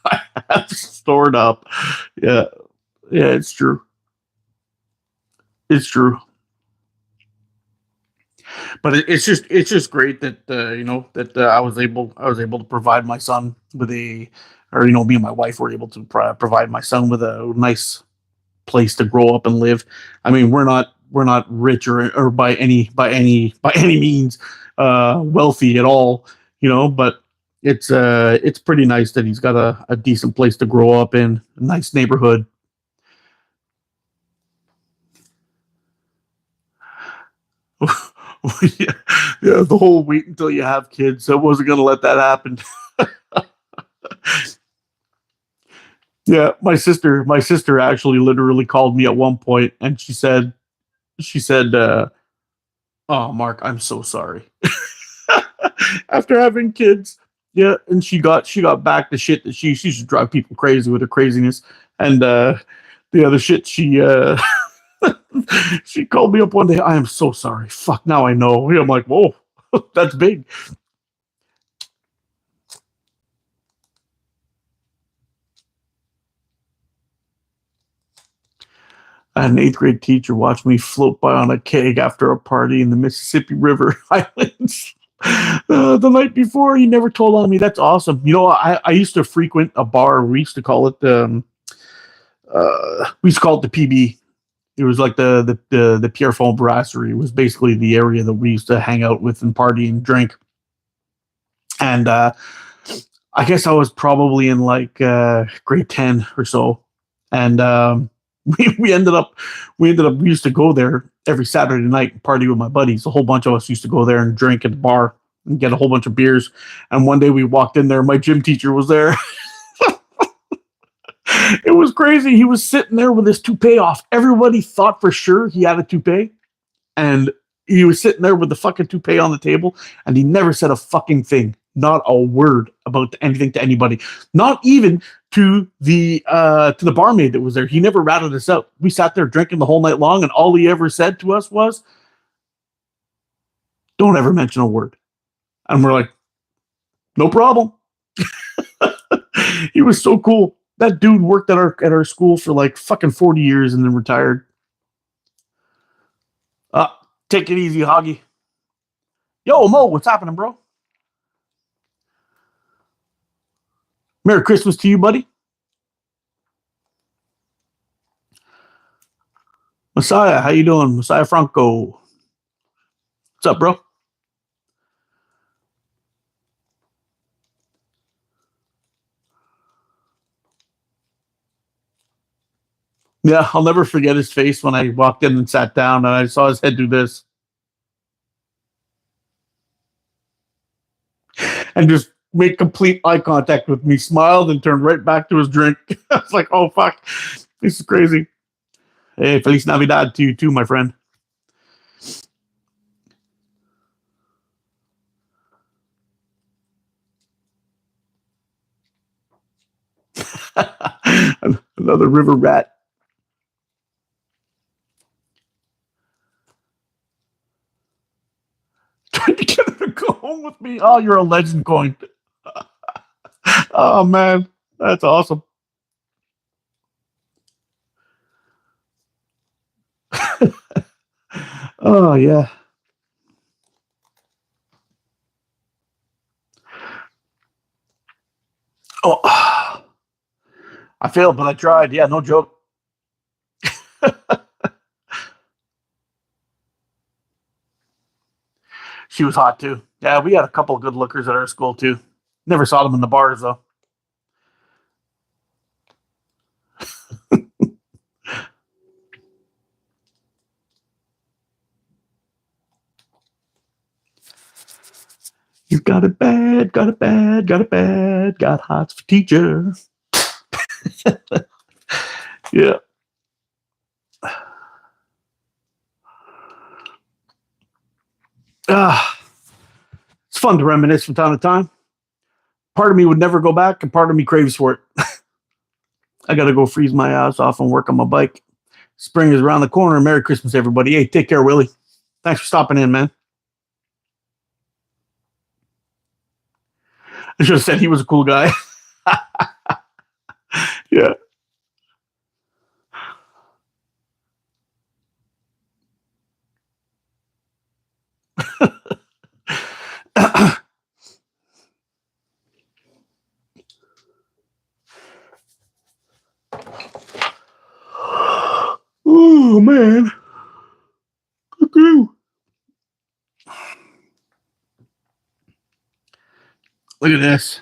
I have stored up. Yeah, yeah, it's true. It's true. But it's just great that that I was able to provide my son with a, or me and my wife were able to provide my son with a nice place to grow up and live. I mean, we're not rich or by any means wealthy at all, but it's pretty nice that he's got a decent place to grow up in, a nice neighborhood. Yeah, yeah, the whole wait until you have kids. I wasn't gonna let that happen. Yeah, my sister actually literally called me at one point, and she said, "Oh, Mark, I'm so sorry." After having kids, yeah, and she got back to shit that she used to drive people crazy with her craziness, and the other shit she called me up one day. I am so sorry. Fuck, now I know. I'm like, whoa, that's big. I had an eighth grade teacher watch me float by on a keg after a party in the Mississippi River Highlands. The night before, he never told on me. That's awesome. I used to frequent a bar. We used to call it the PB. It was like the Pierrefonds Brasserie. It was basically the area that we used to hang out with and party and drink. And I guess I was probably in like grade 10 or so, and we used to go there every Saturday night and party with my buddies. A whole bunch of us used to go there and drink at the bar and get a whole bunch of beers. And one day we walked in there, my gym teacher was there. It was crazy. He was sitting there with his toupee off. Everybody thought for sure he had a toupee, and he was sitting there with the fucking toupee on the table, and he never said a fucking thing, not a word about anything to anybody, not even to the barmaid that was there. He never ratted us out. We sat there drinking the whole night long, and all he ever said to us was, "Don't ever mention a word." And we're like, "No problem." He was so cool. That dude worked at our school for like fucking 40 years and then retired. Uh, Take it easy, Hoggy. Yo, Mo, what's happening, bro? Merry Christmas to you, buddy. Messiah, how you doing? Messiah Franco. What's up, bro? Yeah, I'll never forget his face when I walked in and sat down and I saw his head do this and just make complete eye contact with me, smiled and turned right back to his drink. I was like, oh fuck, this is crazy. Hey, Feliz Navidad to you too, my friend. Another river rat. Trying to get her to go home with me. Oh, you're a legend, Coin. Oh man, that's awesome. Oh yeah. Oh, I failed, but I tried. Yeah, no joke. She was hot too. Yeah, we had a couple of good lookers at our school too. Never saw them in the bars though. You got it bad, got it bad, got it bad, got hots for teacher. Yeah. Ah, it's fun to reminisce from time to time. Part of me would never go back, and part of me craves for it. I got to go freeze my ass off and work on my bike. Spring is around the corner. Merry Christmas, everybody. Hey, take care, Willie. Thanks for stopping in, man. I should have said he was a cool guy. Yeah. Oh, man. Cuckoo. Look at this.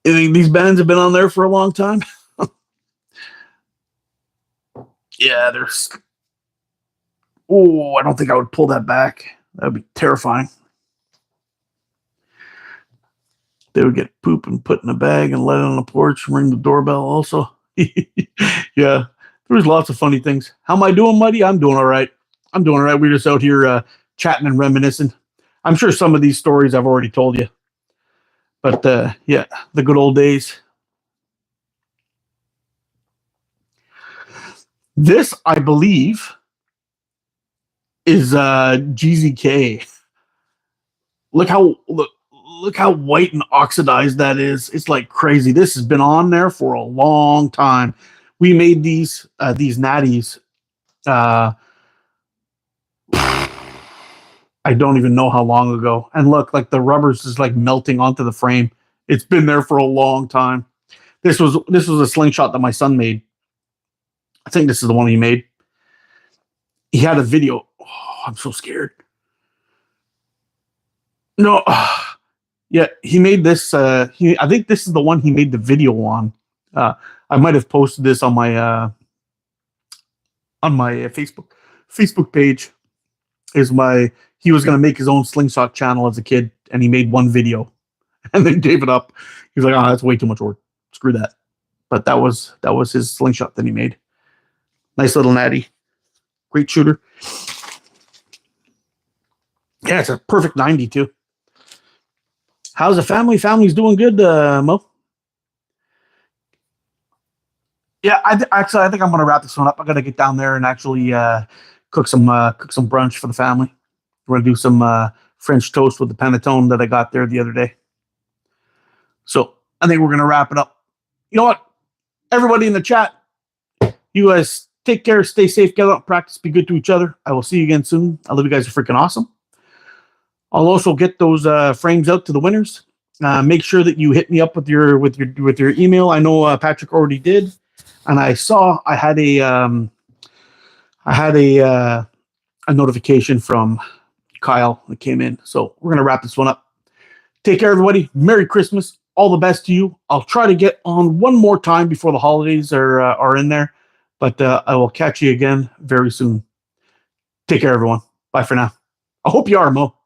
You think these bands have been on there for a long time? Yeah, there's. Oh, I don't think I would pull that back. That would be terrifying. They would get poop and put in a bag and let it on the porch and ring the doorbell also. Yeah, there's lots of funny things. How am I doing, Muddy? I'm doing all right. I'm doing all right. We're just out here chatting and reminiscing. I'm sure some of these stories I've already told you. But yeah, the good old days. This, I believe, is GZK. Look how white and oxidized that is. It's like crazy. This has been on there for a long time. We made these natties. I don't even know how long ago. And look, like the rubber's is like melting onto the frame. It's been there for a long time. This was a slingshot that my son made. I think this is the one he made. He had a video. Oh, I'm so scared. No, yeah, he made this. I think this is the one he made the video on. I might have posted this on my Facebook page. He was going to make his own slingshot channel as a kid, and he made one video, and then gave it up. He was like, "Oh, that's way too much work. Screw that." But that was his slingshot that he made. Nice little natty, great shooter. Yeah, it's a perfect 90 too. How's the family? Family's doing good, Mo. Yeah, I think I'm going to wrap this one up. I got to get down there and actually cook some brunch for the family. We're going to do some French toast with the panettone that I got there the other day. So I think we're going to wrap it up. You know what? Everybody in the chat, you guys take care, stay safe, get out, practice, be good to each other. I will see you again soon. I love you guys. Are freaking awesome. I'll also get those frames out to the winners. Make sure that you hit me up with your email. I know Patrick already did, and I saw I had a notification from Kyle that came in. So we're gonna wrap this one up. Take care, everybody. Merry Christmas. All the best to you. I'll try to get on one more time before the holidays are in there, but I will catch you again very soon. Take care, everyone. Bye for now. I hope you are, Mo.